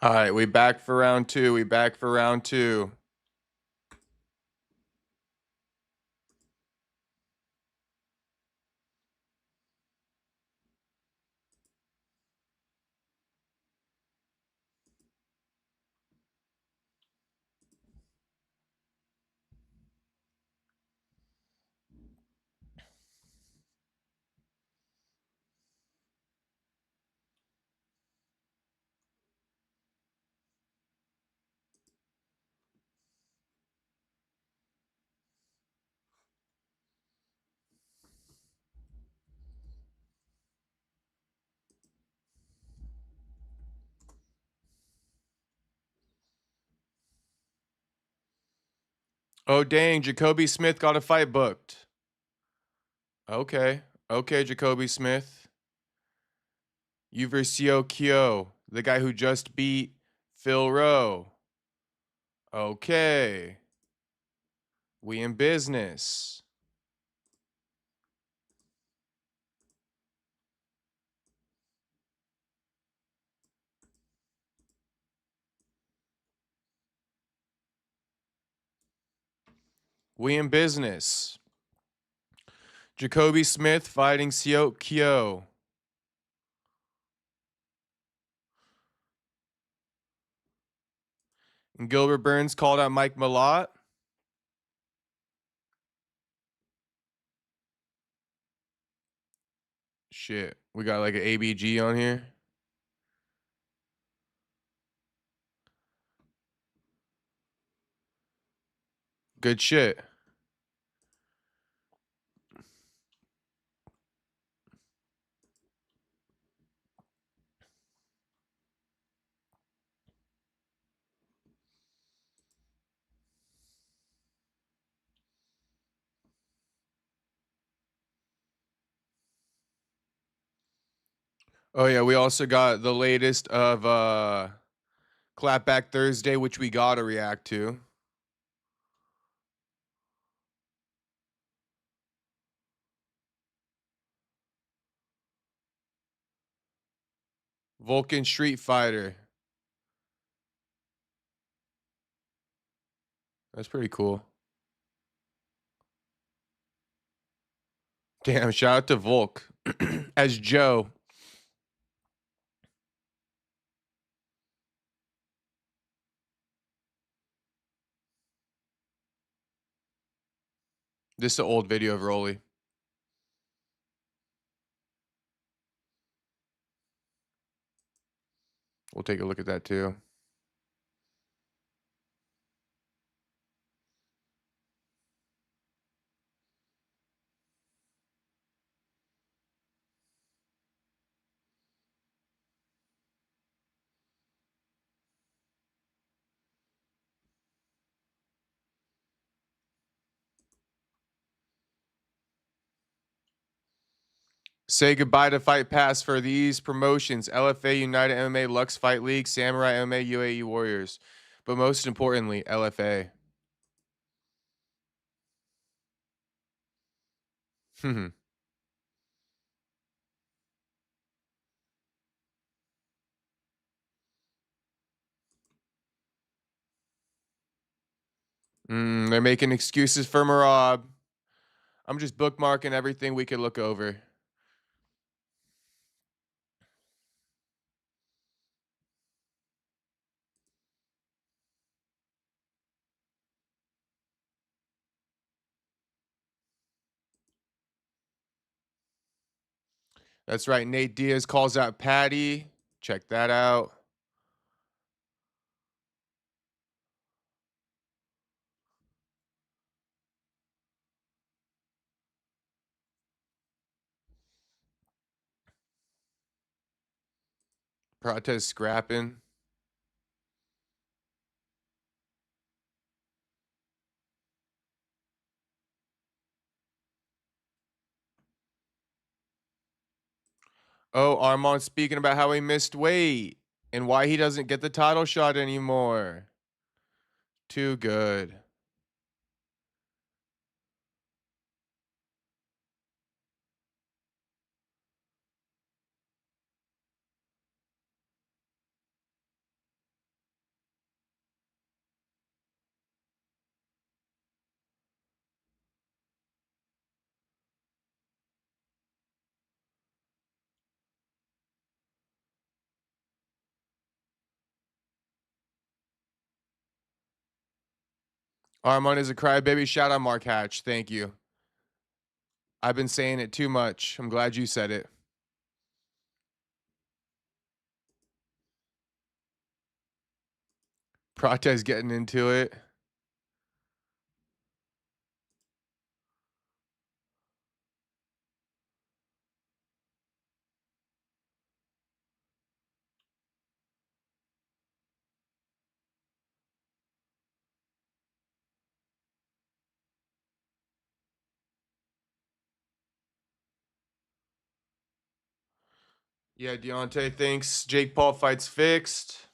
All right, we back for round two. We back for round two. Oh, dang. Jacoby Smith got a fight booked. Okay. Okay, Jacoby Smith. Uversio Kyo, the guy who just beat Phil Rowe. Okay. We in business. We in business. Jacoby Smith fighting Seok Kyo. And Gilbert Burns called out Mike Malott. Shit. We got like an ABG on here. Good shit. Oh yeah, we also got the latest of Clapback Thursday, which we gotta react to. Vulcan Street Fighter. That's pretty cool. Damn, shout out to Volk as Joe. This is an old video of Rolly. We'll take a look at that too. Say goodbye to Fight Pass for these promotions: LFA, United MMA, Lux Fight League, Samurai MMA, UAE Warriors. But most importantly, LFA. They're making excuses for Marab. I'm just bookmarking everything we could look over. That's right. Nate Diaz calls out Patty. Check that out. Protest scrapping. Oh, Armand speaking about how he missed weight and why he doesn't get the title shot anymore. Too good. Armand is a crybaby. Shout out Mark Hatch. Thank you. I've been saying it too much. I'm glad you said it. Prate's getting into it. Yeah, Deontay thinks Jake Paul fight's fixed.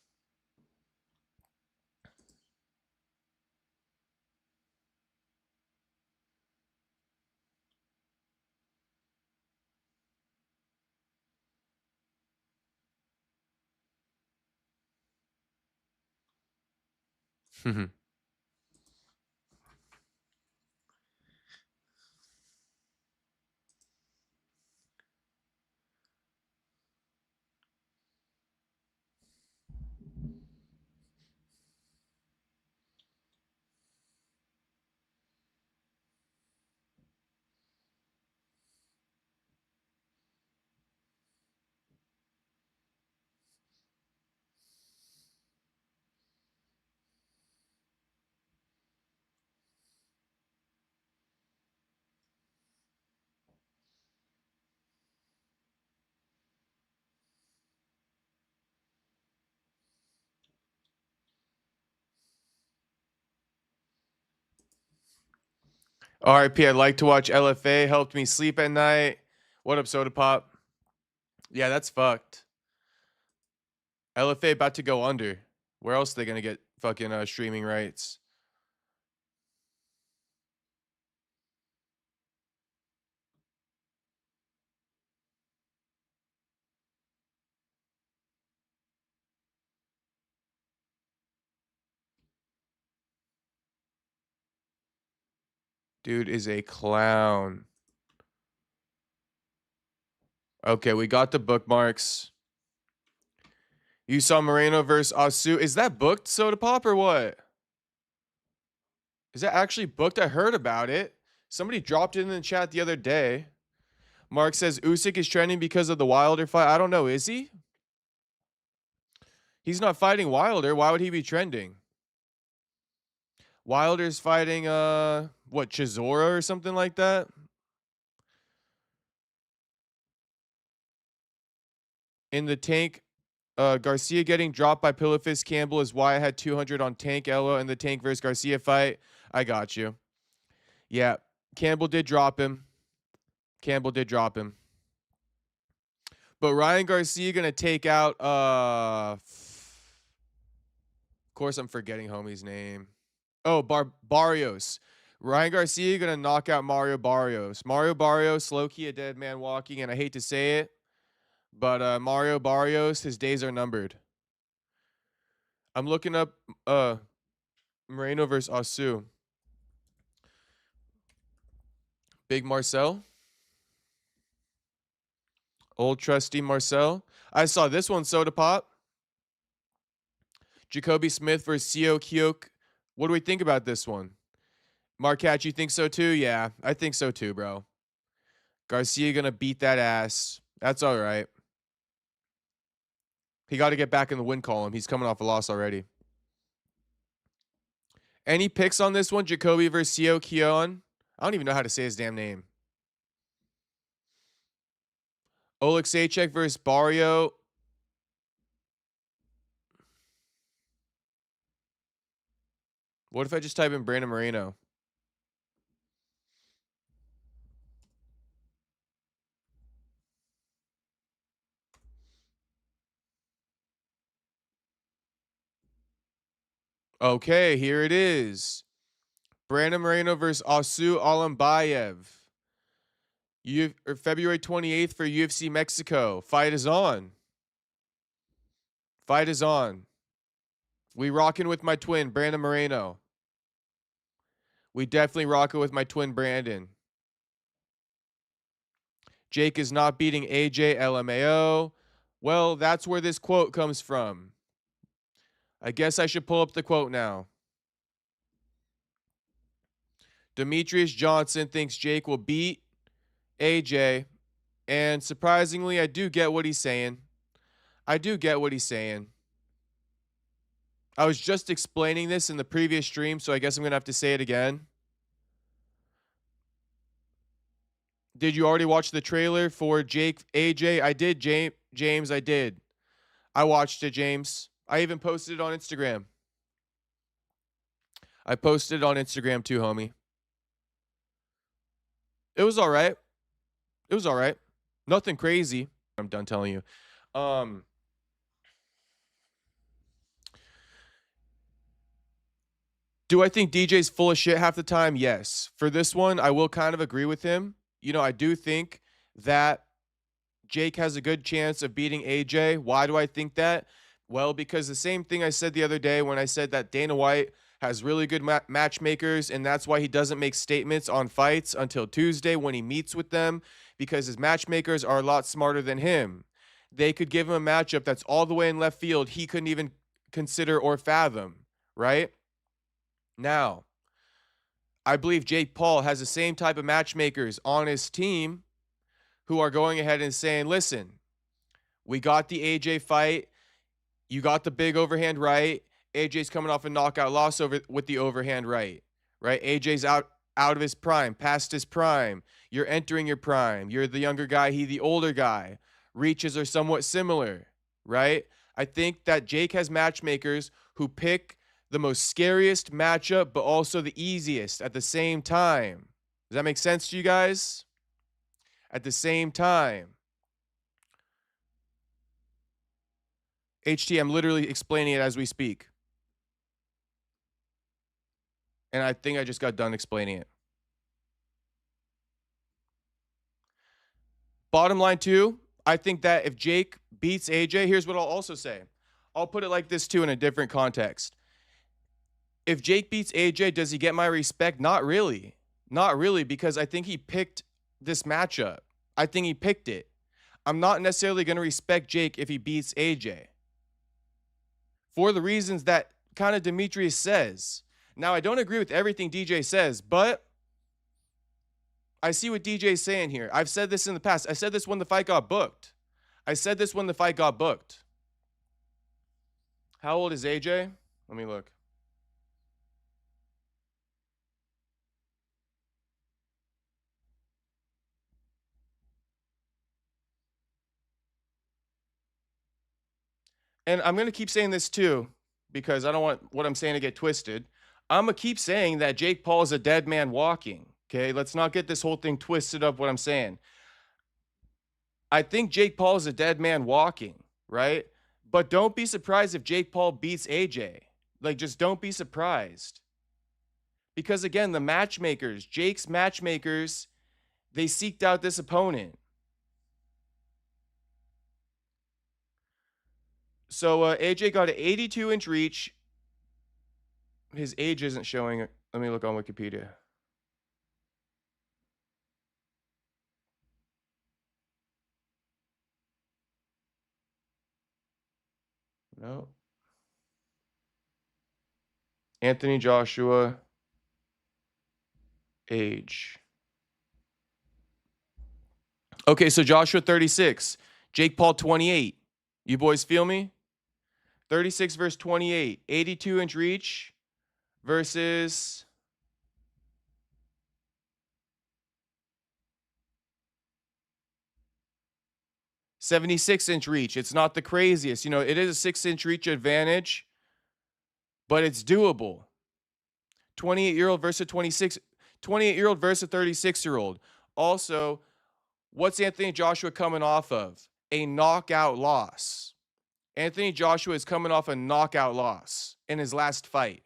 RIP, I'd like to watch LFA. Helped me sleep at night. What up, Soda Pop? Yeah, that's fucked. LFA about to go under. Where else are they gonna get fucking streaming rights? Dude is a clown. Okay, we got the bookmarks. You saw Moreno versus Asu. Is that booked, Soda Pop, or what? Is that actually booked? I heard about it. Somebody dropped it in the chat the other day. Mark says Usyk is trending because of the Wilder fight. I don't know. Is he? He's not fighting Wilder. Why would he be trending? Wilder's fighting what, Chisora or something like that? In the tank, Garcia getting dropped by Pillowfist Campbell is why I had 200 on Tank Ella in the Tank versus Garcia fight. I got you. Yeah, Campbell did drop him. But Ryan Garcia gonna take out of course I'm forgetting homie's name. Oh, Barrios. Ryan Garcia gonna knock out Mario Barrios. Mario Barrios, low-key a dead man walking, and I hate to say it, but Mario Barrios, his days are numbered. I'm looking up Moreno versus Asu. Big Marcel. Old trusty Marcel. I saw this one, Soda Pop. Jacoby Smith versus Sio Kyok. What do we think about this one? Marquette, you think so too? Yeah, I think so too, bro. Garcia gonna beat that ass. That's all right. He got to get back in the win column. He's coming off a loss already. Any picks on this one? Jacoby versus Sio Kyon. I don't even know how to say his damn name. Oleksiejczuk versus Barrio. What if I just type in Brandon Moreno? Okay, here it is. Brandon Moreno versus Asu Alimbayev. February 28th for UFC Mexico. Fight is on. Fight is on. We rocking with my twin, Brandon Moreno. We definitely rocking with my twin, Brandon. Jake is not beating AJ LMAO. Well, that's where this quote comes from. I guess I should pull up the quote now. Demetrious Johnson thinks Jake will beat AJ. And surprisingly, I do get what he's saying. I do get what he's saying. I was just explaining this in the previous stream, so I guess I'm going to have to say it again. Did you already watch the trailer for Jake AJ? I did, James. I did. I watched it, James. I even posted it on Instagram. I posted it on Instagram too, homie. It was all right. It was all right. Nothing crazy. I'm done telling you. Do I think DJ's full of shit half the time? Yes. For this one, I will kind of agree with him. You know, I do think that Jake has a good chance of beating AJ. Why do I think that? Well, because the same thing I said the other day when I said that Dana White has really good matchmakers, and that's why he doesn't make statements on fights until Tuesday when he meets with them, because his matchmakers are a lot smarter than him. They could give him a matchup that's all the way in left field he couldn't even consider or fathom, right? Now, I believe Jake Paul has the same type of matchmakers on his team who are going ahead and saying, listen, we got the AJ fight. You got the big overhand right. AJ's coming off a knockout loss with the overhand right? AJ's out of his prime, past his prime. You're entering your prime. You're the younger guy, he the older guy. Reaches are somewhat similar, right? I think that Jake has matchmakers who pick the most scariest matchup, but also the easiest at the same time. Does that make sense to you guys? At the same time. HT, I'm literally explaining it as we speak. And I think I just got done explaining it. Bottom line too, I think that if Jake beats AJ, here's what I'll also say. I'll put it like this too in a different context. If Jake beats AJ, does he get my respect? Not really. Not really, because I think he picked this matchup. I think he picked it. I'm not necessarily going to respect Jake if he beats AJ. For the reasons that kind of Demetrious says. Now, I don't agree with everything DJ says, but I see what DJ's saying here. I've said this in the past. I said this when the fight got booked. How old is AJ? Let me look. And I'm going to keep saying this too, because I don't want what I'm saying to get twisted. I'm going to keep saying that Jake Paul is a dead man walking. Okay, let's not get this whole thing twisted up what I'm saying. I think Jake Paul is a dead man walking, right? But don't be surprised if Jake Paul beats AJ. Like, just don't be surprised. Because again, the matchmakers, Jake's matchmakers, they seeked out this opponent. So AJ got an 82-inch reach. His age isn't showing. Let me look on Wikipedia. No. Anthony Joshua, age. Okay, so Joshua 36, Jake Paul 28. You boys feel me? 36 versus 28, 82-inch reach versus 76-inch reach. It's not the craziest. You know, it is a 6-inch reach advantage, but it's doable. 28-year-old versus 28-year-old versus a 36-year-old. Also, what's Anthony Joshua coming off of? A knockout loss. Anthony Joshua is coming off a knockout loss in his last fight.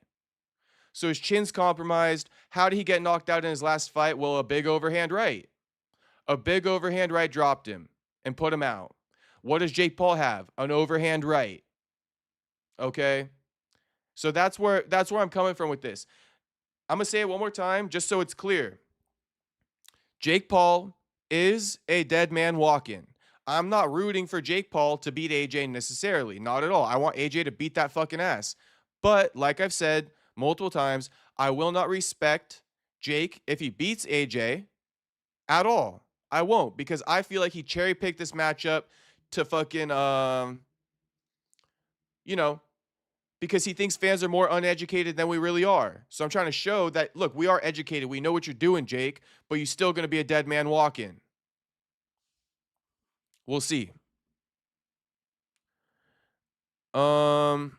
So his chin's compromised. How did he get knocked out in his last fight? Well, a big overhand right. A big overhand right dropped him and put him out. What does Jake Paul have? An overhand right. Okay? So that's where I'm coming from with this. I'm going to say it one more time just so it's clear. Jake Paul is a dead man walking. I'm not rooting for Jake Paul to beat AJ necessarily. Not at all. I want AJ to beat that fucking ass. But like I've said multiple times, I will not respect Jake if he beats AJ at all. I won't, because I feel like he cherry picked this matchup to fucking you know, because he thinks fans are more uneducated than we really are. So I'm trying to show that, look, we are educated. We know what you're doing, Jake, but you're still going to be a dead man walking. We'll see. Shout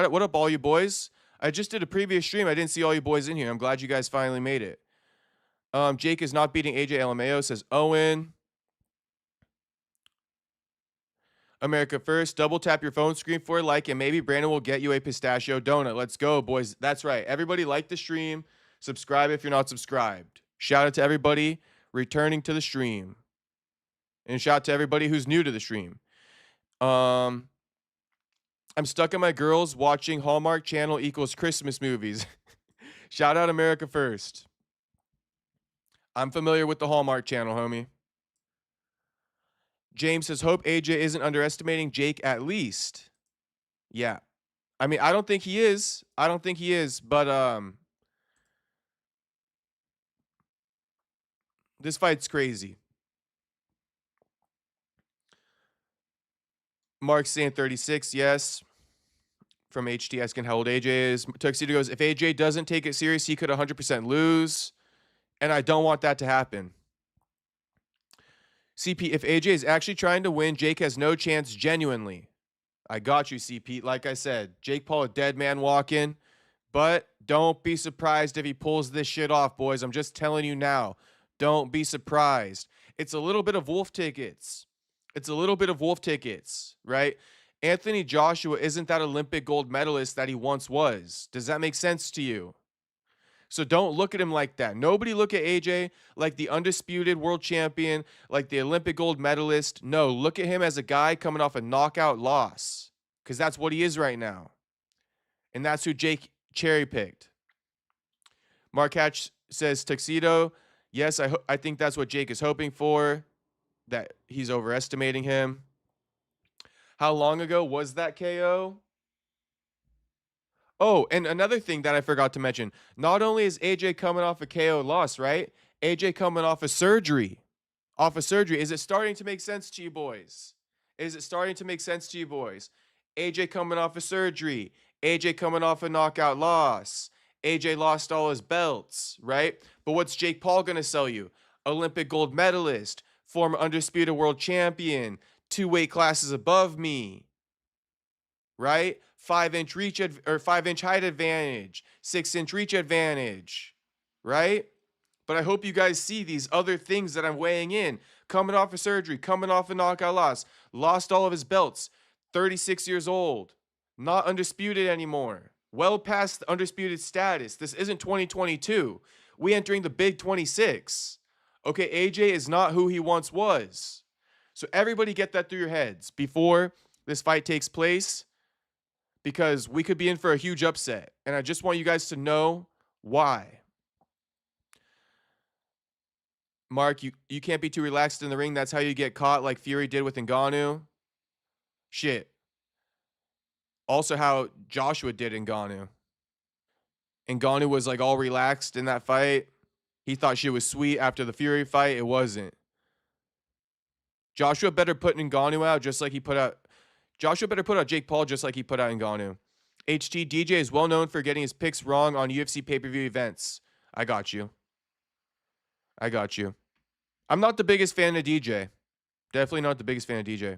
out, what up, all you boys? I just did a previous stream. I didn't see all you boys in here. I'm glad you guys finally made it. Jake is not beating AJ LMAO, says Owen. America first. Double tap your phone screen for a like, and maybe Brandon will get you a pistachio donut. Let's go, boys. That's right. Everybody like the stream. Subscribe if you're not subscribed. Shout out to everybody returning to the stream. And shout out to everybody who's new to the stream. I'm stuck in my girls watching Hallmark Channel equals Christmas movies. Shout out America first. I'm familiar with the Hallmark Channel, homie. James says, hope AJ isn't underestimating Jake at least. Yeah. I mean, I don't think he is. I don't think he is, but this fight's crazy. Mark saying 36, yes. From HT asking how old AJ is. Tuxedo goes, if AJ doesn't take it serious, he could 100% lose. And I don't want that to happen. CP, if AJ is actually trying to win, Jake has no chance genuinely. I got you, CP. Like I said, Jake Paul, a dead man walking. But don't be surprised if he pulls this shit off, boys. I'm just telling you now. Don't be surprised. It's a little bit of wolf tickets. It's a little bit of wolf tickets, right? Anthony Joshua isn't that Olympic gold medalist that he once was. Does that make sense to you? So don't look at him like that. Nobody look at AJ like the undisputed world champion, like the Olympic gold medalist. No, look at him as a guy coming off a knockout loss, because that's what he is right now. And that's who Jake cherry picked. Mark Hatch says, Tuxedo, yes, I think that's what Jake is hoping for, that he's overestimating him. How long ago was that KO? Oh, and another thing that I forgot to mention, not only is AJ coming off a KO loss, right? AJ coming off a surgery. Off a surgery. Is it starting to make sense to you boys? Is it starting to make sense to you boys? AJ coming off a surgery. AJ coming off a knockout loss. AJ lost all his belts, right? But what's Jake Paul going to sell you? Olympic gold medalist, former undisputed world champion, 2 weight classes above me, right? 5-inch reach or 5-inch height advantage, 6-inch reach advantage, right? But I hope you guys see these other things that I'm weighing in. Coming off of surgery, coming off a knockout loss, lost all of his belts, 36 years old, not undisputed anymore, well past the undisputed status. This isn't 2022. We entering the big 26. Okay, AJ is not who he once was. So everybody get that through your heads before this fight takes place, because we could be in for a huge upset. And I just want you guys to know why. Mark, you can't be too relaxed in the ring. That's how you get caught, like Fury did with Ngannou. Shit. Also how Joshua did Ngannou. Ngannou was like all relaxed in that fight. He thought shit was sweet after the Fury fight. It wasn't. Joshua better put Ngannou out just like he put out... Joshua better put out Jake Paul just like he put out Ngannou. HT, DJ is well known for getting his picks wrong on UFC pay-per-view events. I got you. I got you. I'm not the biggest fan of DJ. Definitely not the biggest fan of DJ.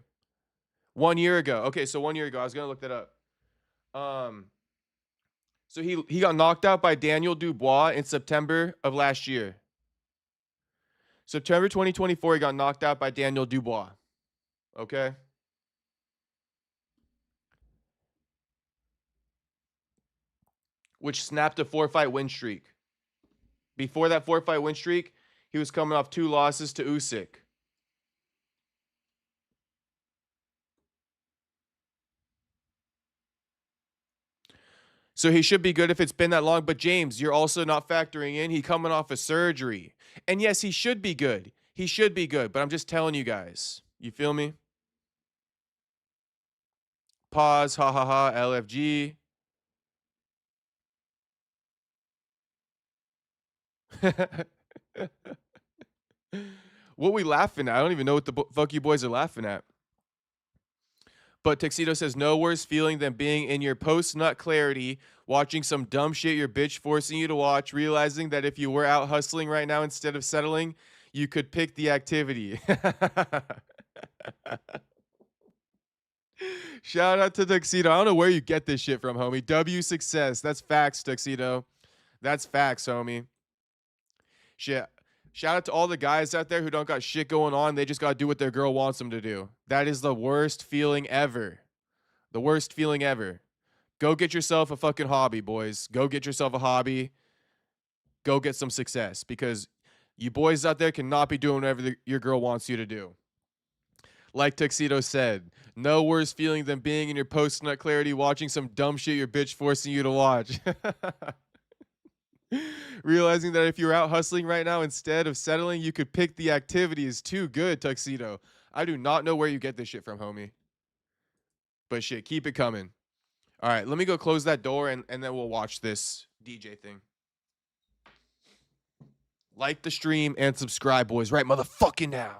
1 year ago. Okay, so 1 year ago. I was going to look that up. So he got knocked out by Daniel Dubois in September of last year. September 2024, he got knocked out by Daniel Dubois. Okay? Which snapped a 4-fight win streak. Before that 4-fight win streak, he was coming off 2 losses to Usyk. So he should be good if it's been that long. But James, you're also not factoring in he coming off a surgery. And yes, he should be good. He should be good. But I'm just telling you guys. You feel me? Pause. Ha ha ha. LFG. What we laughing at? I don't even know what the fuck you boys are laughing at. But Tuxedo says, no worse feeling than being in your post-nut clarity, watching some dumb shit your bitch forcing you to watch, realizing that if you were out hustling right now instead of settling, you could pick the activity. Shout out to Tuxedo. I don't know where you get this shit from, homie. W success. That's facts, Tuxedo. That's facts, homie. Shit. Shout out to all the guys out there who don't got shit going on. They just got to do what their girl wants them to do. That is the worst feeling ever. The worst feeling ever. Go get yourself a fucking hobby, boys. Go get yourself a hobby. Go get some success, because you boys out there cannot be doing whatever your girl wants you to do. Like Tuxedo said, no worse feeling than being in your post-nut clarity watching some dumb shit your bitch forcing you to watch. Realizing that if you're out hustling right now instead of settling, you could pick the activity is too good, Tuxedo. I do not know where you get this shit from, homie. But shit, keep it coming. All right, let me go close that door and then we'll watch this DJ thing. Like the stream and subscribe, boys, right motherfucking now.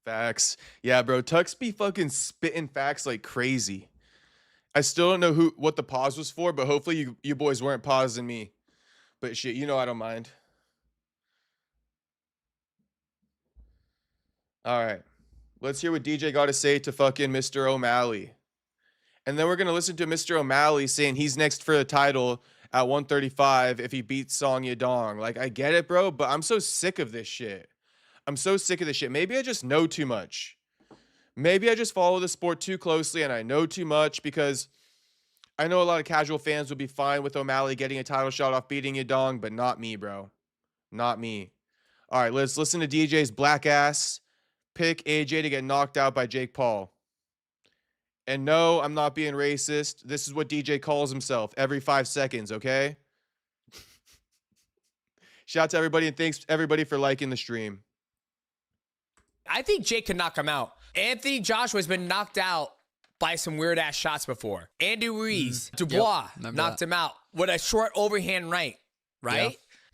Facts. Yeah, bro. Tux be fucking spitting facts like crazy. I still don't know what the pause was for, but hopefully you boys weren't pausing me. But shit, you know I don't mind. All right. Let's hear what DJ got to say to fucking Mr. O'Malley. And then we're going to listen to Mr. O'Malley saying he's next for the title at 135 if he beats Song Yadong. Like, I get it, bro, but I'm so sick of this shit. I'm so sick of this shit. Maybe I just know too much. Maybe I just follow the sport too closely and I know too much, because I know a lot of casual fans would be fine with O'Malley getting a title shot off beating Yadong, but not me, bro. Not me. All right, let's listen to DJ's black ass pick AJ to get knocked out by Jake Paul. And no, I'm not being racist. This is what DJ calls himself every 5 seconds, okay? Shout out to everybody, and thanks everybody for liking the stream. I think Jake can knock him out. Anthony Joshua's been knocked out by some weird-ass shots before. Andy Ruiz, Dubois knocked him out with a short overhand right? Yeah.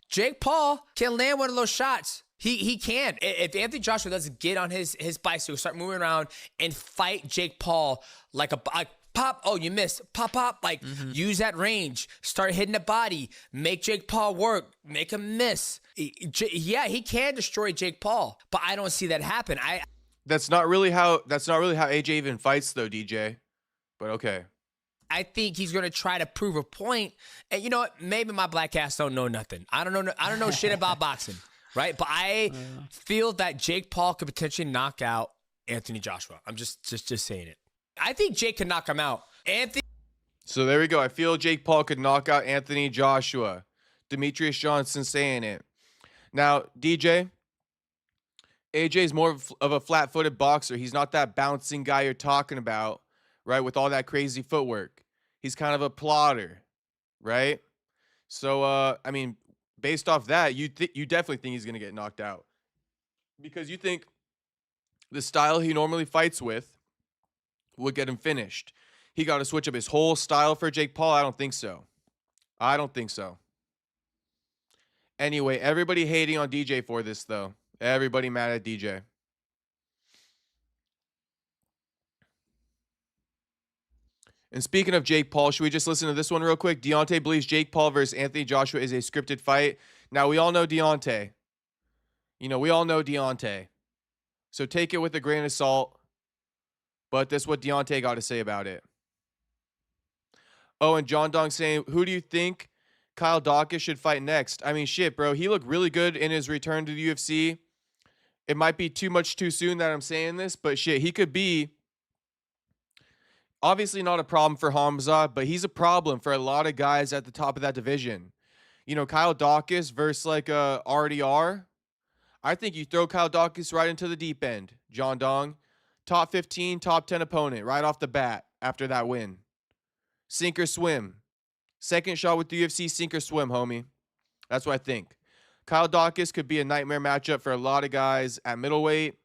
Jake Paul can land one of those shots. He can. If Anthony Joshua doesn't get on his bicycle, start moving around and fight Jake Paul like a pop, oh, you missed, pop, like use that range, start hitting the body, make Jake Paul work, make him miss. Yeah, he can destroy Jake Paul, but I don't see that happen. That's not really how AJ even fights though, DJ. But okay. I think he's gonna try to prove a point. And you know what? Maybe my black ass don't know nothing. I don't know shit about boxing, right? But I feel that Jake Paul could potentially knock out Anthony Joshua. I'm just saying it. I think Jake can knock him out. So there we go. I feel Jake Paul could knock out Anthony Joshua. Demetrious Johnson saying it. Now, DJ, AJ's more of a flat-footed boxer. He's not that bouncing guy you're talking about, right, with all that crazy footwork. He's kind of a plotter, right? So, I mean, based off that, you definitely think he's going to get knocked out. Because you think the style he normally fights with would get him finished. He got to switch up his whole style for Jake Paul? I don't think so. I don't think so. Anyway, everybody hating on DJ for this, though. Everybody mad at DJ. And speaking of Jake Paul, should we just listen to this one real quick? Deontay believes Jake Paul versus Anthony Joshua is a scripted fight. Now, we all know Deontay. We all know Deontay. So take it with a grain of salt. But that's what Deontay got to say about it. Oh, and John Dong saying, who do you think Kyle Dawkins should fight next? I mean, shit, bro. He looked really good in his return to the UFC. It might be too soon that I'm saying this, but shit, he could be obviously not a problem for Hamza, but he's a problem for a lot of guys at the top of that division. Kyle Dawkins versus like RDR. I think you throw Kyle Dawkins right into the deep end, John Dong. Top 15, top 10 opponent right off the bat after that win. Sink or swim. Second shot with the UFC, sink or swim, homie. That's what I think. Kyle Dawkins could be a nightmare matchup for a lot of guys at middleweight.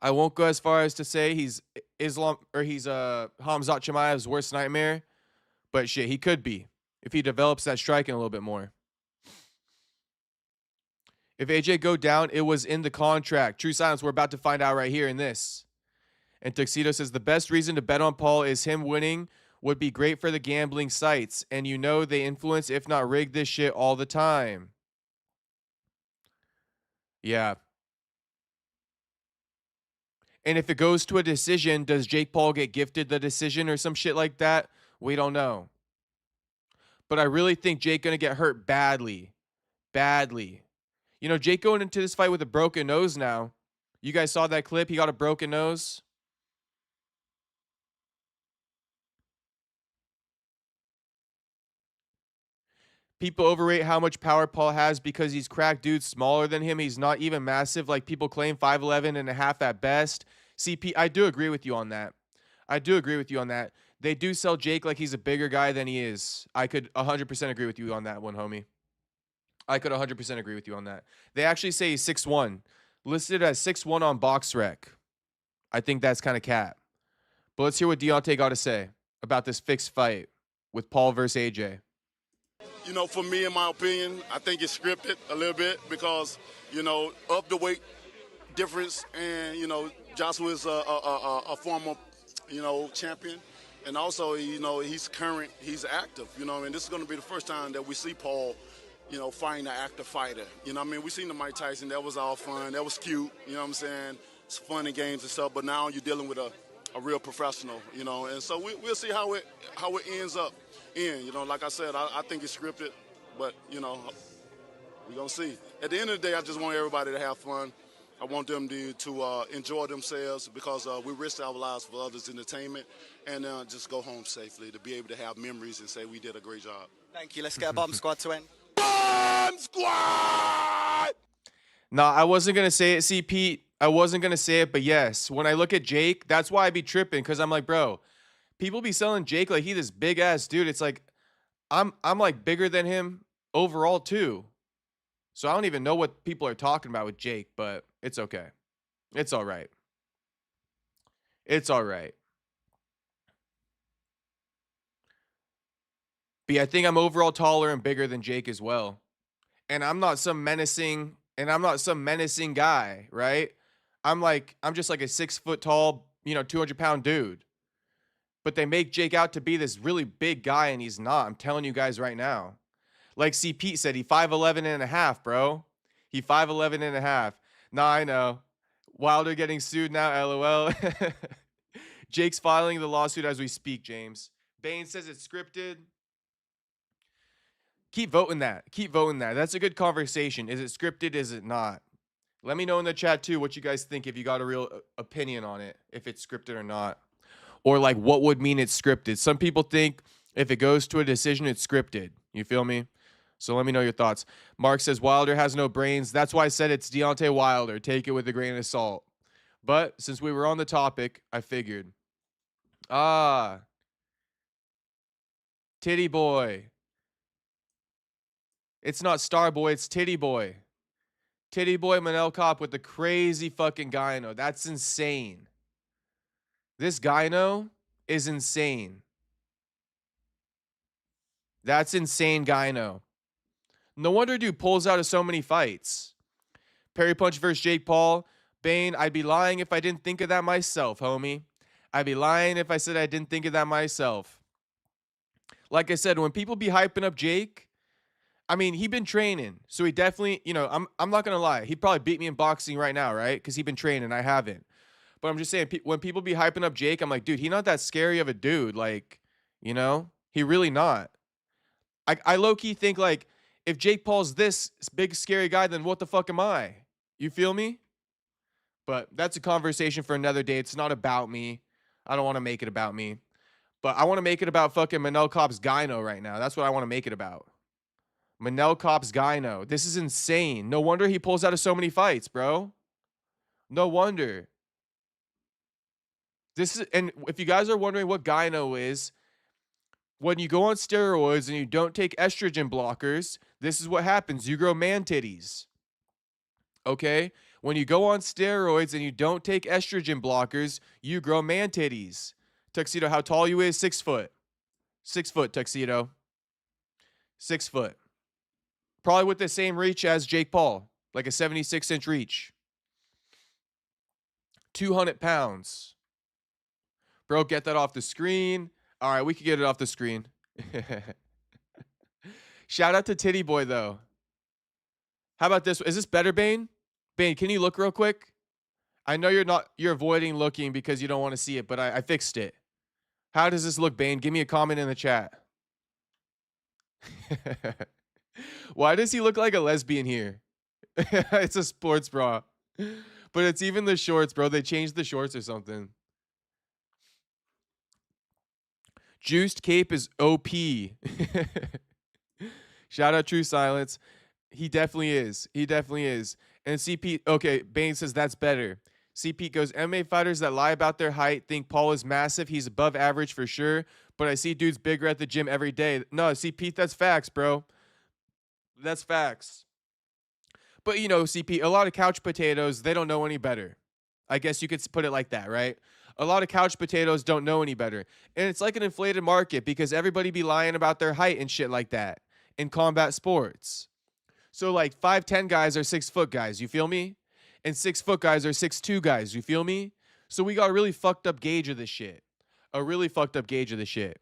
I won't go as far as to say he's Hamzat Chimaev's worst nightmare, but shit, he could be if he develops that striking a little bit more. If AJ go down, it was in the contract. True silence, we're about to find out right here in this. And Tuxedo says the best reason to bet on Paul is him winning would be great for the gambling sites. And you know they influence, if not rig this shit all the time. Yeah. And if it goes to a decision, does Jake Paul get gifted the decision or some shit like that? We don't know. But I really think Jake going to get hurt badly. Badly. You know, Jake going into this fight with a broken nose now. You guys saw that clip? He got a broken nose. People overrate how much power Paul has because he's cracked dudes smaller than him. He's not even massive like people claim, 5'11 and a half at best. CP, I do agree with you on that. I do agree with you on that. They do sell Jake like he's a bigger guy than he is. I could 100% agree with you on that one, homie. I could 100% agree with you on that. They actually say he's 6'1". Listed as 6'1" on BoxRec. I think that's kind of cap. But let's hear what Deontay got to say about this fixed fight with Paul versus AJ. You know, for me, in my opinion, I think it's scripted a little bit because, you know, of the weight difference, and, you know, Joshua is a former, you know, champion. And also, you know, he's active, you know, and this is going to be the first time that we see Paul, you know, fighting an active fighter. You know what I mean? We seen the Mike Tyson. That was all fun. That was cute. You know what I'm saying? It's fun and games and stuff. But now you're dealing with a real professional, you know. And so we'll see how it ends up. You know, like I said, I think it's scripted, but, you know, we're going to see. At the end of the day, I just want everybody to have fun. I want them to enjoy themselves because we risk our lives for others' entertainment and just go home safely to be able to have memories and say we did a great job. Thank you. Let's get a bomb squad to end. Bomb squad! Nah, I wasn't going to say it. See, Pete, I wasn't going to say it, but yes, when I look at Jake, that's why I be tripping because I'm like, bro, people be selling Jake like he's this big ass dude. It's like I'm like bigger than him overall too. So I don't even know what people are talking about with Jake, but it's okay. It's all right. It's all right. But yeah, I think I'm overall taller and bigger than Jake as well. And I'm not some menacing guy, right? I'm just like a 6 foot tall, 200-pound dude. But they make Jake out to be this really big guy, and he's not. I'm telling you guys right now. Like C. Pete said, he 5'11 and a half, bro. He 5'11 and a half. Nah, I know. Wilder getting sued now, LOL. Jake's filing the lawsuit as we speak, James. Bane says it's scripted. Keep voting that. Keep voting that. That's a good conversation. Is it scripted? Is it not? Let me know in the chat, too, what you guys think, if you got a real opinion on it, if it's scripted or not. Or, like, what would mean it's scripted. Some people think if it goes to a decision, it's scripted. You feel me? So let me know your thoughts. Mark says Wilder has no brains. That's why I said it's Deontay Wilder. Take it with a grain of salt. But since we were on the topic, I figured. Titty boy. It's not Star Boy, it's Titty Boy. Titty Boy Manel Cop with the crazy fucking gyno. That's insane. This gyno is insane. That's insane gyno. No wonder dude pulls out of so many fights. Perry Punch versus Jake Paul. Bane, I'd be lying if I didn't think of that myself, homie. I'd be lying if I said I didn't think of that myself. Like I said, when people be hyping up Jake, I mean, he been training. So he definitely, I'm not going to lie. He'd probably beat me in boxing right now, right? Because he been training. I haven't. But I'm just saying, when people be hyping up Jake, I'm like, dude, he not that scary of a dude. Like, he really not. I low-key think, like, if Jake Paul's this big, scary guy, then what the fuck am I? You feel me? But that's a conversation for another day. It's not about me. I don't want to make it about me. But I want to make it about fucking Manel Cop's gyno right now. That's what I want to make it about. Manel Cop's gyno. This is insane. No wonder he pulls out of so many fights, bro. No wonder. And if you guys are wondering what gyno is, When you go on steroids and you don't take estrogen blockers, this is what happens. You grow man titties. Okay? When you go on steroids and you don't take estrogen blockers, you grow man titties. Tuxedo, how tall you is? 6 foot. 6 foot, Tuxedo. 6 foot. Probably with the same reach as Jake Paul, like a 76-inch reach. 200 pounds. Bro, get that off the screen. All right, we could get it off the screen. Shout out to Titty Boy, though. How about this? Is this better, Bane? Bane, can you look real quick? I know you're avoiding looking because you don't want to see it, but I fixed it. How does this look, Bane? Give me a comment in the chat. Why does he look like a lesbian here? It's a sports bra. But it's even the shorts, bro. They changed the shorts or something. Juiced Cape is OP. Shout out True Silence. He definitely is. He definitely is. And CP, okay, Bane says that's better. CP goes, MMA fighters that lie about their height think Paul is massive. He's above average for sure. But I see dudes bigger at the gym every day. No, CP, that's facts, bro. That's facts. But, you know, CP, a lot of couch potatoes, they don't know any better. I guess you could put it like that, right? A lot of couch potatoes don't know any better. And it's like an inflated market because everybody be lying about their height and shit like that in combat sports. So, like, 5'10" guys are 6 foot guys, you feel me? And 6 foot guys are 6'2" guys, you feel me? So we got a really fucked up gauge of this shit. A really fucked up gauge of this shit.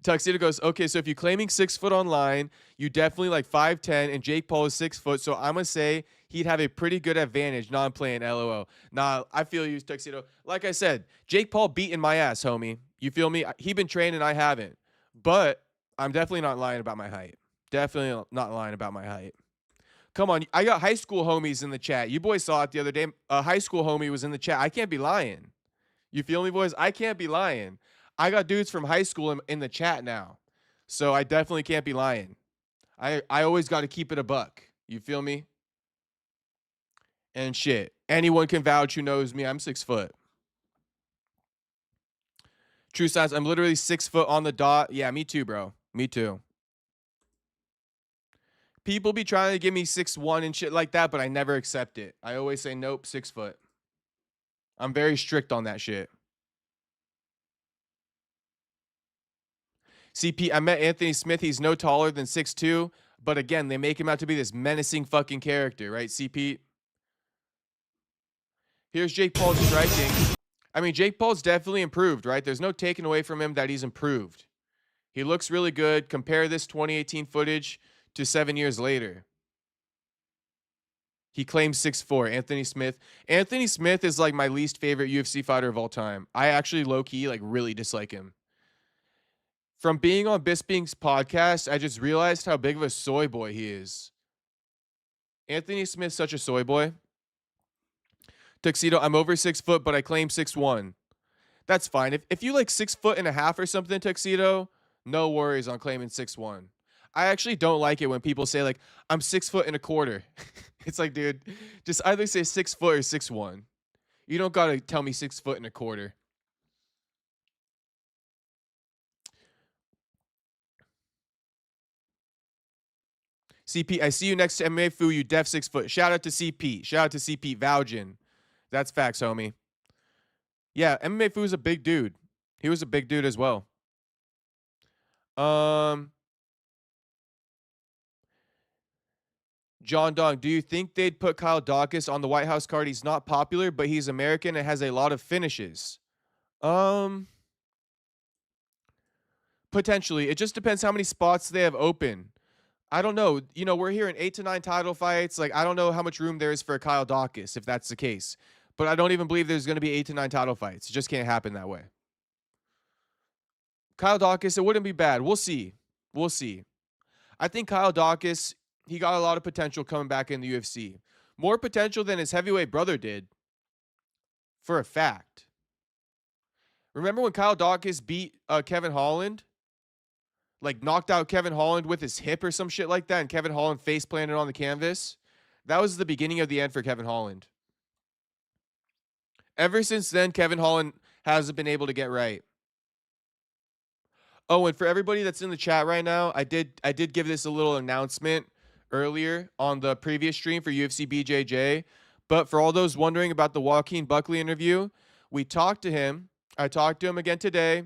Tuxedo goes, okay, so if you're claiming 6 foot online, you definitely like 5'10", and Jake Paul is 6 foot, so I'm going to say he'd have a pretty good advantage. Nah, I'm playing LOL. Nah, I feel you, Tuxedo. Like I said, Jake Paul beating my ass, homie. You feel me? He been training, I haven't. But I'm definitely not lying about my height. Definitely not lying about my height. Come on, I got high school homies in the chat. You boys saw it the other day. A high school homie was in the chat. I can't be lying. You feel me, boys? I can't be lying. I got dudes from high school in the chat now. So I definitely can't be lying. I always got to keep it a buck. You feel me? And shit. Anyone can vouch who knows me. I'm 6 foot. True Science, I'm literally 6 foot on the dot. Yeah, me too, bro. Me too. People be trying to give me 6'1" and shit like that, but I never accept it. I always say, nope, 6 foot. I'm very strict on that shit. CP, I met Anthony Smith. He's no taller than 6'2", but again, they make him out to be this menacing fucking character, right, CP? Here's Jake Paul striking. I mean, Jake Paul's definitely improved, right? There's no taking away from him that he's improved. He looks really good. Compare this 2018 footage to 7 years later. He claims 6'4", Anthony Smith. Anthony Smith is like my least favorite UFC fighter of all time. I actually low-key like really dislike him. From being on Bisping's podcast, I just realized how big of a soy boy he is. Anthony Smith's such a soy boy. Tuxedo, I'm over 6 foot, but I claim 6'1". That's fine. If you like 6 foot and a half or something, Tuxedo, no worries on claiming 6'1". I actually don't like it when people say like, I'm 6 foot and a quarter. It's like, dude, just either say 6 foot or 6'1". You don't got to tell me 6 foot and a quarter. CP, I see you next to MMA Fu. You def 6 foot. Shout out to CP. Shout out to CP. Vouching. That's facts, homie. Yeah, MMA Fu is a big dude. He was a big dude as well. John Dong, do you think they'd put Kyle Dawkins on the White House card? He's not popular, but he's American and has a lot of finishes. Potentially. It just depends how many spots they have open. I don't know. You know, we're hearing 8 to 9 title fights. Like, I don't know how much room there is for Kyle Dawkins, if that's the case. But I don't even believe there's going to be 8 to 9 title fights. It just can't happen that way. Kyle Dawkins, it wouldn't be bad. We'll see. We'll see. I think Kyle Dawkins, he got a lot of potential coming back in the UFC. More potential than his heavyweight brother did. For a fact. Remember when Kyle Dawkins beat Kevin Holland? Like, knocked out Kevin Holland with his hip or some shit like that, and Kevin Holland face planted on the canvas? That was the beginning of the end for Kevin Holland. Ever since then, Kevin Holland hasn't been able to get right. Oh, and for everybody that's in the chat right now, I did give this a little announcement earlier on the previous stream for UFC BJJ. But for all those wondering about the Joaquin Buckley interview, we talked to him. I talked to him again today,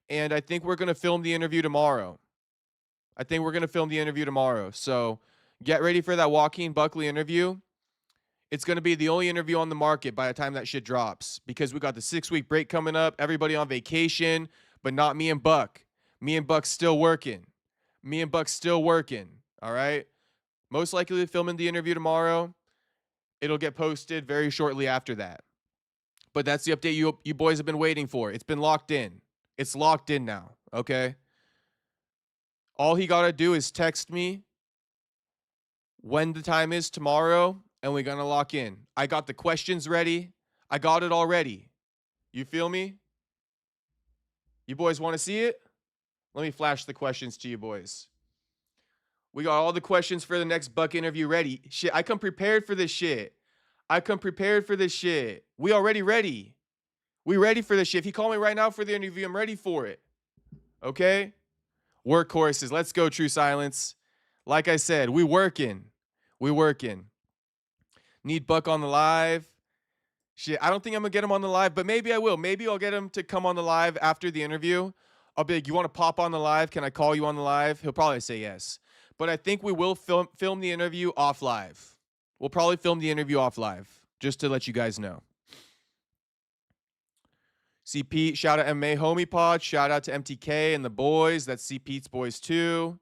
and I think we're going to film the interview tomorrow. So get ready for that Joaquin Buckley interview. It's going to be the only interview on the market by the time that shit drops, because we got the 6-week break coming up, everybody on vacation, but not me and Buck. Me and Buck's still working. All right? Most likely filming the interview tomorrow. It'll get posted very shortly after that. But that's the update you boys have been waiting for. It's been locked in. It's locked in now, okay? All he got to do is text me when the time is tomorrow, and we're going to lock in. I got the questions ready. I got it already. You feel me? You boys want to see it? Let me flash the questions to you boys. We got all the questions for the next Buck interview ready. Shit, I come prepared for this shit. We already ready. We ready for this shit. If you call me right now for the interview, I'm ready for it. Okay? Workhorses. Let's go, True Silence. Like I said, we working. Need Buck on the live. Shit, I don't think I'm going to get him on the live, but maybe I will. Maybe I'll get him to come on the live after the interview. I'll be like, you want to pop on the live? Can I call you on the live? He'll probably say yes. But I think we will film the interview off live. We'll probably film the interview off live, just to let you guys know. See Pete, shout out MMA Homie Pod. Shout out to MTK and the boys. That's C Pete's boys too.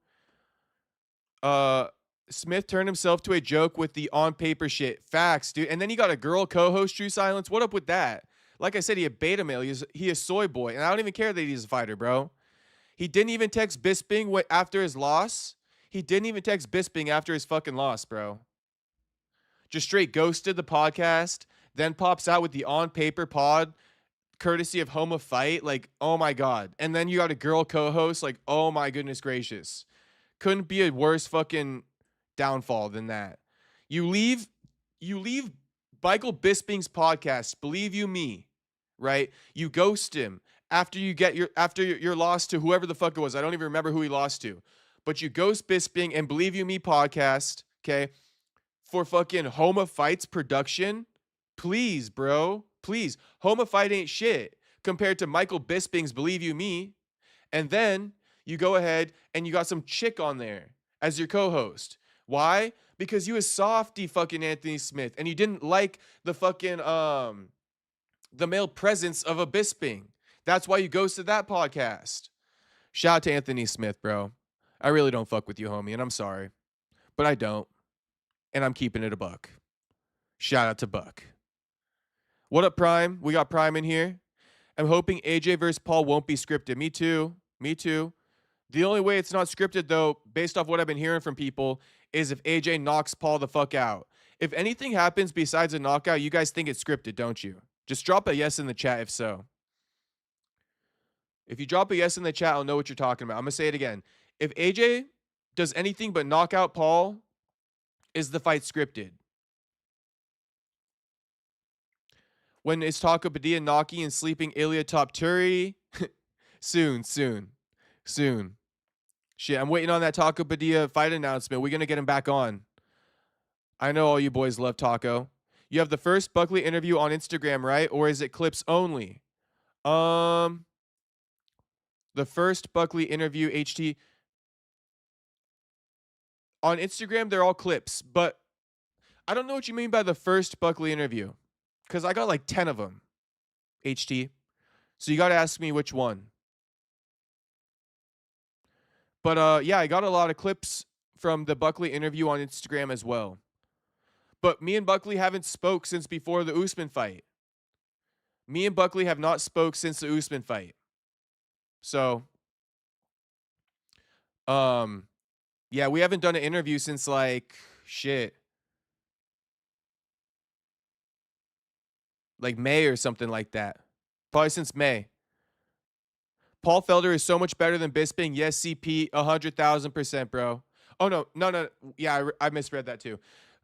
Smith turned himself to a joke with the on-paper shit. Facts, dude. And then he got a girl co-host, True Silence. What up with that? Like I said, he a beta male. He a soy boy. And I don't even care that he's a fighter, bro. He didn't even text Bisping after his loss. He didn't even text Bisping after his fucking loss, bro. Just straight ghosted the podcast. Then pops out with the on-paper pod, courtesy of Home of Fight. Like, oh my God. And then you got a girl co-host. Like, oh my goodness gracious. Couldn't be a worse fucking downfall than that. You leave Michael Bisping's podcast, believe you me, right? You ghost him after your loss to whoever the fuck it was. I don't even remember who he lost to. But you ghost Bisping and Believe You Me podcast, okay, for fucking Home of Fight's production. Please, bro. Please. Home of Fight ain't shit compared to Michael Bisping's Believe You Me. And then you go ahead and you got some chick on there as your co-host. Why? Because you a softy fucking Anthony Smith and you didn't like the fucking the male presence of a Bisping. That's why you ghosted that podcast. Shout out to Anthony Smith, bro. I really don't fuck with you, homie, and I'm sorry. But I don't. And I'm keeping it a buck. Shout out to Buck. What up, Prime? We got Prime in here. I'm hoping AJ versus Paul won't be scripted. Me too. The only way it's not scripted, though, based off what I've been hearing from people, is if AJ knocks Paul the fuck out. If anything happens besides a knockout, you guys think it's scripted, don't you? Just drop a yes in the chat if so. If you drop a yes in the chat, I'll know what you're talking about. I'm going to say it again. If AJ does anything but knock out Paul, is the fight scripted? When is Taco Padilla knocking and sleeping Ilya Topturi? Soon. Shit, I'm waiting on that Taco Padilla fight announcement. We're going to get him back on. I know all you boys love Taco. You have the first Buckley interview on Instagram, right? Or is it clips only? The first Buckley interview, HT. On Instagram, they're all clips. But I don't know what you mean by the first Buckley interview. Because I got like 10 of them, HT. So you got to ask me which one. But yeah, I got a lot of clips from the Buckley interview on Instagram as well. But me and Buckley haven't spoke since before the Usman fight. Me and Buckley have not spoke since the Usman fight. So, yeah, we haven't done an interview since like, shit. Like May or something like that. Probably since May. Paul Felder is so much better than Bisping. Yes, CP, 100,000%, bro. Oh, no. Yeah, I misread that too.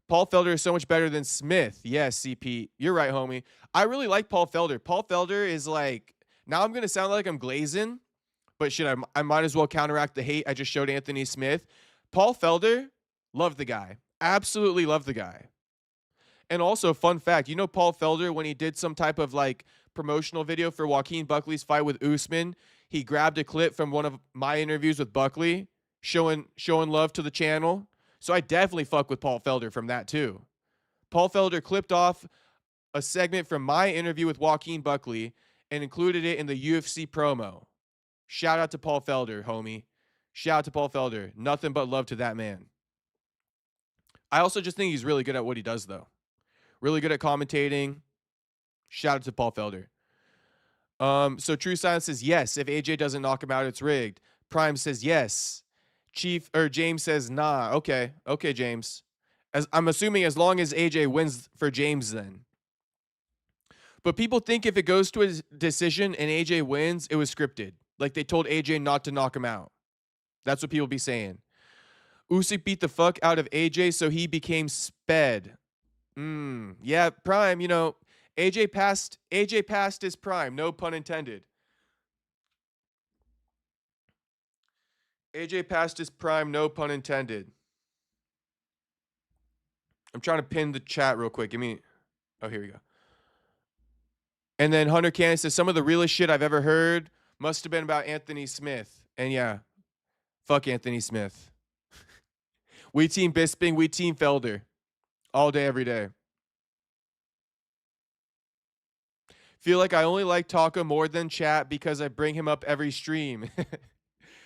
Paul Felder is so much better than Smith. Yes, CP. You're right, homie. I really like Paul Felder. Paul Felder is like Now I'm going to sound like I'm glazing, but shit, I might as well counteract the hate I just showed Anthony Smith. Paul Felder, love the guy. Absolutely love the guy. And also, fun fact, you know Paul Felder, when he did some type of like promotional video for Joaquin Buckley's fight with Usman, he grabbed a clip from one of my interviews with Buckley, showing love to the channel. So I definitely fuck with Paul Felder from that too. Paul Felder clipped off a segment from my interview with Joaquin Buckley and included it in the UFC promo. Shout out to Paul Felder, homie. Shout out to Paul Felder. Nothing but love to that man. I also just think he's really good at what he does, though. Really good at commentating. Shout out to Paul Felder. So True Silence says yes. If AJ doesn't knock him out, it's rigged. Prime says yes. James says nah. Okay, James. I'm assuming as long as AJ wins for James, then. But people think if it goes to a decision and AJ wins, it was scripted. Like they told AJ not to knock him out. That's what people be saying. Usyk beat the fuck out of AJ, so he became sped. Yeah, Prime, you know, AJ passed his prime, no pun intended. AJ passed his prime, no pun intended. I'm trying to pin the chat real quick. Oh, here we go. And then Hunter Cannon says, some of the realest shit I've ever heard must have been about Anthony Smith. And yeah, fuck Anthony Smith. We team Bisping, we team Felder. All day, every day. Feel like I only like Taco more than chat because I bring him up every stream.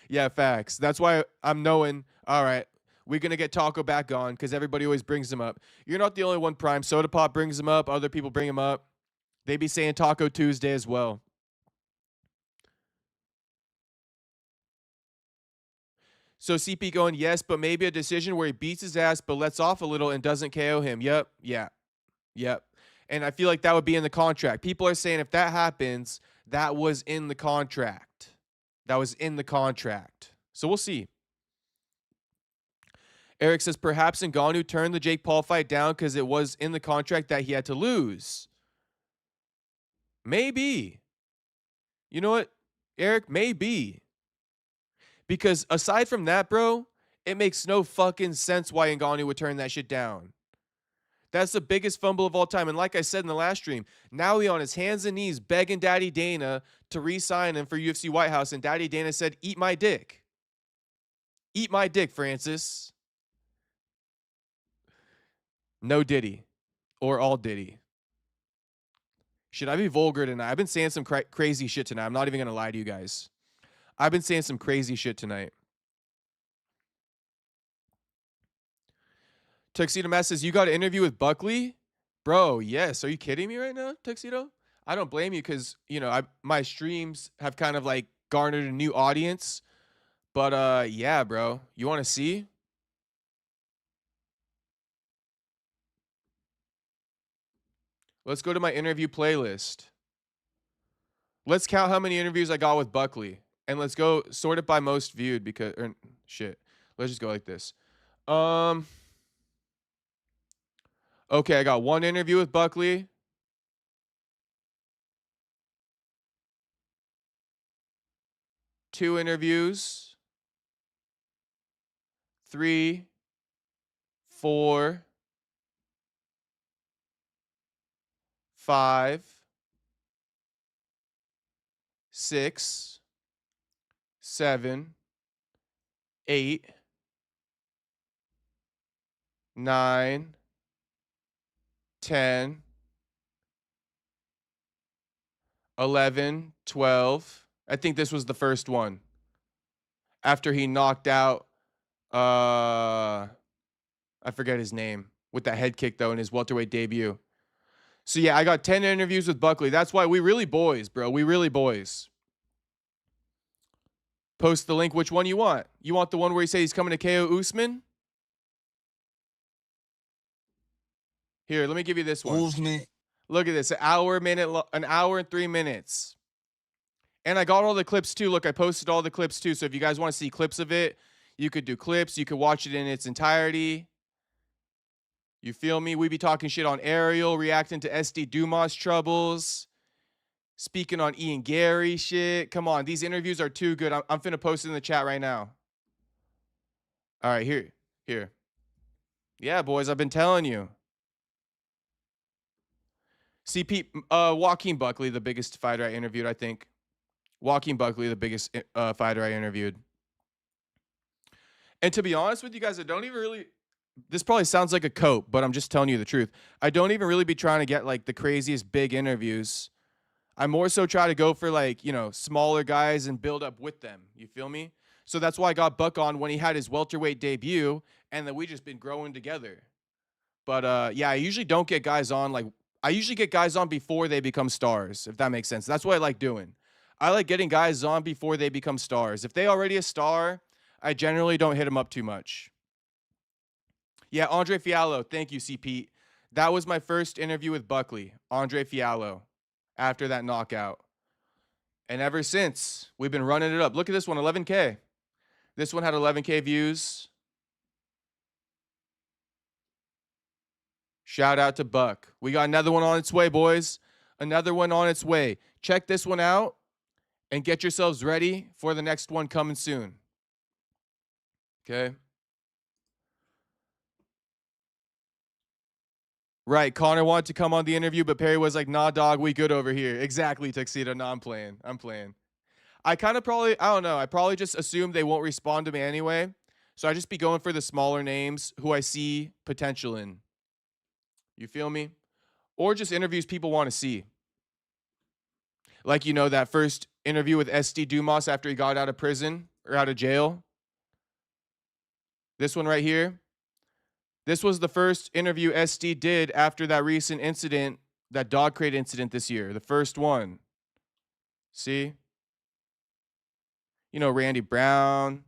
Yeah, facts. That's why I'm knowing, all right, we're going to get Taco back on because everybody always brings him up. You're not the only one, Prime. Soda Pop brings him up. Other people bring him up. They be saying Taco Tuesday as well. So CP going, yes, but maybe a decision where he beats his ass but lets off a little and doesn't KO him. Yep. And I feel like that would be in the contract. People are saying if that happens, that was in the contract. So we'll see. Eric says, perhaps Ngannou turned the Jake Paul fight down because it was in the contract that he had to lose. Maybe. You know what, Eric? Maybe. Because aside from that, bro, it makes no fucking sense why Ngannou would turn that shit down. That's the biggest fumble of all time. And like I said in the last stream, now he on his hands and knees begging Daddy Dana to re-sign him for UFC White House. And Daddy Dana said, eat my dick. Eat my dick, Francis. No Diddy. Or all Diddy. Should I be vulgar tonight? I've been saying some crazy shit tonight. I'm not even going to lie to you guys. I've been saying some crazy shit tonight. Tuxedo Matt says, you got an interview with Buckley? Bro, yes. Are you kidding me right now, Tuxedo? I don't blame you because, you know, my streams have kind of like garnered a new audience. But, yeah, bro. You want to see? Let's go to my interview playlist. Let's count how many interviews I got with Buckley. And let's go sort it by most viewed because, shit. Let's just go like this. Okay, I got one interview with Buckley. Two interviews. 3, 4, 5, 6, 7, 8, 9, 10, 11, 12. I think this was the first one. After he knocked out, I forget his name, with that head kick, though, in his welterweight debut. So, yeah, I got 10 interviews with Buckley. That's why we really boys, bro. We really boys. Post the link. Which one you want? You want the one where he says he's coming to KO Usman? Here, let me give you this one. Usman. Look at this. An hour and 3 minutes. And I got all the clips, too. Look, I posted all the clips, too. So if you guys want to see clips of it, you could do clips. You could watch it in its entirety. You feel me? We be talking shit on Ariel, reacting to SD Dumas troubles. Speaking on Ian Gary shit. Come on, these interviews are too good. I'm finna post it in the chat right now. All right, here. Yeah, boys, I've been telling you. CP, Joaquin Buckley, the biggest fighter I interviewed, I think. Joaquin Buckley, the biggest fighter I interviewed. And to be honest with you guys, I don't even really, this probably sounds like a cope, but I'm just telling you the truth. I don't even really be trying to get like the craziest big interviews. I more so try to go for like, you know, smaller guys and build up with them. You feel me? So that's why I got Buck on when he had his welterweight debut, and then we just been growing together. But yeah, I usually don't get guys on like, I usually get guys on before they become stars, if that makes sense. That's what I like doing. I like getting guys on before they become stars. If they already a star, I generally don't hit them up too much. Yeah, Andre Fiallo. Thank you, C. Pete. That was my first interview with Buckley, Andre Fiallo, after that knockout. And ever since, we've been running it up. Look at this one, 11K. This one had 11K views. Shout out to Buck. We got another one on its way, boys. Another one on its way. Check this one out and get yourselves ready for the next one coming soon. Okay. Right. Connor wanted to come on the interview, but Perry was like, nah, dog, we good over here. Exactly, Tuxedo. No, I'm playing. I kind of probably, I don't know. I probably just assume they won't respond to me anyway. So I just be going for the smaller names who I see potential in. You feel me? Or just interviews people want to see. Like, you know, that first interview with SD Dumas after he got out of prison or out of jail. This one right here. This was the first interview SD did after that recent incident, that dog crate incident this year. The first one. See? You know, Randy Brown.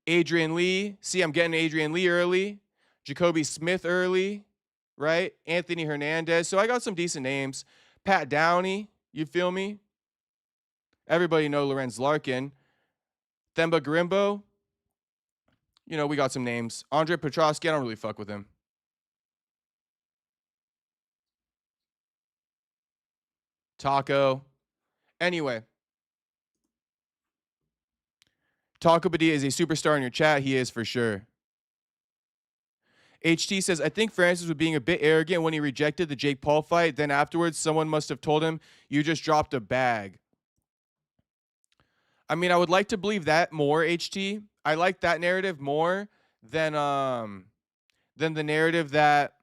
Adrian Lee. See, I'm getting Adrian Lee early. Jacoby Smith early. Right? Anthony Hernandez. So I got some decent names. Pat Downey. You feel me? Everybody know Lorenz Larkin. Themba Grimbo. You know, we got some names. Andre Petrosky, I don't really fuck with him. Taco. Anyway. Taco Padilla is a superstar in your chat. He is for sure. HT says, I think Francis was being a bit arrogant when he rejected the Jake Paul fight. Then afterwards, someone must have told him, you just dropped a bag. I mean, I would like to believe that more, HT. I like that narrative more than the narrative that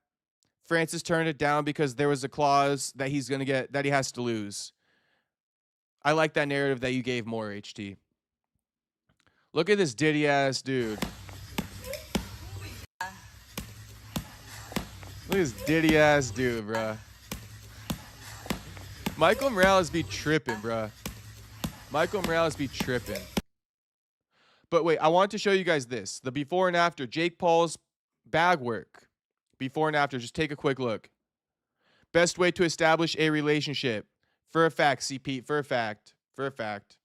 Francis turned it down because there was a clause that he's going to get, that he has to lose. I like that narrative that you gave more, HT. Look at this Diddy-ass dude. Look at this Diddy-ass dude, bruh. Michael Morales be tripping, bruh. Michael Morales be tripping. But wait, I want to show you guys this. The before and after. Jake Paul's bag work. Before and after. Just take a quick look. Best way to establish a relationship. For a fact, C. Pete. For a fact. For a fact.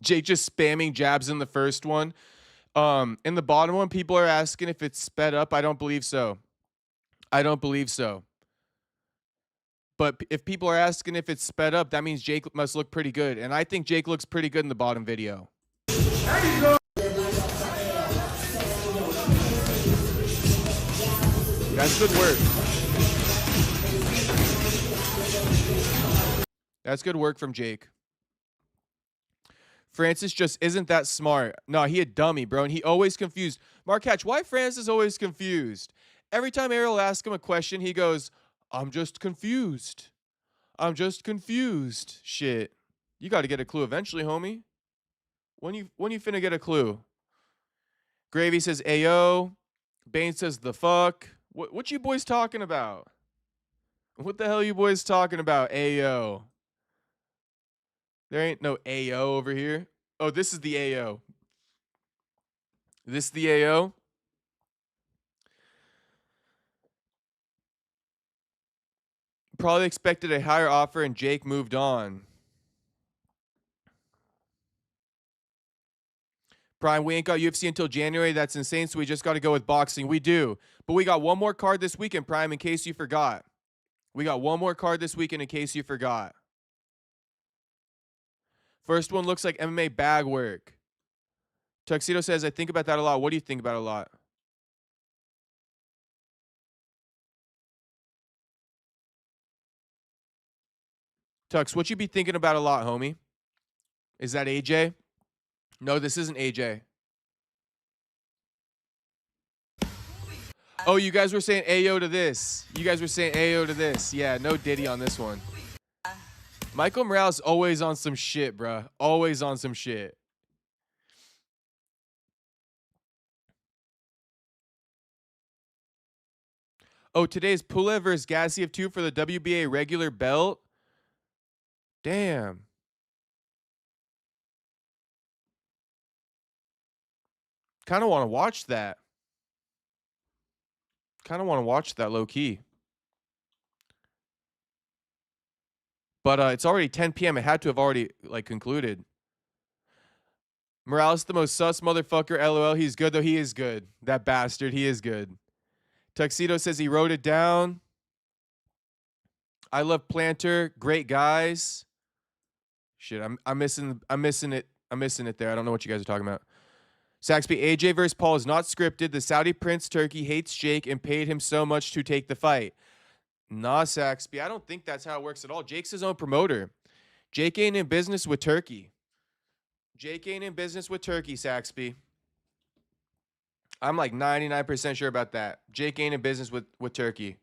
Jake just spamming jabs in the first one. In the bottom one, people are asking if it's sped up. I don't believe so. I don't believe so. But if people are asking if it's sped up, that means Jake must look pretty good. And I think Jake looks pretty good in the bottom video. There you go. That's good work. That's good work from Jake. Francis just isn't that smart. No, he a dummy, bro, and he always confused. Mark Hatch, why Francis always confused? Every time Ariel asks him a question, he goes, I'm just confused. I'm just confused. Shit. You got to get a clue eventually, homie. When you finna get a clue? Gravy says, Ayo. Bane says, the fuck. What you boys talking about? What the hell you boys talking about, Ayo? There ain't no AO over here. Oh, this is the AO. This the AO? Probably expected a higher offer and Jake moved on. Prime, we ain't got UFC until January. That's insane, so we just got to go with boxing. We do. But we got one more card this weekend, Prime, in case you forgot. We got one more card this weekend in case you forgot. First one looks like MMA bag work. Tuxedo says, I think about that a lot. What do you think about a lot? Tux, what you be thinking about a lot, homie? Is that AJ? No, this isn't AJ. Oh, you guys were saying AO to this. You guys were saying AO to this. Yeah, no Diddy on this one. Michael Morales always on some shit, bruh. Always on some shit. Oh, today's Pulev versus Gassiev 2 for the WBA regular belt. Damn. Kind of want to watch that. Kind of want to watch that low key. But it's already 10 p.m. It had to have already like concluded. Morales the most sus motherfucker. LOL. He's good though. He is good. That bastard. He is good. Tuxedo says he wrote it down. I love Planter. Great guys. Shit, I'm missing it. I'm missing it there. I don't know what you guys are talking about. Saxby, AJ versus Paul is not scripted. The Saudi Prince Turkey hates Jake and paid him so much to take the fight. Nah, Saxby, I don't think that's how it works at all. Jake's his own promoter. Jake ain't in business with Turkey. Jake ain't in business with Turkey, Saxby. I'm like 99% sure about that. Jake ain't in business with Turkey.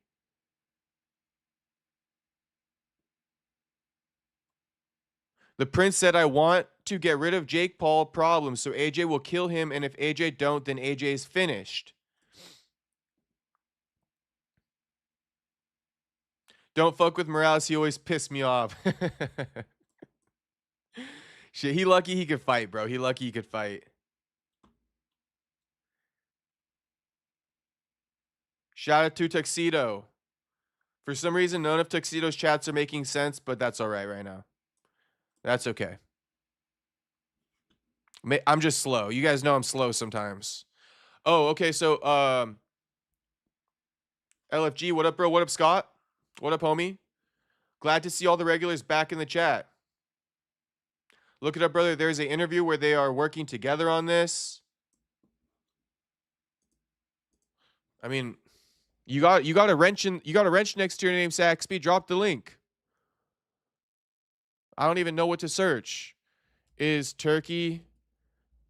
The Prince said, I want to get rid of Jake Paul problem, so AJ will kill him, and if AJ don't, then AJ's finished. Don't fuck with Morales. He always pissed me off. Shit, he lucky he could fight, bro. He lucky he could fight. Shout out to Tuxedo. For some reason, none of Tuxedo's chats are making sense, but that's all right now. That's okay. I'm just slow. You guys know I'm slow sometimes. Oh, okay. So, LFG, what up, bro? What up, Scott? What up, homie? Glad to see all the regulars back in the chat. Look it up, brother. There's an interview where they are working together on this. I mean, you got a wrench next to your name, Saxby. Drop the link. I don't even know what to search. Is Turkey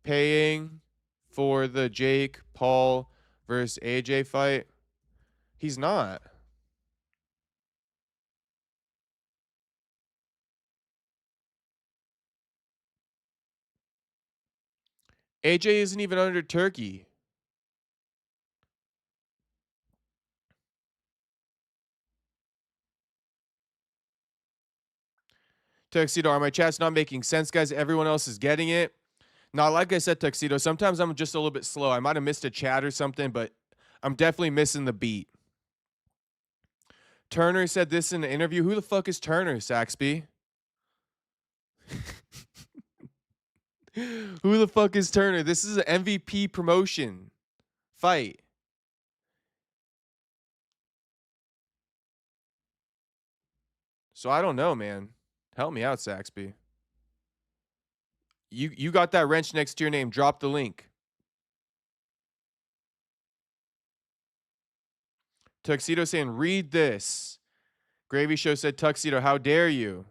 paying for the Jake Paul versus AJ fight? He's not. AJ isn't even under Turkey. Tuxedo, are my chats not making sense, guys? Everyone else is getting it. Now, like I said, Tuxedo, sometimes I'm just a little bit slow. I might have missed a chat or something, but I'm definitely missing the beat. Turner said this in an interview. Who the fuck is Turner, Saxby? Who the fuck is Turner? This is an MVP promotion fight. So I don't know, man. Help me out, Saxby. You got that wrench next to your name. Drop the link. Tuxedo saying, read this. Gravy Show said, Tuxedo, how dare you?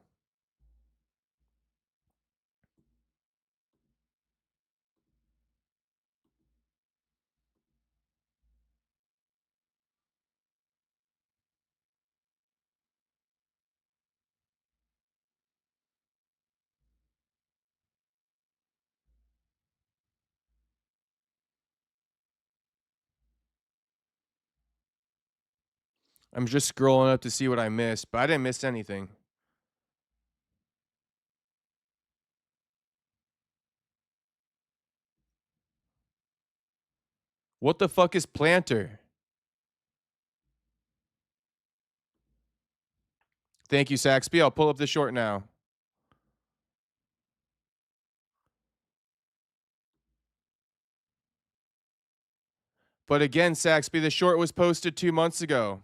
I'm just scrolling up to see what I missed, but I didn't miss anything. What the fuck is planter? Thank you, Saxby. I'll pull up the short now. But again, Saxby, the short was posted 2 months ago.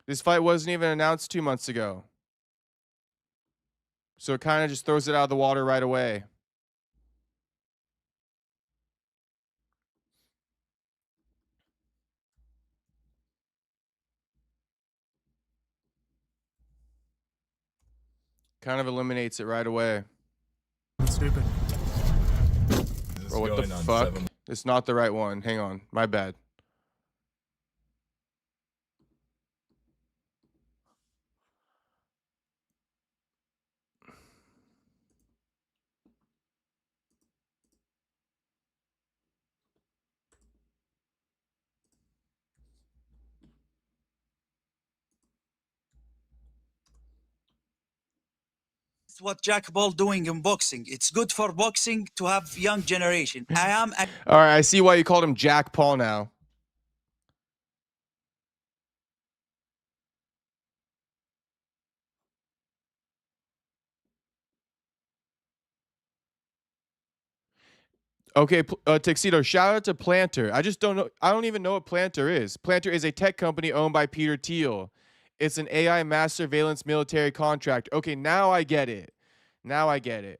This fight wasn't even announced 2 months ago. So it kind of just throws it out of the water right away. Kind of eliminates it right away. Stupid. Bro, what the fuck? It's not the right one. Hang on. My bad. What Jack Paul doing in boxing. It's good for boxing to have young generation. All right, I see why you called him Jack Paul now. Okay, Tuxedo, shout out to Planter. I just don't know. I don't even know what Planter is. Planter is a tech company owned by Peter Thiel. It's an AI mass surveillance military contract. Okay, now I get it. Now I get it.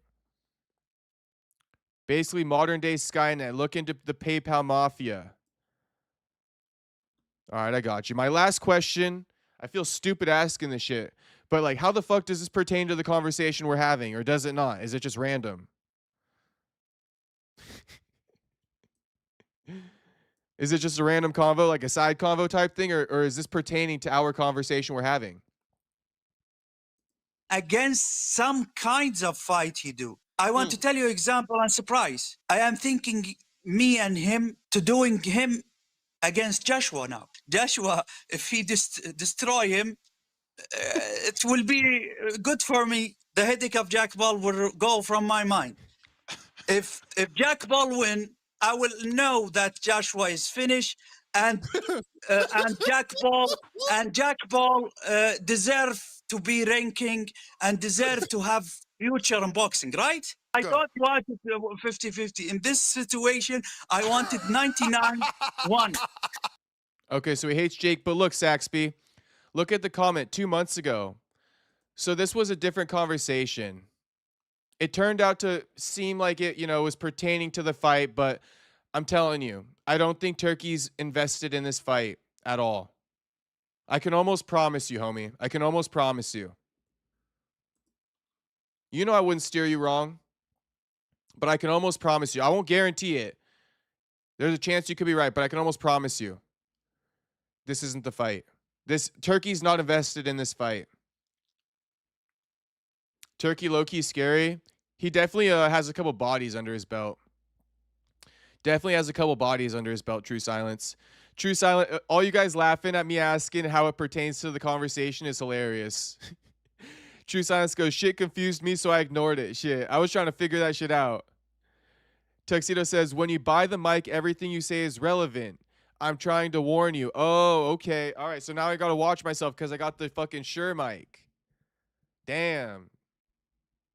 Basically, modern day Skynet. Look into the PayPal mafia. All right, I got you. My last question. I feel stupid asking this shit, but like, how the fuck does this pertain to the conversation we're having, or does it not? Is it just random? Is it just a random convo, like a side convo type thing, or is this pertaining to our conversation we're having? Against some kinds of fight he do. I want to tell you example and surprise. I am thinking me and him to doing him against Joshua now. Joshua, if he destroy him, it will be good for me. The headache of Jack Paul will go from my mind. If Jack Paul win, I will know that Joshua is finished, and Jack Paul deserve to be ranking and deserve to have future in boxing, right? I thought you wanted 50-50. In this situation, I wanted 99-1. Okay, so he hates Jake, but look, Saxby, look at the comment 2 months ago. So this was a different conversation. It turned out to seem like it, was pertaining to the fight, but I'm telling you, I don't think Turkey's invested in this fight at all. I can almost promise you, homie. I can almost promise you. You know I wouldn't steer you wrong, but I can almost promise you. I won't guarantee it. There's a chance you could be right, but I can almost promise you. This isn't the fight. Turkey's not invested in this fight. Turkey low-key scary. He definitely has a couple bodies under his belt. Definitely has a couple bodies under his belt, True Silence. True Silence, all you guys laughing at me asking how it pertains to the conversation is hilarious. True Silence goes, shit confused me, so I ignored it. Shit, I was trying to figure that shit out. Tuxedo says, when you buy the mic, everything you say is relevant. I'm trying to warn you. Oh, okay. All right, so now I got to watch myself because I got the fucking Shure mic. Damn.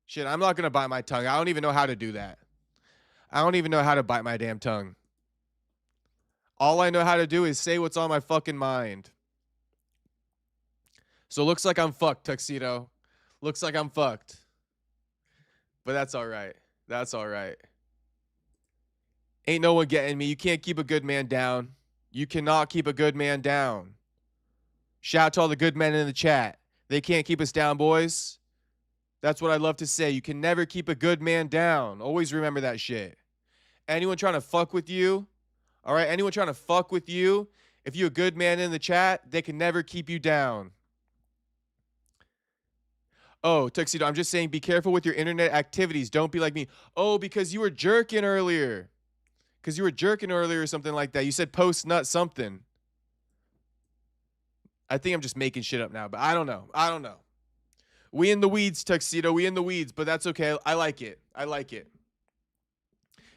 Shit, I'm not going to bite my tongue. I don't even know how to do that. I don't even know how to bite my damn tongue. All I know how to do is say what's on my fucking mind. So looks like I'm fucked, Tuxedo. Looks like I'm fucked. But that's all right. That's all right. Ain't no one getting me. You can't keep a good man down. You cannot keep a good man down. Shout out to all the good men in the chat. They can't keep us down, boys. That's what I love to say. You can never keep a good man down. Always remember that shit. Anyone trying to fuck with you, all right? Anyone trying to fuck with you, if you're a good man in the chat, they can never keep you down. Oh, Tuxedo, I'm just saying be careful with your internet activities. Don't be like me. Oh, because you were jerking earlier. Because you were jerking earlier or something like that. You said post nut something. I think I'm just making shit up now, but I don't know. I don't know. We in the weeds, Tuxedo. We in the weeds, but that's okay. I like it. I like it.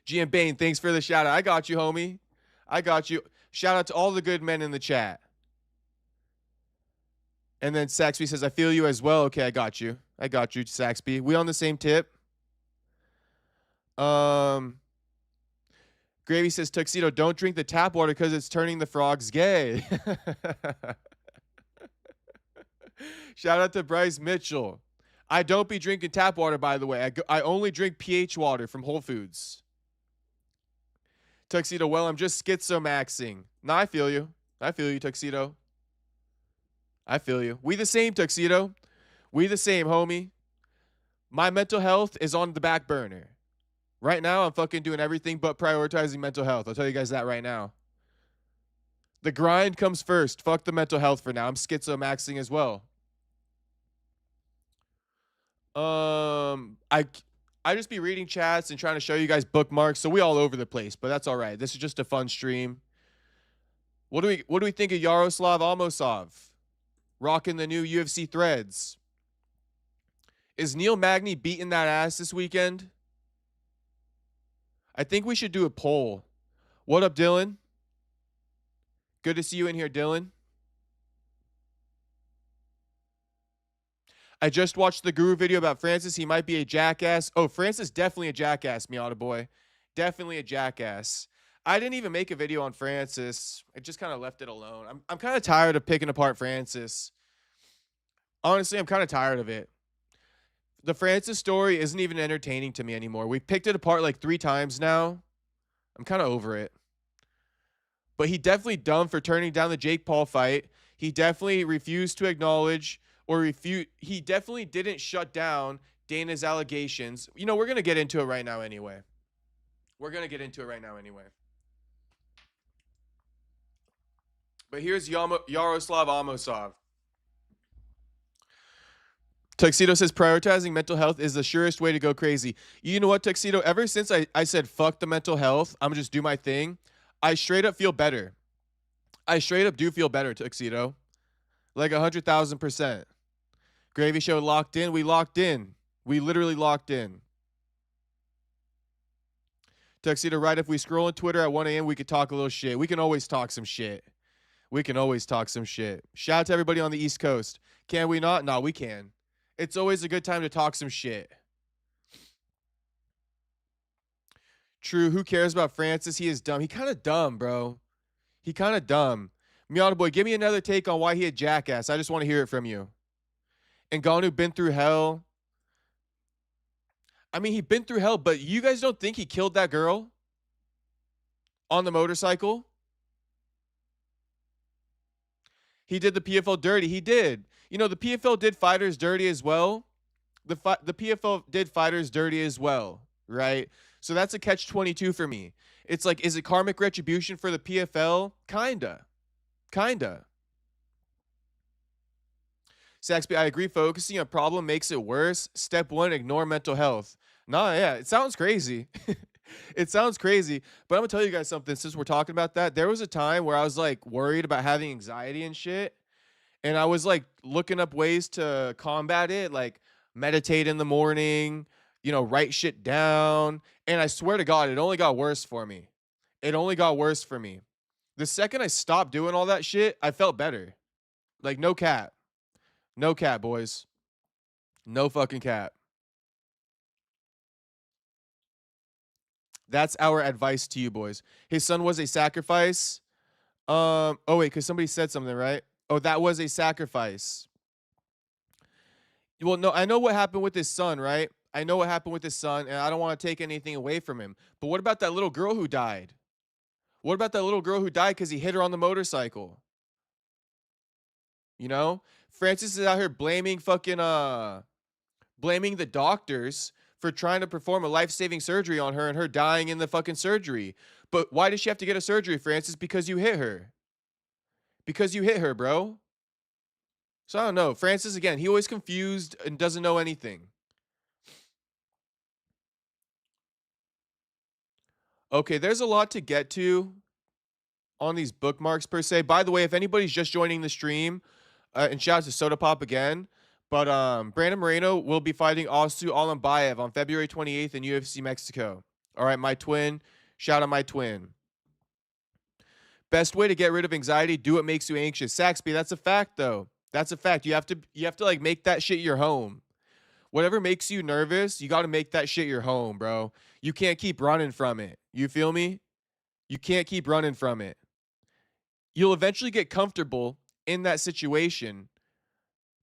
GM Bane, thanks for the shout out. I got you, homie. I got you. Shout out to all the good men in the chat. And then Saxby says, I feel you as well. Okay, I got you. I got you, Saxby. We on the same tip. Gravy says, Tuxedo, don't drink the tap water because it's turning the frogs gay. Shout out to Bryce Mitchell. I don't be drinking tap water, by the way. I only drink pH water from Whole Foods. Tuxedo, well, I'm just schizomaxing. Nah, I feel you. I feel you, Tuxedo. I feel you. We the same, Tuxedo. We the same, homie. My mental health is on the back burner. Right now, I'm fucking doing everything but prioritizing mental health. I'll tell you guys that right now. The grind comes first. Fuck the mental health for now. I'm schizomaxing as well. I just be reading chats and trying to show you guys bookmarks, so we all over the place, but that's all right. This is just a fun stream. What do we think of Yaroslav Amosov? Rocking the new UFC threads. Is Neil Magny beating that ass this weekend? I think we should do a poll. What up, Dylan? Good to see you in here, Dylan. I just watched the Guru video about Francis. He might be a jackass. Oh, Francis definitely a jackass, Miata boy. Definitely a jackass. I didn't even make a video on Francis. I just kind of left it alone. I'm kind of tired of picking apart Francis. Honestly, I'm kind of tired of it. The Francis story isn't even entertaining to me anymore. We've picked it apart like 3 times now. I'm kind of over it. But he definitely dumb for turning down the Jake Paul fight. He definitely refused to acknowledge or refute. He definitely didn't shut down Dana's allegations. You know, we're going to get into it right now anyway. But here's Yaroslav Amosov. Tuxedo says prioritizing mental health is the surest way to go crazy. You know what, Tuxedo? Ever since I said fuck the mental health, I'm just do my thing, I straight up feel better. I straight up do feel better, Tuxedo. Like 100,000%. Gravy Show locked in. We locked in. We literally locked in. Tuxedo, right? If we scroll on Twitter at 1 a.m., we could talk a little shit. We can always talk some shit. Shout out to everybody on the East Coast. Can we not? No, we can. It's always a good time to talk some shit. True. Who cares about Francis? He is dumb. He kind of dumb, bro. He kind of dumb. Miata boy, give me another take on why he a jackass. I just want to hear it from you. Ngannou been through hell. I mean, he been through hell, but you guys don't think he killed that girl on the motorcycle? He did the PFL dirty. He did. You know, the PFL did fighters dirty as well. The PFL did fighters dirty as well, right? So that's a catch-22 for me. It's like, is it karmic retribution for the PFL? Kinda. Saxby, I agree. Focusing on problem makes it worse. Step 1, ignore mental health. Nah, yeah, it sounds crazy. It sounds crazy, but I'm gonna tell you guys something since we're talking about that. There was a time where I was like worried about having anxiety and shit. And I was like looking up ways to combat it, like meditate in the morning, you know, write shit down. And I swear to God, it only got worse for me. The second I stopped doing all that shit, I felt better. Like, no cap. No cap, boys. No fucking cap. That's our advice to you, boys. His son was a sacrifice. Oh, wait, because somebody said something, right? Oh, that was a sacrifice. Well, no, I know what happened with his son, right? I know what happened with his son, and I don't want to take anything away from him. But what about that little girl who died? What about that little girl who died because he hit her on the motorcycle? You know? Francis is out here blaming the doctors for trying to perform a life-saving surgery on her and her dying in the fucking surgery. But why does she have to get a surgery, Francis? Because you hit her. Because you hit her, bro. So I don't know. Francis, again, he always confused and doesn't know anything. Okay, there's a lot to get to on these bookmarks per se. By the way, if anybody's just joining the stream, and shout out to Soda Pop again, but Brandon Moreno will be fighting Asu Alimbayev on February 28th in UFC Mexico. All right, my twin. Shout out my twin. Best way to get rid of anxiety, do what makes you anxious. Saxby, that's a fact though. That's a fact. You have to like make that shit your home. Whatever makes you nervous, you got to make that shit your home, bro. You can't keep running from it. You feel me? You can't keep running from it. You'll eventually get comfortable in that situation,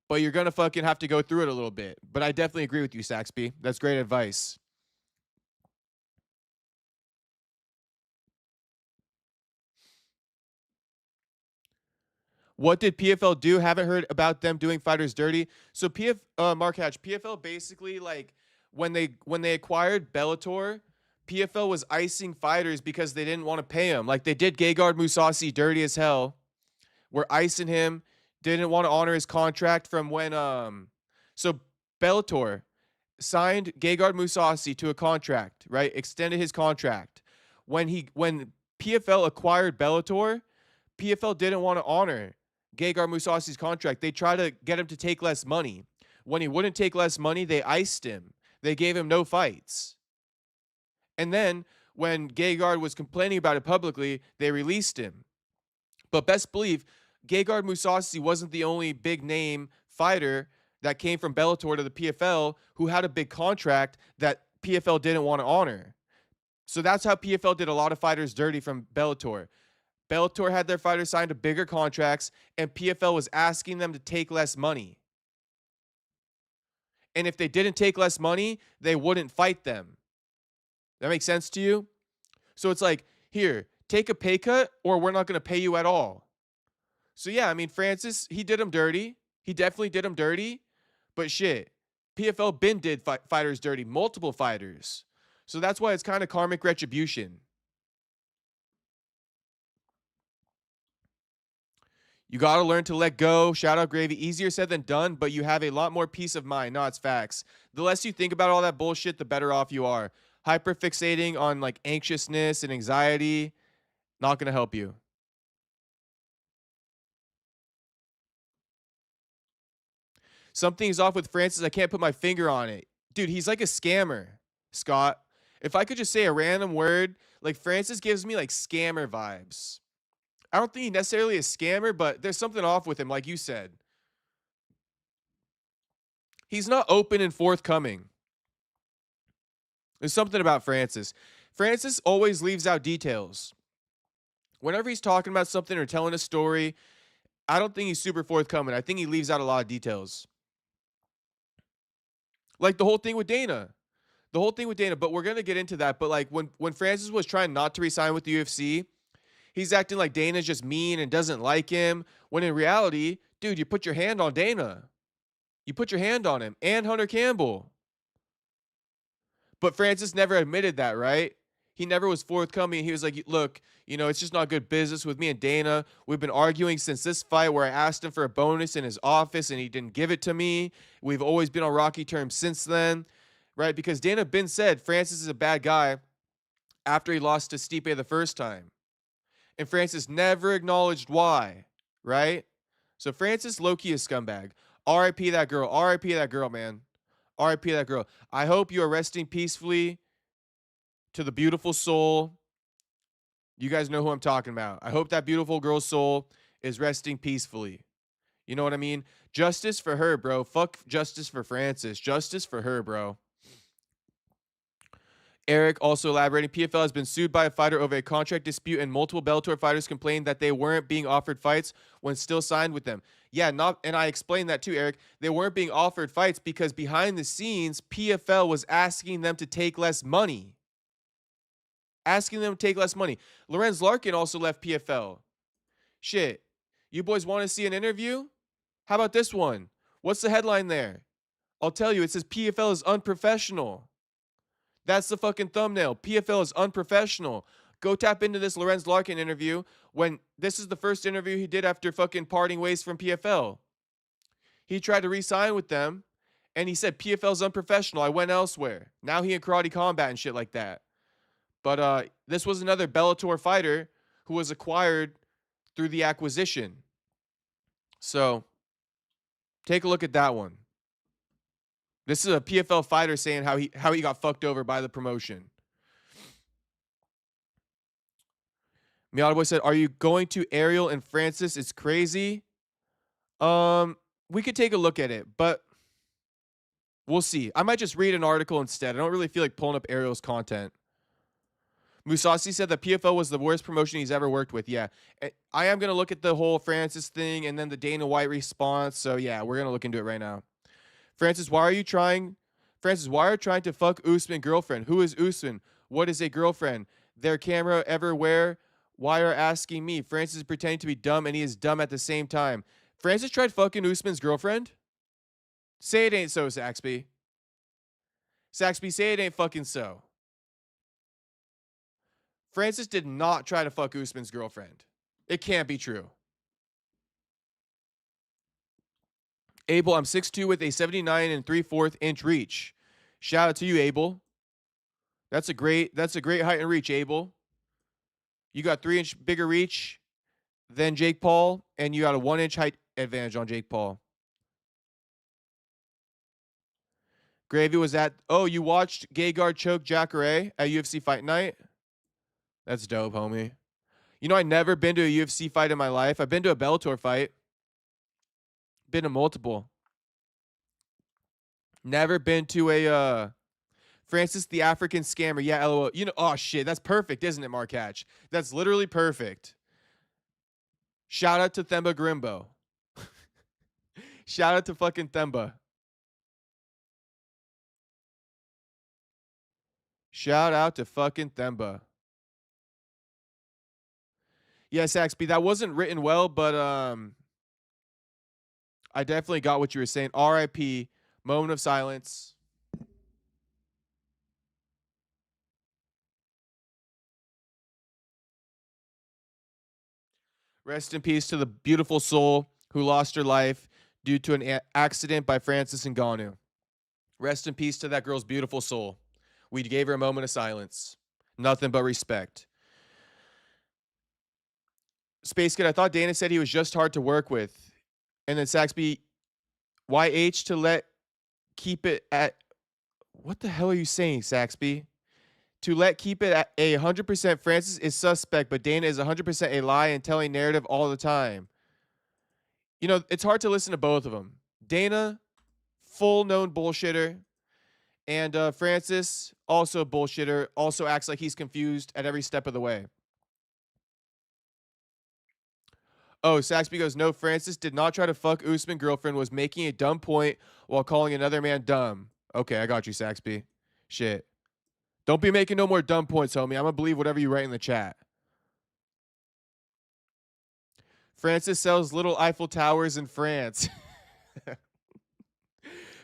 but you're going to fucking have to go through it a little bit. But I definitely agree with you, Saxby. That's great advice. What did PFL do? Haven't heard about them doing fighters dirty. So Mark Hatch, PFL basically like when they acquired Bellator, PFL was icing fighters because they didn't want to pay him. Like they did Gegard Mousasi dirty as hell. We're icing him. Didn't want to honor his contract from when so Bellator signed Gegard Mousasi to a contract, right? Extended his contract. When PFL acquired Bellator, PFL didn't want to honor Gegard Mousasi's contract. They tried to get him to take less money. When he wouldn't take less money, they iced him. They gave him no fights. And then when Gegard was complaining about it publicly, they released him. But best believe, Gegard Mousasi wasn't the only big name fighter that came from Bellator to the PFL who had a big contract that PFL didn't want to honor. So that's how PFL did a lot of fighters dirty from Bellator. Bellator had their fighters signed to bigger contracts, and PFL was asking them to take less money. And if they didn't take less money, they wouldn't fight them. That makes sense to you? So it's like, here, take a pay cut, or we're not going to pay you at all. So yeah, I mean, Francis, he did him dirty. He definitely did him dirty. But shit, PFL did fighters dirty, multiple fighters. So that's why it's kind of karmic retribution. You got to learn to let go. Shout out Gravy. Easier said than done, but you have a lot more peace of mind. No, it's facts. The less you think about all that bullshit, the better off you are. Hyperfixating on like anxiousness and anxiety, not going to help you. Something's off with Francis. I can't put my finger on it. Dude, he's like a scammer, Scott. If I could just say a random word, like Francis gives me like scammer vibes. I don't think he's necessarily a scammer, but there's something off with him, like you said. He's not open and forthcoming. There's something about Francis. Francis always leaves out details. Whenever he's talking about something or telling a story, I don't think he's super forthcoming. I think he leaves out a lot of details. Like the whole thing with Dana. But we're going to get into that. But like when Francis was trying not to resign with the UFC, he's acting like Dana's just mean and doesn't like him. When in reality, dude, you put your hand on Dana. You put your hand on him and Hunter Campbell. But Francis never admitted that, right? He never was forthcoming. He was like, look, you know, it's just not good business with me and Dana. We've been arguing since this fight where I asked him for a bonus in his office and he didn't give it to me. We've always been on rocky terms since then, right? Because Dana Ben said Francis is a bad guy after he lost to Stipe the first time. And Francis never acknowledged why, right? So Francis, low-key a scumbag. R.I.P. that girl. R.I.P. that girl, man. R.I.P. that girl. I hope you are resting peacefully to the beautiful soul. You guys know who I'm talking about. I hope that beautiful girl's soul is resting peacefully. You know what I mean? Justice for her, bro. Fuck justice for Francis. Justice for her, bro. Eric also elaborating, PFL has been sued by a fighter over a contract dispute, and multiple Bellator fighters complained that they weren't being offered fights when still signed with them. Yeah, and I explained that too, Eric. They weren't being offered fights because behind the scenes, PFL was asking them to take less money. Lorenz Larkin also left PFL. Shit. You boys want to see an interview? How about this one? What's the headline there? I'll tell you. It says PFL is unprofessional. That's the fucking thumbnail. PFL is unprofessional. Go tap into this Lorenz Larkin interview when this is the first interview he did after fucking parting ways from PFL. He tried to re-sign with them, and he said PFL's unprofessional. I went elsewhere. Now he in Karate Combat and shit like that. But this was another Bellator fighter who was acquired through the acquisition. So take a look at that one. This is a PFL fighter saying how he got fucked over by the promotion. Miata Boy said, "Are you going to Ariel and Francis? It's crazy." We could take a look at it, but we'll see. I might just read an article instead. I don't really feel like pulling up Ariel's content. Musasi said that PFO was the worst promotion he's ever worked with. Yeah, I am going to look at the whole Francis thing and then the Dana White response. So, yeah, we're going to look into it right now. Francis, why are you trying to fuck Usman girlfriend? Who is Usman? What is a girlfriend? Their camera everywhere. Why are asking me? Francis is pretending to be dumb, and he is dumb at the same time. Francis tried fucking Usman's girlfriend? Say it ain't so, Saxby. Saxby, say it ain't fucking so. Francis did not try to fuck Usman's girlfriend. It can't be true. Abel, I'm 6'2" with a 79 3/4 inch reach. Shout out to you, Abel. That's a great height and reach, Abel. You got 3-inch bigger reach than Jake Paul, and you got a 1-inch height advantage on Jake Paul. Gravy was at, oh, you watched Gegard choke Jacare at UFC Fight Night? That's dope, homie. You know, I never been to a UFC fight in my life. I've been to a Bellator fight. Been to multiple. Never been to a Francis the African Scammer. Yeah, LOL. You know, oh shit, that's perfect, isn't it, Mark Hatch? That's literally perfect. Shout out to Themba Grimbo. Shout out to fucking Themba. Shout out to fucking Themba. Yes, Axby, that wasn't written well, but I definitely got what you were saying. R.I.P. Moment of silence. Rest in peace to the beautiful soul who lost her life due to an accident by Francis Ngannou. Rest in peace to that girl's beautiful soul. We gave her a moment of silence. Nothing but respect. Space Kid, I thought Dana said he was just hard to work with. And then Saxby, YH to keep it at, what the hell are you saying, Saxby? To keep it at 100%, Francis is suspect, but Dana is 100% a lie and telling narrative all the time. You know, it's hard to listen to both of them. Dana, full known bullshitter. And Francis, also a bullshitter, also acts like he's confused at every step of the way. Oh, Saxby goes, no, Francis did not try to fuck Usman girlfriend, was making a dumb point while calling another man dumb. Okay, I got you, Saxby. Shit. Don't be making no more dumb points, homie. I'm going to believe whatever you write in the chat. Francis sells little Eiffel Towers in France.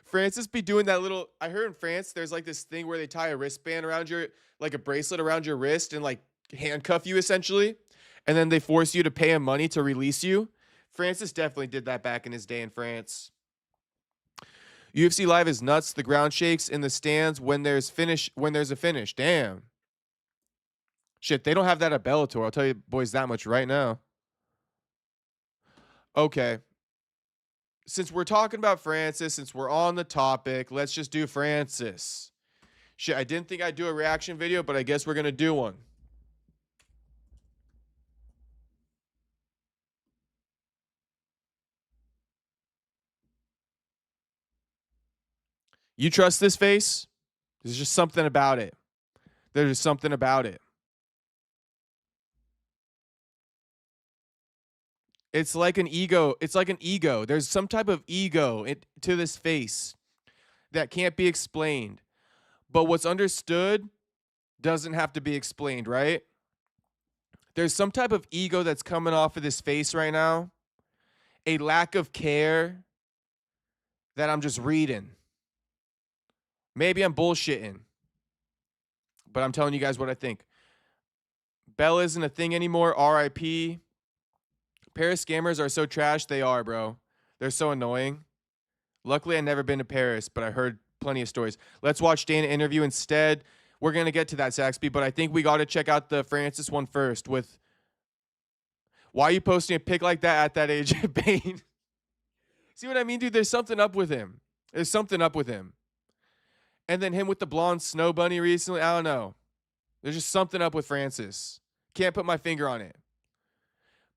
Francis be doing that little, I heard in France, there's like this thing where they tie a wristband around your, like a bracelet around your wrist and like handcuff you essentially. And then they force you to pay him money to release you. Francis definitely did that back in his day in France. UFC Live is nuts. The ground shakes in the stands when there's a finish. Damn. Shit, they don't have that at Bellator. I'll tell you boys that much right now. Okay. Since we're talking about Francis, since we're on the topic, let's just do Francis. Shit, I didn't think I'd do a reaction video, but I guess we're going to do one. You trust this face? There's just something about it. There's just something about it. It's like an ego. It's like an ego. There's some type of ego to this face that can't be explained. But what's understood doesn't have to be explained, right? There's some type of ego that's coming off of this face right now. A lack of care that I'm just reading. Maybe I'm bullshitting. But I'm telling you guys what I think. Bell isn't a thing anymore. R.I.P. Paris scammers are so trash. They are, bro. They're so annoying. Luckily, I've never been to Paris, but I heard plenty of stories. Let's watch Dana interview instead. We're going to get to that, Saxby, but I think we got to check out the Francis one first with why are you posting a pic like that at that age, Bane? See what I mean, dude? There's something up with him. There's something up with him. And then him with the blonde snow bunny recently. I don't know. There's just something up with Francis. Can't put my finger on it.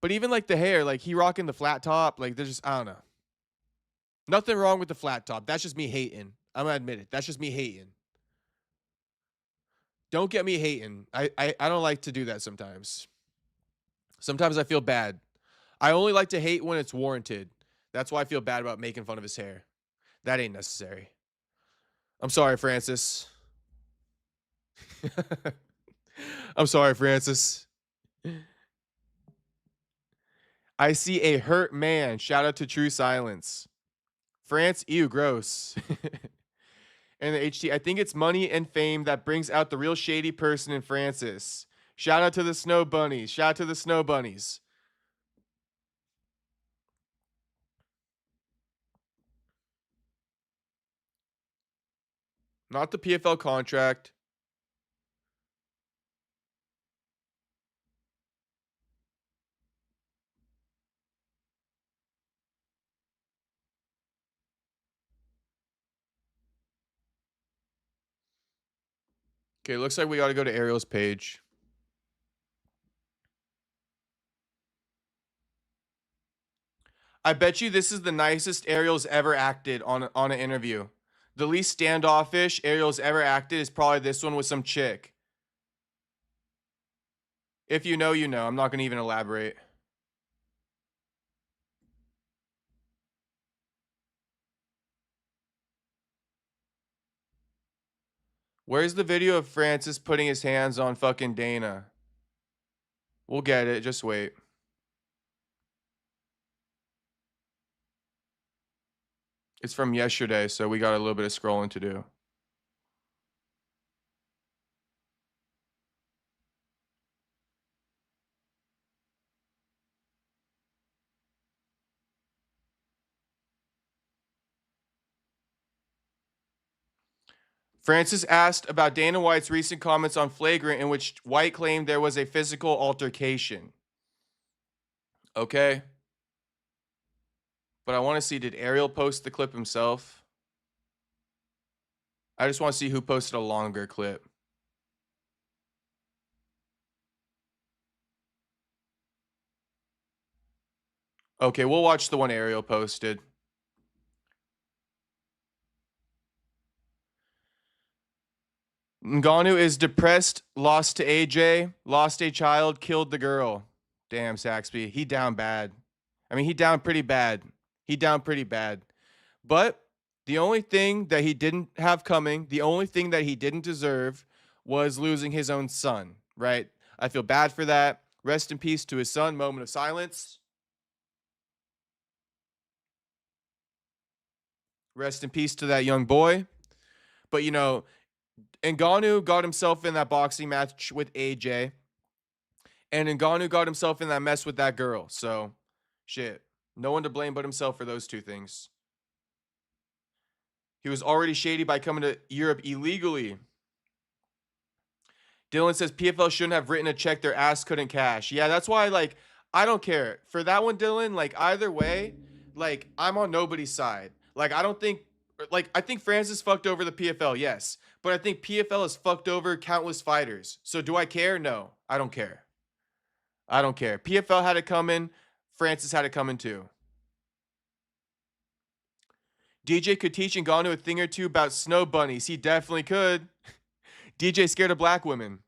But even like the hair, like he rocking the flat top, like there's just, I don't know. Nothing wrong with the flat top. That's just me hating. I'm gonna admit it. That's just me hating. Don't get me hating. I don't like to do that sometimes. Sometimes I feel bad. I only like to hate when it's warranted. That's why I feel bad about making fun of his hair. That ain't necessary. I'm sorry, Francis. I'm sorry, Francis. I see a hurt man. Shout out to True Silence. France, ew, gross. And the HT, I think it's money and fame that brings out the real shady person in Francis. Shout out to the Snow Bunnies. Shout out to the Snow Bunnies. Not the PFL contract. Okay, looks like we got to go to Ariel's page. I bet you this is the nicest Ariel's ever acted on an interview. The least standoffish Ariel's ever acted is probably this one with some chick. If you know, you know. I'm not going to even elaborate. Where's the video of Francis putting his hands on fucking Dana? We'll get it. Just wait. It's from yesterday, so we got a little bit of scrolling to do. Francis asked about Dana White's recent comments on Flagrant in which White claimed there was a physical altercation. Okay. But I want to see, did Ariel post the clip himself? I just want to see who posted a longer clip. Okay, we'll watch the one Ariel posted. Ngannou is depressed, lost to AJ, lost a child, killed the girl. Damn, Saxby. He down bad. I mean, he down pretty bad. He down pretty bad. But the only thing that he didn't have coming, the only thing that he didn't deserve was losing his own son, right? I feel bad for that. Rest in peace to his son. Moment of silence. Rest in peace to that young boy. But, you know, Ngannou got himself in that boxing match with AJ. And Ngannou got himself in that mess with that girl. So, shit. No one to blame but himself for those two things. He was already shady by coming to Europe illegally. Dylan says PFL shouldn't have written a check their ass couldn't cash. Yeah, that's why, like, I don't care. For that one, Dylan, like, either way, like, I'm on nobody's side. Like, I don't think, like, I think Francis fucked over the PFL, yes. But I think PFL has fucked over countless fighters. So do I care? No, I don't care. I don't care. PFL had it coming. Francis had it coming too. DJ could teach Ngannou a thing or two about snow bunnies. He definitely could. DJ scared of black women.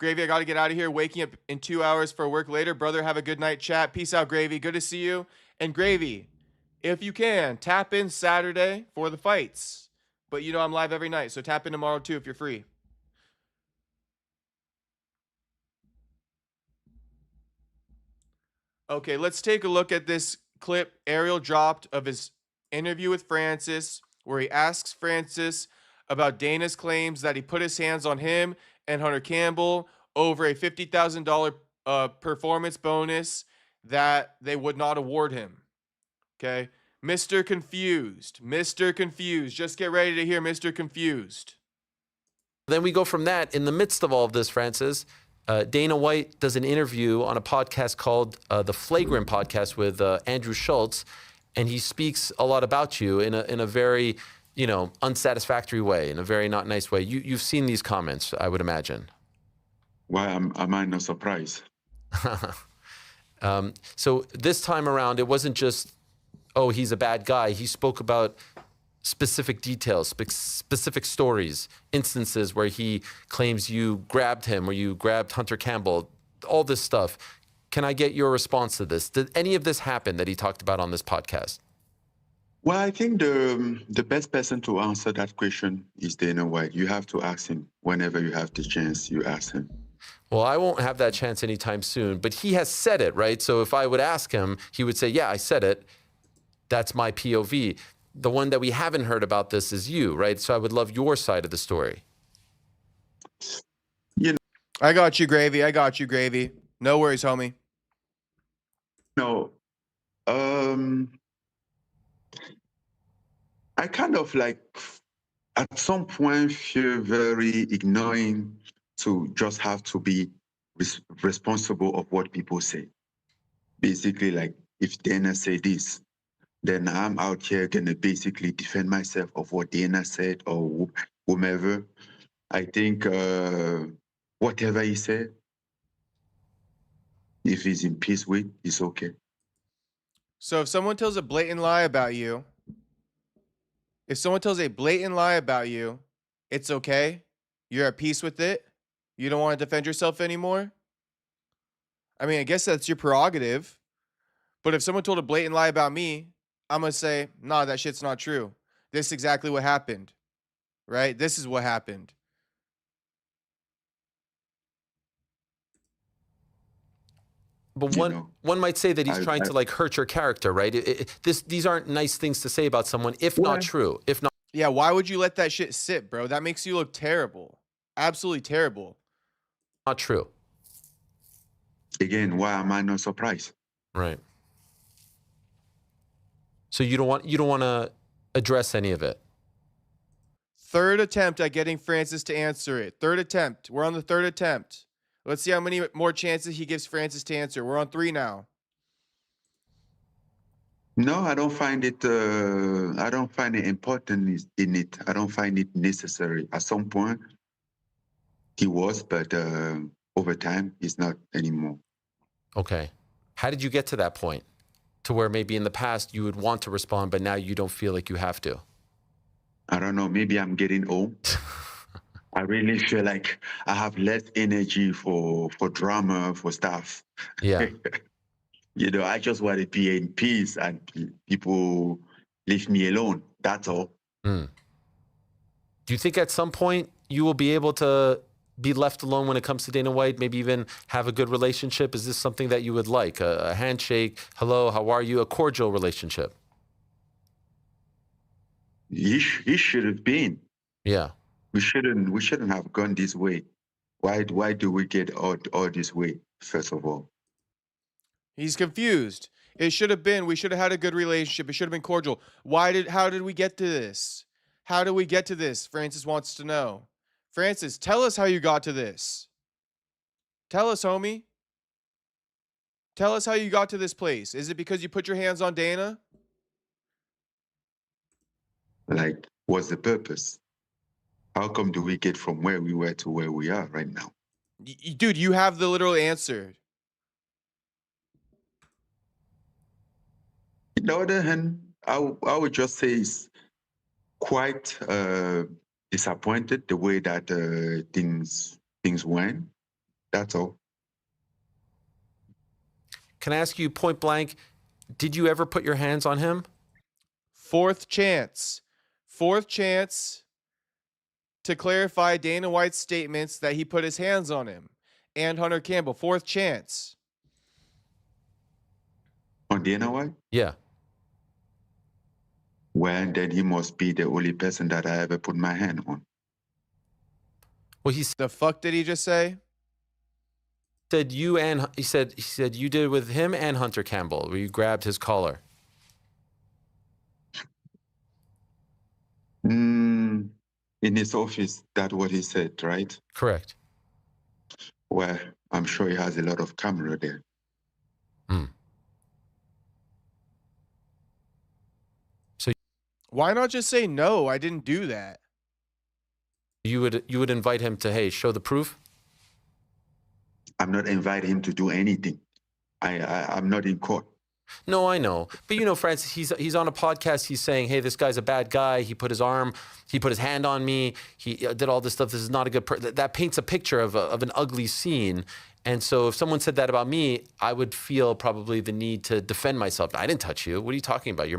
Gravy, I got to get out of here. Waking up in 2 hours for work later. Brother, have a good night, chat. Peace out, Gravy. Good to see you. And Gravy, if you can, tap in Saturday for the fights. But you know I'm live every night, so tap in tomorrow too if you're free. Okay, let's take a look at this clip Ariel dropped of his interview with Francis, where he asks Francis about Dana's claims that he put his hands on him and Hunter Campbell over a $50,000 performance bonus that they would not award him. Okay, Mr. Confused. Mr. Confused. Just get ready to hear Mr. Confused. Then we go from that. In the midst of all of this, Francis, Dana White does an interview on a podcast called the Flagrant Podcast with Andrew Schultz, and he speaks a lot about you in a very, you know, unsatisfactory way, in a very not nice way. You've seen these comments, I would imagine. Why am I not surprised? So this time around, it wasn't just, oh, he's a bad guy. He spoke about specific details, specific stories, instances where he claims you grabbed him or you grabbed Hunter Campbell, all this stuff. Can I get your response to this? Did any of this happen that he talked about on this podcast? Well, I think the best person to answer that question is Dana White. You have to ask him whenever you have the chance. You ask him. Well, I won't have that chance anytime soon, but he has said it, right? So if I would ask him, he would say, yeah, I said it. That's my POV. The one that we haven't heard about this is you, right? So I would love your side of the story. I got you, Gravy. I got you, Gravy. No worries, homie. No, I kind of like at some point feel very ignoring to just have to be responsible of what people say. Basically, like if Dana say this, then I'm out here gonna basically defend myself of what Dana said or whomever. I think whatever he said, if he's in peace with, it's okay. So if someone tells a blatant lie about you, it's okay? You're at peace with it? You don't want to defend yourself anymore? I mean, I guess that's your prerogative. But if someone told a blatant lie about me, I'm going to say, nah, that shit's not true. This is exactly what happened, right? This is what happened. But one might say that he's trying to like hurt your character, right? These aren't nice things to say about someone, if not true. If not, yeah, why would you let that shit sit, bro? That makes you look terrible. Absolutely terrible. Not true. Again, why am I not surprised? Right. So you don't want to address any of it. Third attempt at getting Francis to answer it. Third attempt. We're on the third attempt. Let's see how many more chances he gives Francis to answer. We're on 3 now. No, I don't find it. I don't find it important in it. I don't find it necessary. At some point, he was, but over time, he's not anymore. Okay. How did you get to that point? To where maybe in the past you would want to respond, but now you don't feel like you have to? I don't know. Maybe I'm getting old. I really feel like I have less energy for drama, for stuff. Yeah. I just want to be in peace and people leave me alone. That's all. Mm. Do you think at some point you will be able to be left alone when it comes to Dana White, maybe even have a good relationship? Is this something that you would like? A handshake, hello, how are you? A cordial relationship? He should have been. Yeah. We shouldn't have gone this way. Why do we get all this way, first of all? He's confused. It should have been, we should have had a good relationship. It should have been cordial. How did we get to this? How did we get to this? Francis wants to know. Francis, tell us how you got to this. Tell us, homie. Tell us how you got to this place. Is it because you put your hands on Dana? Like, what's the purpose? How come do we get from where we were to where we are right now? Dude, you have the literal answer. On the other hand, I would just say it's quite disappointed the way that things went. That's all. Can I ask you point blank, did you ever put your hands on him? Fourth chance. Fourth chance to clarify Dana White's statements that he put his hands on him and Hunter Campbell. Fourth chance. On Dana White? Yeah. Well, then he must be the only person that I ever put my hand on. Well, the fuck did he just say? Said you and he said you did it with him and Hunter Campbell, where you grabbed his collar. In his office, that's what he said, right? Correct. Well, I'm sure he has a lot of camera there. So why not just say no? I didn't do that. You would invite him to, hey, show the proof? I'm not inviting him to do anything. I'm not in court. No, I know. But you know, Francis, he's on a podcast. He's saying, hey, this guy's a bad guy. He put his hand on me. He did all this stuff. This is not a good that paints a picture of an ugly scene. And so if someone said that about me, I would feel probably the need to defend myself. I didn't touch you. What are you talking about? You're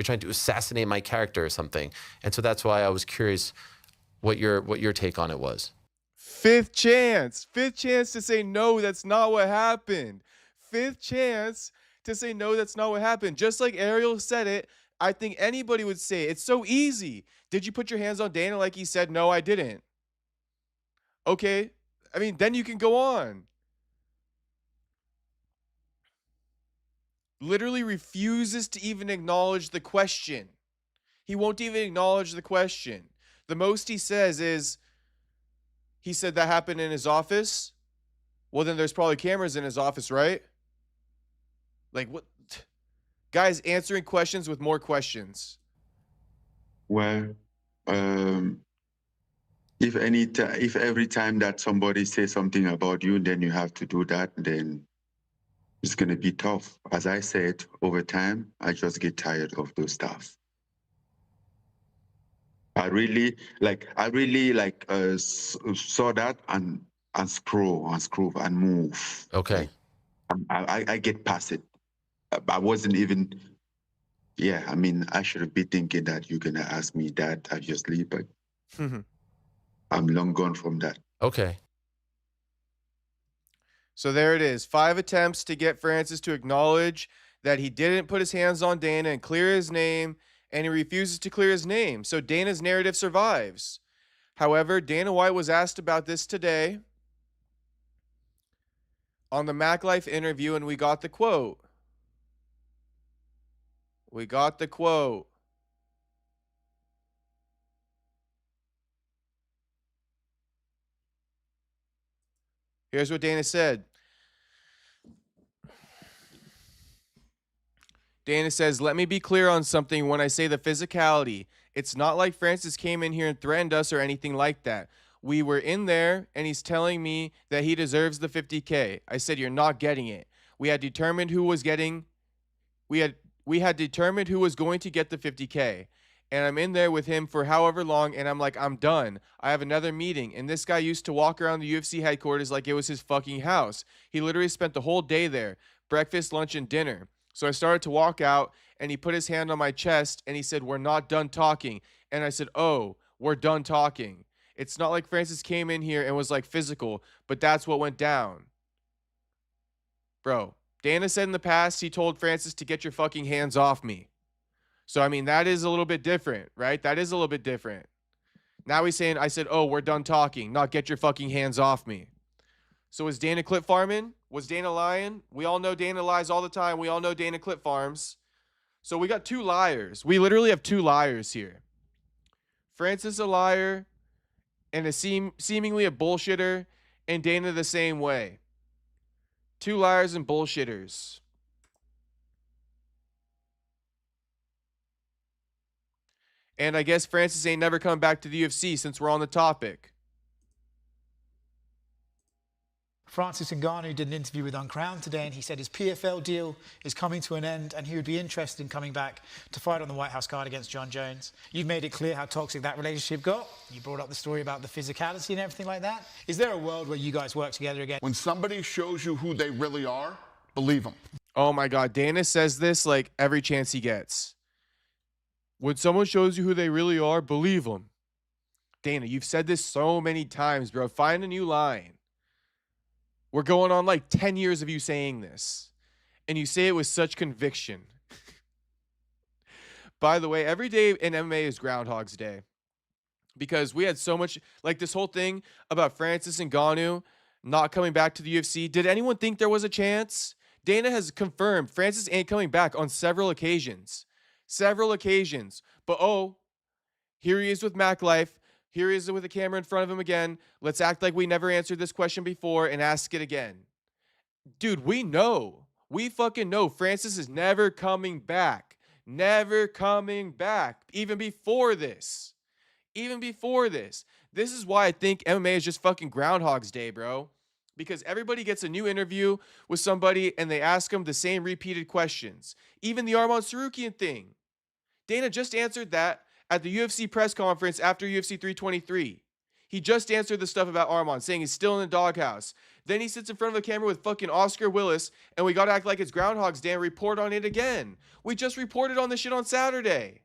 trying to assassinate my character or something. And so that's why I was curious what your take on it was. Fifth chance to say no, that's not what happened. Fifth chance to say no, that's not what happened. Just like Ariel said it, I think anybody would say it. It's so easy. Did you put your hands on Dana like he said? No, I didn't. Okay. I mean, then you can go on. Literally refuses to even acknowledge the question. He won't even acknowledge the question. The most he says is, he said that happened in his office. Well, then there's probably cameras in his office, right? Like, what? Guys answering questions with more questions. Well, if every time that somebody says something about you, then you have to do that, then it's going to be tough. As I said, over time, I just get tired of those stuff. I really saw that and scroll and move. Okay. I get past it. I wasn't even, I mean, I should have been thinking that you're going to ask me that, obviously, but I'm long gone from that. Okay. So there it is. 5 attempts to get Francis to acknowledge that he didn't put his hands on Dana and clear his name, and he refuses to clear his name. So Dana's narrative survives. However, Dana White was asked about this today on the Mac Life interview, and we got the quote. Here's what Dana said. Dana says, let me be clear on something when I say the physicality. It's not like Francis came in here and threatened us or anything like that. We were in there, and he's telling me that he deserves the $50K. I said, you're not getting it. We had determined who was going to get the $50K. And I'm in there with him for however long, and I'm like, I'm done. I have another meeting. And this guy used to walk around the UFC headquarters like it was his fucking house. He literally spent the whole day there, breakfast, lunch, and dinner. So I started to walk out, and he put his hand on my chest, and he said, we're not done talking. And I said, oh, we're done talking. It's not like Francis came in here and was like physical, but that's what went down. Bro, Dana said in the past he told Francis to get your fucking hands off me. So, I mean, that is a little bit different, right? That is a little bit different. Now he's saying, I said, oh, we're done talking, not get your fucking hands off me. So was Dana clip farming? Was Dana lying? We all know Dana lies all the time. We all know Dana clip farms. So we got two liars. We literally have two liars here. Francis a liar and a seemingly a bullshitter, and Dana the same way. Two liars and bullshitters. And I guess Francis ain't never coming back to the UFC since we're on the topic. Francis Ngannou did an interview with Uncrowned today, and he said his PFL deal is coming to an end and he would be interested in coming back to fight on the White House card against John Jones. You've made it clear how toxic that relationship got. You brought up the story about the physicality and everything like that. Is there a world where you guys work together again? When somebody shows you who they really are, believe them. Oh my God, Dana says this like every chance he gets. When someone shows you who they really are, believe them. Dana, you've said this so many times, bro. Find a new line. We're going on like 10 years of you saying this. And you say it with such conviction. By the way, every day in MMA is Groundhog's Day. Because we had so much, like this whole thing about Francis Ngannou not coming back to the UFC. Did anyone think there was a chance? Dana has confirmed Francis ain't coming back on several occasions. Several occasions. But oh, here he is with Mac Life. Here he is with a camera in front of him again. Let's act like we never answered this question before and ask it again. Dude, we know. We fucking know Francis is never coming back. Never coming back. Even before this. Even before this. This is why I think MMA is just fucking Groundhog's Day, bro. because everybody gets a new interview with somebody and they ask them the same repeated questions. Even the Arman Sarukian thing. Dana just answered that at the UFC press conference after UFC 323. He just answered the stuff about Arman, saying he's still in the doghouse. Then he sits in front of a camera with fucking Oscar Willis, and we gotta act like it's Groundhog's Day and report on it again. We just reported on this shit on Saturday.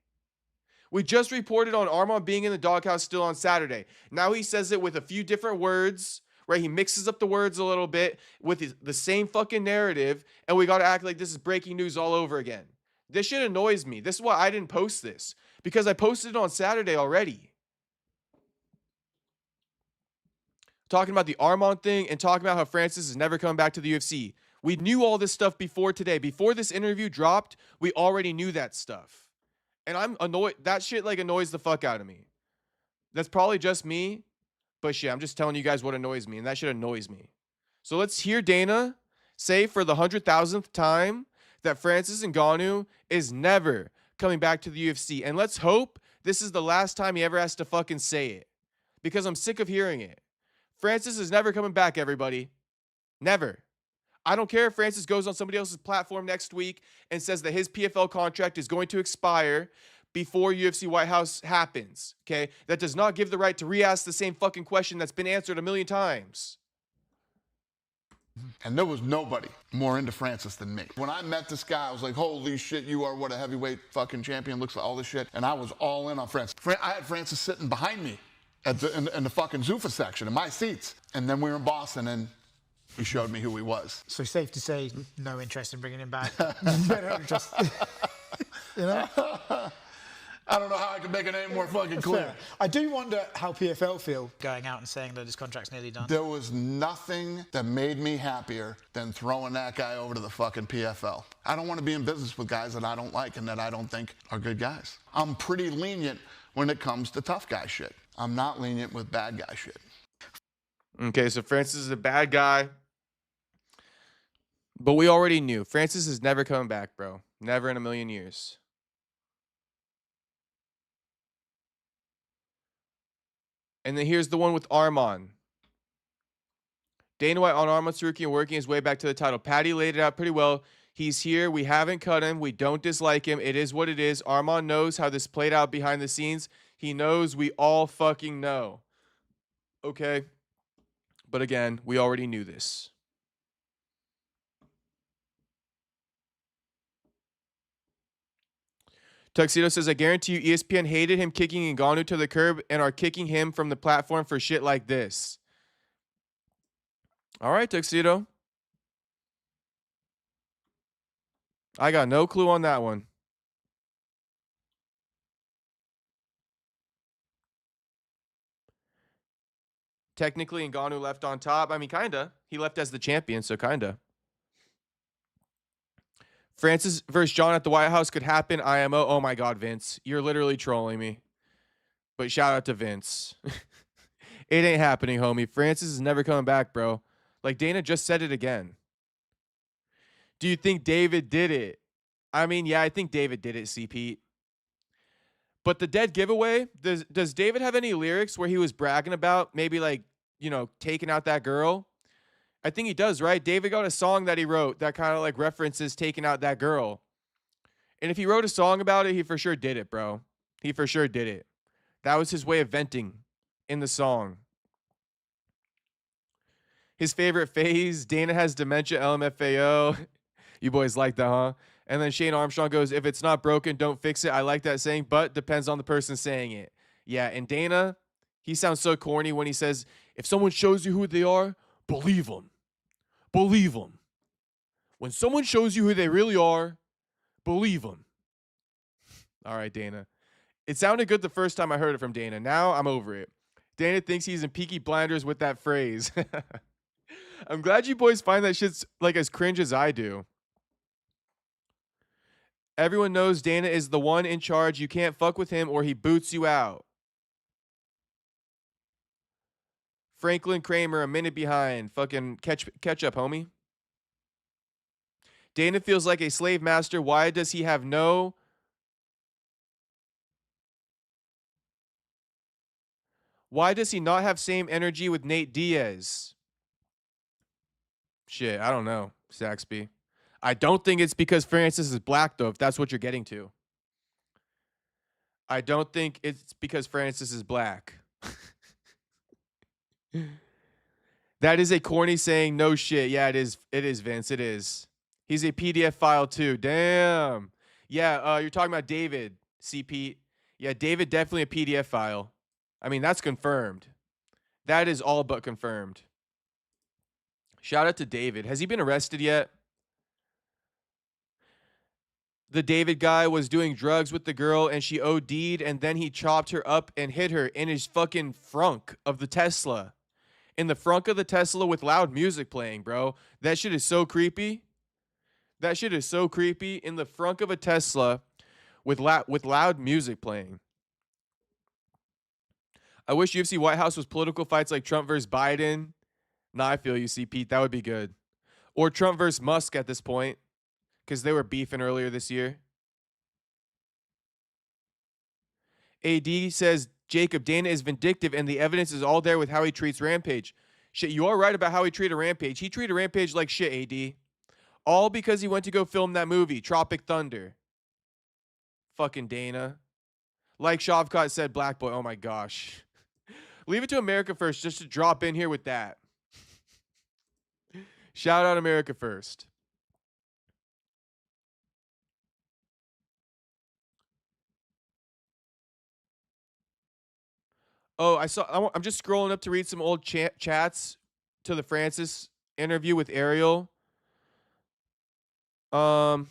We just reported on Arman being in the doghouse still on Saturday. Now he says it with a few different words, right? He mixes up the words a little bit with the same fucking narrative, and we gotta act like this is breaking news all over again. This shit annoys me. This is why I didn't post this, because I posted it on Saturday already. Talking about the Arman thing and talking about how Francis is never coming back to the UFC. We knew all this stuff before today. Before this interview dropped, we already knew that stuff. And I'm annoyed. That shit like annoys the fuck out of me. That's probably just me, but shit, I'm just telling you guys what annoys me, and that shit annoys me. So let's hear Dana say for the 100,000th time that Francis Ngannou is never coming back to the UFC. And let's hope this is the last time he ever has to fucking say it, because I'm sick of hearing it. Francis is never coming back, everybody. Never. I don't care if Francis goes on somebody else's platform next week and says that his PFL contract is going to expire before UFC White House happens, okay? That does not give the right to re-ask the same fucking question that's been answered a million times. And there was nobody more into Francis than me. When I met this guy, I was like, holy shit, you are what a heavyweight fucking champion looks like, all this shit. And I was all in on Francis. I had Francis sitting behind me in the fucking Zuffa section, in my seats. And then we were in Boston, and he showed me who he was. So safe to say, no interest in bringing him back. Just, you know? I don't know how I can make it any more fucking clear. Fair. I do wonder how PFL feel going out and saying that his contract's nearly done. There was nothing that made me happier than throwing that guy over to the fucking PFL. I don't want to be in business with guys that I don't like and that I don't think are good guys. I'm pretty lenient when it comes to tough guy shit. I'm not lenient with bad guy shit. Okay, so Francis is a bad guy. But we already knew. Francis is never coming back, bro. Never in a million years. And then here's the one with Arman. Dana White on Arman Sarukian working his way back to the title. Patty laid it out pretty well. He's here. We haven't cut him. We don't dislike him. It is what it is. Arman knows how this played out behind the scenes. He knows. We all fucking know. Okay? But again, we already knew this. Tuxedo says, I guarantee you ESPN hated him kicking Ngannou to the curb and are kicking him from the platform for shit like this. All right, Tuxedo. I got no clue on that one. Technically, Ngannou left on top. I mean, kinda. He left as the champion, so kinda. Francis versus John at the White House could happen. IMO. Oh my God, Vince. You're literally trolling me. But shout out to Vince. It ain't happening, homie. Francis is never coming back, bro. Like Dana just said it again. Do you think David did it? I mean, yeah, I think David did it, CP. But the dead giveaway, does David have any lyrics where he was bragging about maybe like, you know, taking out that girl? I think he does, right? David got a song that he wrote that kind of like references taking out that girl. And if he wrote a song about it, he for sure did it, bro. He for sure did it. That was his way of venting in the song. His favorite phase, Dana has dementia, LMFAO. You boys like that, huh? And then Shane Armstrong goes, if it's not broken, don't fix it. I like that saying, but depends on the person saying it. Yeah, and Dana, he sounds so corny when he says, if someone shows you who they are, believe them. Believe them. When someone shows you who they really are, believe them. All right, Dana. It sounded good the first time I heard it from Dana. Now I'm over it. Dana thinks he's in Peaky Blinders with that phrase. I'm glad you boys find that shit's like as cringe as I do. Everyone knows Dana is the one in charge. You can't fuck with him or he boots you out. Franklin Kramer, a minute behind. Fucking catch up, homie. Dana feels like a slave master. Why does he have no... Why does he not have same energy with Nate Diaz? Shit, I don't know, Saxby. I don't think it's because Francis is black, though, if that's what you're getting to. I don't think it's because Francis is black. That is a corny saying, no shit. Yeah, it is. It is, Vince. It is. He's a PDF file, too. Damn. Yeah, you're talking about David, CP. Yeah, David, definitely a PDF file. I mean, that's confirmed. That is all but confirmed. Shout out to David. Has he been arrested yet? The David guy was doing drugs with the girl and she OD'd and then he chopped her up and hit her in his fucking frunk of the Tesla. In the frunk of the Tesla with loud music playing, bro. That shit is so creepy. That shit is so creepy. In the frunk of a Tesla with loud music playing. I wish UFC White House was political fights like Trump versus Biden. Nah, I feel you, see, Pete. That would be good. Or Trump versus Musk at this point. Because they were beefing earlier this year. AD says, Jacob, Dana is vindictive and the evidence is all there with how he treats Rampage. Shit, you are right about how he treated Rampage. He treated Rampage like shit, AD. All because he went to go film that movie, Tropic Thunder. Fucking Dana. Like Shavkat said, Black Boy. Oh my gosh. Leave it to America First just to drop in here with that. Shout out America First. Oh, I'm just scrolling up to read some old chats to the Francis interview with Ariel. I'm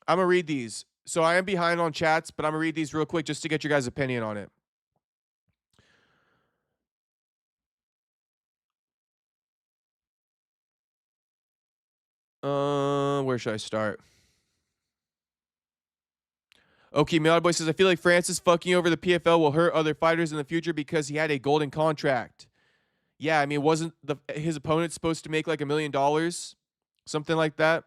gonna read these. So I am behind on chats, but I'm gonna read these real quick just to get your guys' opinion on it. Where should I start? Okay, Meow Boy says, I feel like Francis fucking over the PFL will hurt other fighters in the future because he had a golden contract. Yeah, I mean, wasn't his opponent supposed to make like $1 million? Something like that?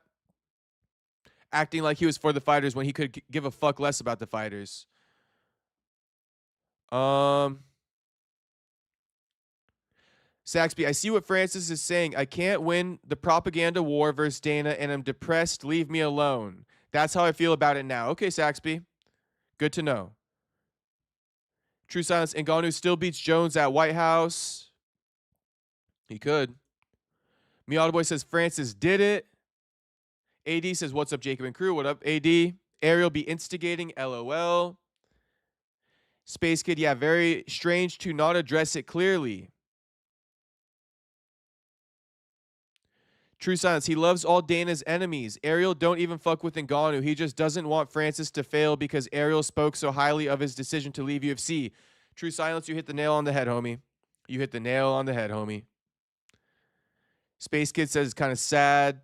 Acting like he was for the fighters when he could give a fuck less about the fighters. Saxby, I see what Francis is saying. I can't win the propaganda war versus Dana, and I'm depressed. Leave me alone. That's how I feel about it now. Okay, Saxby. Good to know. True Silence. Ngannou still beats Jones at White House. He could. Miata Boy says Francis did it. AD says, what's up, Jacob and crew? What up, AD? Ariel be instigating. LOL. Space Kid, yeah, very strange to not address it clearly. True Silence, he loves all Dana's enemies. Ariel don't even fuck with Ngannou. He just doesn't want Francis to fail because Ariel spoke so highly of his decision to leave UFC. True Silence, you hit the nail on the head, homie. You hit the nail on the head, homie. Space Kid says it's kind of sad.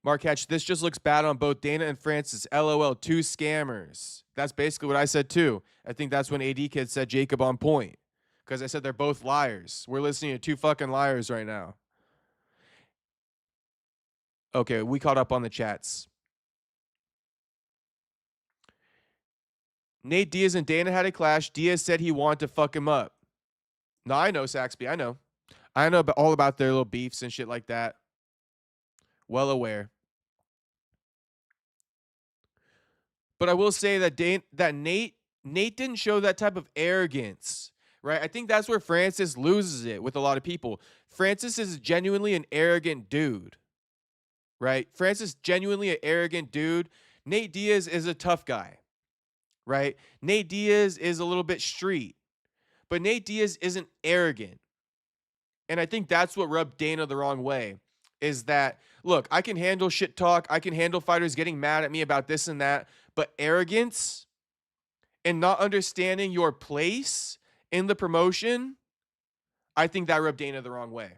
Mark Hatch, this just looks bad on both Dana and Francis. LOL, two scammers. That's basically what I said too. I think that's when AD Kid said Jacob on point. Because I said they're both liars. We're listening to two fucking liars right now. Okay, we caught up on the chats. Nate Diaz and Dana had a clash. Diaz said he wanted to fuck him up. No, I know, Saxby. I know. I know all about their little beefs and shit like that. Well aware. But I will say that Nate didn't show that type of arrogance, right? I think that's where Francis loses it with a lot of people. Francis is genuinely an arrogant dude, right? Francis genuinely an arrogant dude. Nate Diaz is a tough guy, right? Nate Diaz is a little bit street, but Nate Diaz isn't arrogant. And I think that's what rubbed Dana the wrong way, is that, look, I can handle shit talk. I can handle fighters getting mad at me about this and that, but arrogance and not understanding your place in the promotion, I think that rubbed Dana the wrong way.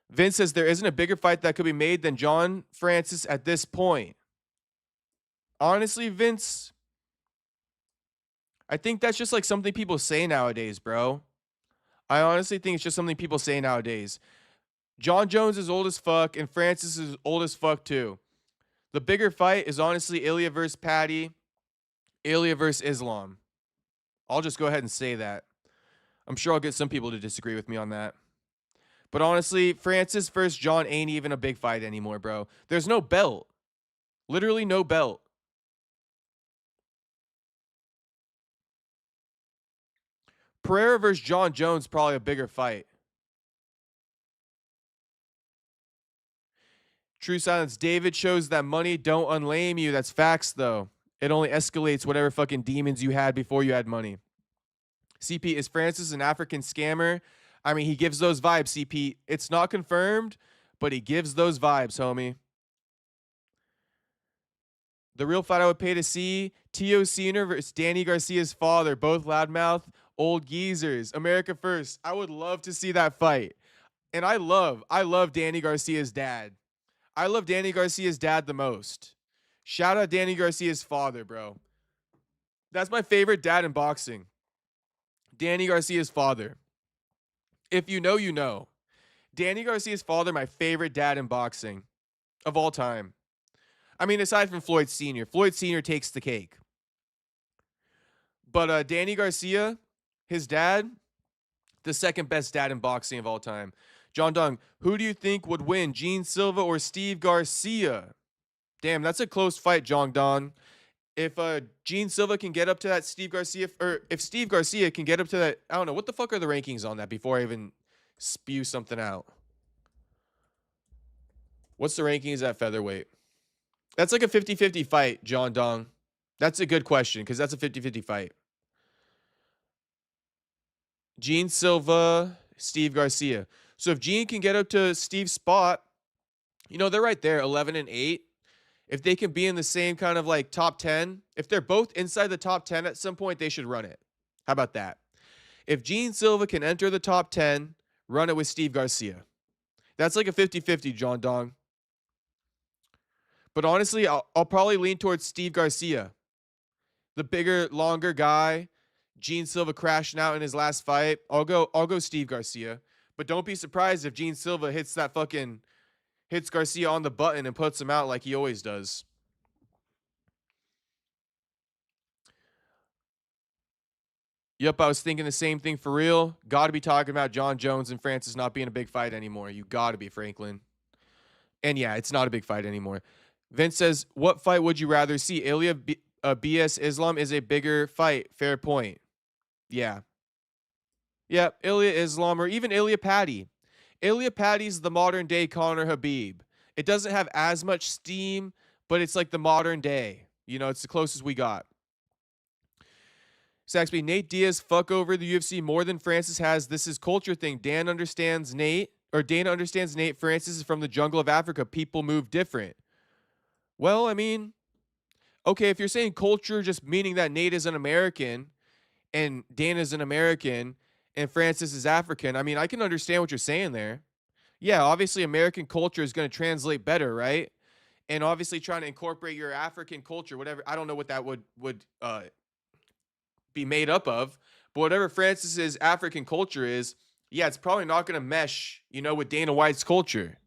Vince says there isn't a bigger fight that could be made than John Francis at this point. Honestly, Vince, I think that's just like something people say nowadays, bro. I honestly think it's just something people say nowadays. John Jones is old as fuck, and Francis is old as fuck too. The bigger fight is honestly Ilya versus Patty, Ilya versus Islam. I'll just go ahead and say that. I'm sure I'll get some people to disagree with me on that. But honestly, Francis versus John ain't even a big fight anymore, bro. There's no belt. Literally no belt. Pereira versus John Jones, probably a bigger fight. True silence. David shows that money don't unlame you. That's facts, though. It only escalates whatever fucking demons you had before you had money. CP, is Francis an African scammer? I mean, he gives those vibes, CP. It's not confirmed, but he gives those vibes, homie. The real fight I would pay to see, Tio Senior versus Danny Garcia's father, both loudmouth, old geezers. America first. I would love to see that fight. And I love Danny Garcia's dad. I love Danny Garcia's dad the most. Shout out Danny Garcia's father, bro. That's my favorite dad in boxing. Danny Garcia's father. If you know, you know. Danny Garcia's father, my favorite dad in boxing of all time. I mean, aside from Floyd Sr. Floyd Sr. takes the cake. But Danny Garcia, his dad, the second best dad in boxing of all time. John Dung, who do you think would win, Gene Silva or Steve Garcia? Damn, that's a close fight, John Dung. If Gene Silva can get up to that Steve Garcia, or if Steve Garcia can get up to that, I don't know, what the fuck are the rankings on that before I even spew something out? What's the rankings at featherweight? That's like a 50-50 fight, John Dong. That's a good question because that's a 50-50 fight. Gene Silva, Steve Garcia. So if Gene can get up to Steve's spot, you know, they're right there, 11-8. If they can be in the same kind of like top 10, if they're both inside the top 10 at some point, they should run it. How about that? If Gene Silva can enter the top 10, run it with Steve Garcia. That's like a 50-50, John Dong. But honestly, I'll probably lean towards Steve Garcia. The bigger, longer guy. Gene Silva crashing out in his last fight. I'll go Steve Garcia. But don't be surprised if Gene Silva hits Garcia on the button and puts him out like he always does. Yep, I was thinking the same thing for real. Got to be talking about John Jones and Francis not being a big fight anymore. You got to be, Franklin. And yeah, it's not a big fight anymore. Vince says, what fight would you rather see? Ilya BS Islam is a bigger fight. Fair point. Yeah. Yeah, Ilya Islam or even Ilya Patty. Ilya Patty's the modern day Conor Habib. It doesn't have as much steam, but it's like the modern day. You know, it's the closest we got. Saxby, Nate Diaz fuck over the UFC more than Francis has. This is culture thing. Dana understands Nate. Francis is from the jungle of Africa. People move different. Well, I mean, okay, if you're saying culture just meaning that Nate is an American and Dana's an American and Francis is African, I mean, I can understand what you're saying there. Yeah, obviously American culture is going to translate better, right? And obviously trying to incorporate your African culture, whatever, I don't know what that would be made up of, but whatever Francis's African culture is, yeah, it's probably not going to mesh, you know, with Dana White's culture.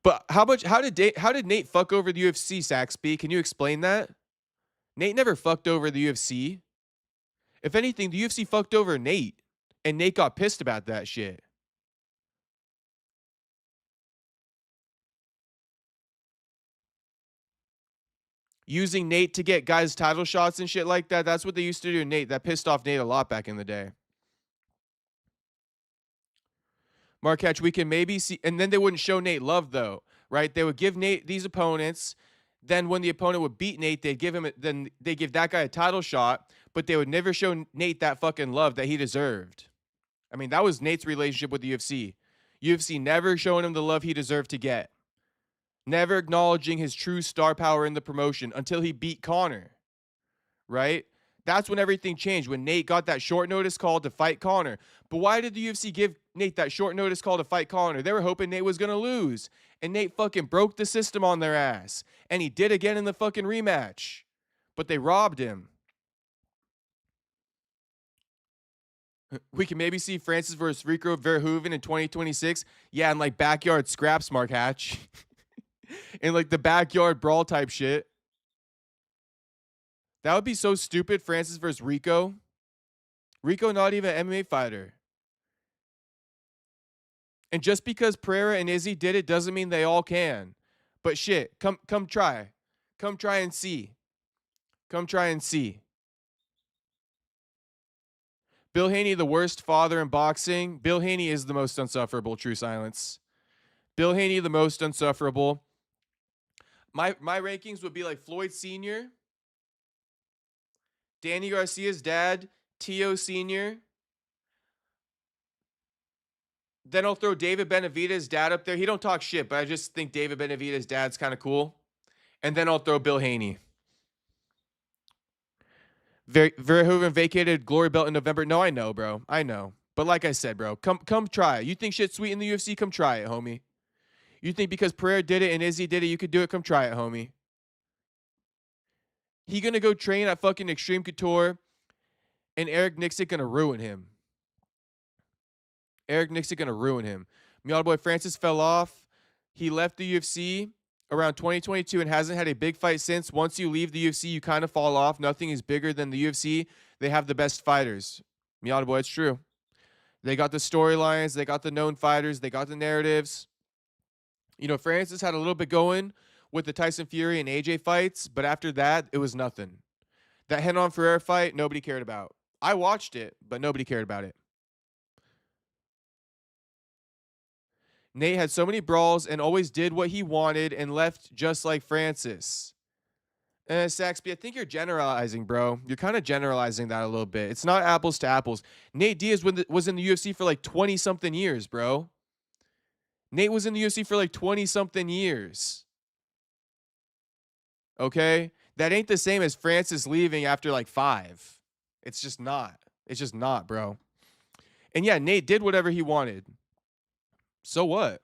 But how did Nate fuck over the UFC, Saxby? Can you explain that? Nate never fucked over the UFC. If anything, the UFC fucked over Nate, and Nate got pissed about that shit. Using Nate to get guys title shots and shit like that, that's what they used to do to Nate. That pissed off Nate a lot back in the day. Mark Hatch, we can maybe see, and then they wouldn't show Nate love though, right? They would give Nate these opponents. Then when the opponent would beat Nate, they'd give that guy a title shot, but they would never show Nate that fucking love that he deserved. I mean, that was Nate's relationship with the UFC. UFC never showing him the love he deserved to get. Never acknowledging his true star power in the promotion until he beat Conor, right? That's when everything changed, when Nate got that short notice call to fight Conor. But why did the UFC give Nate that short notice call to fight Conor? They were hoping Nate was going to lose. And Nate fucking broke the system on their ass. And he did again in the fucking rematch. But they robbed him. We can maybe see Francis versus Rico Verhoeven in 2026. Yeah, in like backyard scraps, Mark Hatch. in like the backyard brawl type shit. That would be so stupid. Francis versus Rico. Rico not even an MMA fighter. And just because Pereira and Izzy did it doesn't mean they all can. But shit, come try. Come try and see. Come try and see. Bill Haney, the worst father in boxing. Bill Haney is the most unsufferable. True silence. Bill Haney, the most unsufferable. My rankings would be like Floyd Sr., Danny Garcia's dad, Tio Sr., then I'll throw David Benavidez's dad up there. He don't talk shit, but I just think David Benavidez's dad's kind of cool. And then I'll throw Bill Haney. Verhoeven vacated glory belt in November. No, I know, bro. I know. But like I said, bro, come try it. You think shit's sweet in the UFC? Come try it, homie. You think because Pereira did it and Izzy did it, you could do it? Come try it, homie. He gonna go train at fucking Extreme Couture, and Eric Nixon gonna ruin him. Eric Nixon gonna ruin him. My boy Francis fell off. He left the UFC around 2022 and hasn't had a big fight since. Once you leave the UFC, you kind of fall off. Nothing is bigger than the UFC. They have the best fighters. My boy, it's true. They got the storylines. They got the known fighters. They got the narratives. You know, Francis had a little bit going with the Tyson Fury and AJ fights, but after that, it was nothing. That Renan Ferreira fight, nobody cared about. I watched it, but nobody cared about it. Nate had so many brawls and always did what he wanted and left just like Francis. Saxby, I think you're generalizing, bro. You're kind of generalizing that a little bit. It's not apples to apples. Nate Diaz was in the UFC for like 20-something years, bro. Nate was in the UFC for like 20-something years. Okay? That ain't the same as Francis leaving after like 5. It's just not. It's just not, bro. And yeah, Nate did whatever he wanted. So what?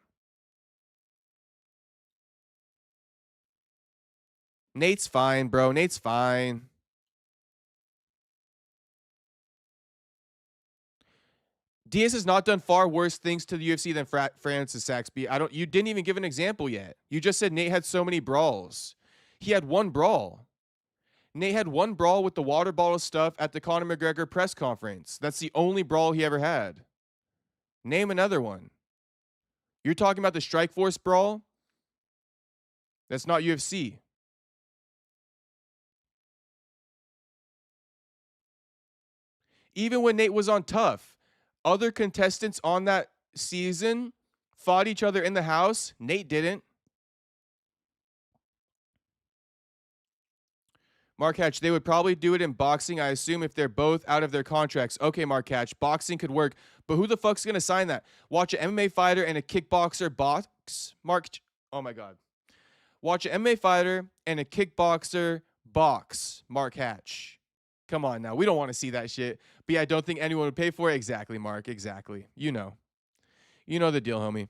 Nate's fine, bro. Nate's fine. Diaz has not done far worse things to the UFC than Francis Saxby. You didn't even give an example yet. You just said Nate had so many brawls. He had one brawl. Nate had one brawl with the water bottle stuff at the Conor McGregor press conference. That's the only brawl he ever had. Name another one. You're talking about the Strikeforce brawl? That's not UFC. Even when Nate was on Tough, other contestants on that season fought each other in the house. Nate didn't. Mark Hatch, they would probably do it in boxing, I assume, if they're both out of their contracts. Okay, Mark Hatch, boxing could work, but who the fuck's going to sign that? Watch an MMA fighter and a kickboxer box? Oh my God. Watch an MMA fighter and a kickboxer box, Mark Hatch. Come on now. We don't want to see that shit. But yeah, I don't think anyone would pay for it. Exactly, Mark. Exactly. You know. You know the deal, homie.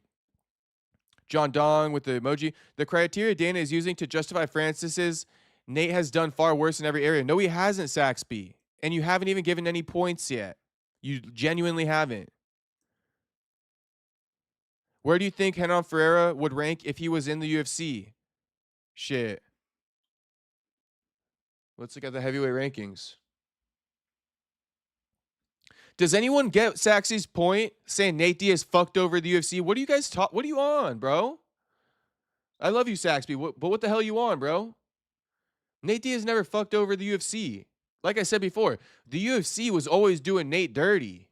John Dong with the emoji. The criteria Dana is using to justify Francis's Nate has done far worse in every area. No, he hasn't, Saxby. And you haven't even given any points yet. You genuinely haven't. Where do you think Renan Ferreira would rank if he was in the UFC? Shit. Let's look at the heavyweight rankings. Does anyone get Saxy's point saying Nate Diaz fucked over the UFC? What are you guys what are you on, bro? I love you, Saxby, but what the hell are you on, bro? Nate Diaz never fucked over the UFC. Like I said before, the UFC was always doing Nate dirty.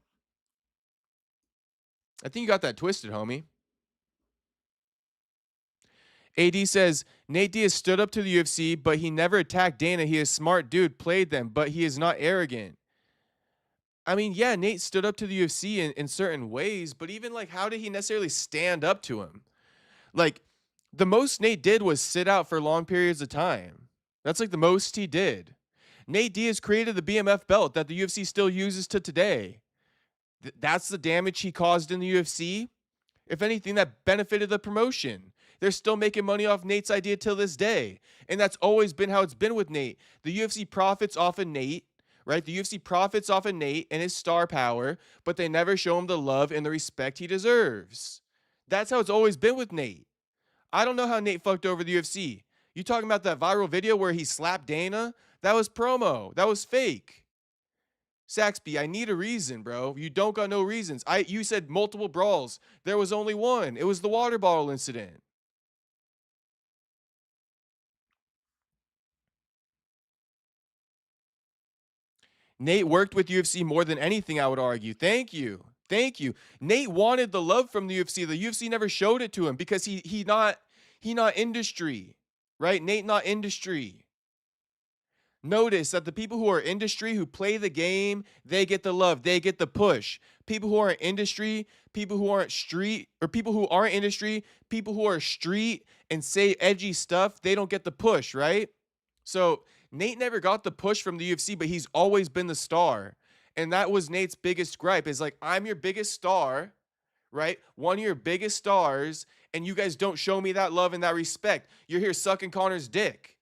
I think you got that twisted, homie. AD says, Nate Diaz stood up to the UFC, but he never attacked Dana. He is a smart dude, played them, but he is not arrogant. I mean, yeah, Nate stood up to the UFC in certain ways, but even, like, how did he necessarily stand up to him? Like, the most Nate did was sit out for long periods of time. That's, like, the most he did. Nate Diaz created the BMF belt that the UFC still uses to today. That's the damage he caused in the UFC. If anything, that benefited the promotion. They're still making money off Nate's idea till this day. And that's always been how it's been with Nate. The UFC profits off of Nate, right? The UFC profits off of Nate and his star power, but they never show him the love and the respect he deserves. That's how it's always been with Nate. I don't know how Nate fucked over the UFC. You talking about that viral video where he slapped Dana? That was promo. That was fake. Saxby, I need a reason, bro. You don't got no reasons. You said multiple brawls. There was only one. It was the water bottle incident. Nate worked with UFC more than anything, I would argue. Thank you. Thank you. Nate wanted the love from the UFC. The UFC never showed it to him because he not industry, right? Nate not industry. Notice that the people who are industry, who play the game, they get the love, they get the push. People who aren't industry, people who aren't street, or people who aren't industry, people who are street and say edgy stuff, they don't get the push, right? So Nate never got the push from the UFC, but he's always been the star. And that was Nate's biggest gripe, is like, I'm your biggest star, right? One of your biggest stars, and you guys don't show me that love and that respect. You're here sucking Conor's dick.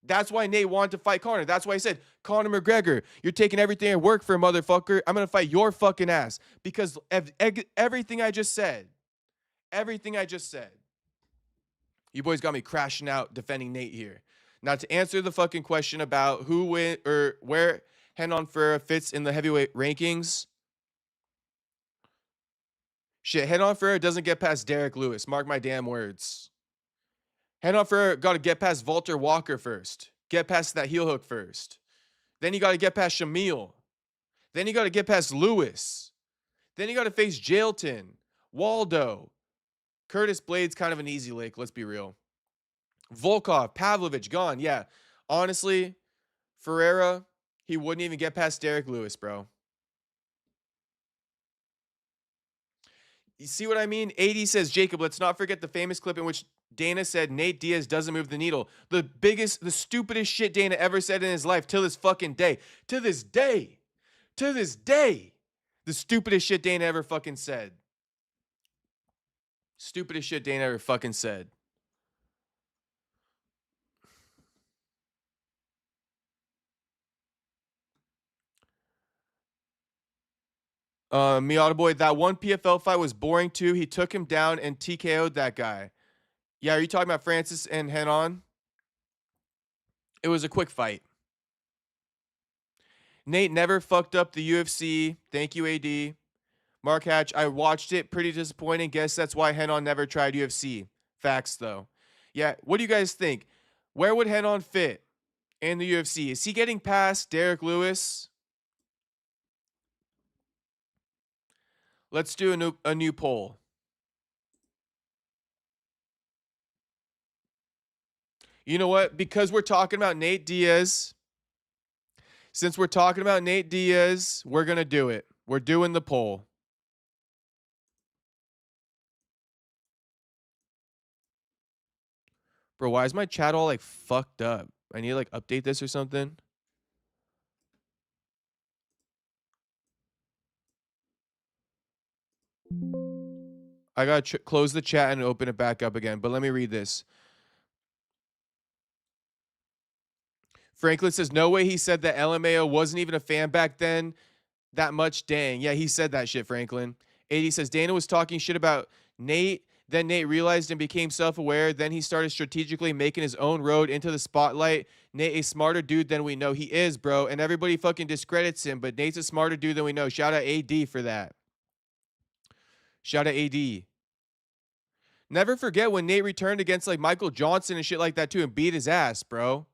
That's why Nate wanted to fight Conor. That's why he said, Conor McGregor, you're taking everything at work for a motherfucker. I'm going to fight your fucking ass. Because everything I just said, you boys got me crashing out defending Nate here. Now, to answer the fucking question about who win or where Renan Ferreira fits in the heavyweight rankings, shit, Renan Ferreira doesn't get past Derek Lewis. Mark my damn words. Renan Ferreira got to get past Walter Walker first. Get past that heel hook first. Then you got to get past Shamil. Then you got to get past Lewis. Then you got to face Jailton, Waldo. Curtis Blade's kind of an easy lick, let's be real. Volkov, Pavlovich, gone. Yeah, honestly, Ferreira, he wouldn't even get past Derek Lewis, bro. You see what I mean? AD says, Jacob, let's not forget the famous clip in which Dana said Nate Diaz doesn't move the needle. The stupidest shit Dana ever said in his life till this fucking day. To this day. The stupidest shit Dana ever fucking said. Stupidest shit Dana ever fucking said. Miata boy, that one PFL fight was boring too. He took him down and TKO'd that guy. Yeah, are you talking about Francis and Renan? It was a quick fight. Nate never fucked up the UFC. Thank you, AD. Mark Hatch, I watched it. Pretty disappointing. Guess that's why Renan never tried UFC. Facts, though. Yeah, what do you guys think? Where would Renan fit in the UFC? Is he getting past Derek Lewis? Let's do a new poll. You know what? Because we're talking about Nate Diaz, since we're talking about Nate Diaz, we're going to do it. We're doing the poll. Bro, why is my chat all like fucked up? I need to like update this or something. I got to close the chat and open it back up again, but let me read this. Franklin says, no way he said that LMAO wasn't even a fan back then that much. Dang. Yeah, he said that shit, Franklin. 80 says, Dana was talking shit about Nate. Then Nate realized and became self-aware. Then he started strategically making his own road into the spotlight. Nate, a smarter dude than we know. He is, bro. And everybody fucking discredits him, but Nate's a smarter dude than we know. Shout out AD for that. Shout out AD. Never forget when Nate returned against like Michael Johnson and shit like that too and beat his ass, bro.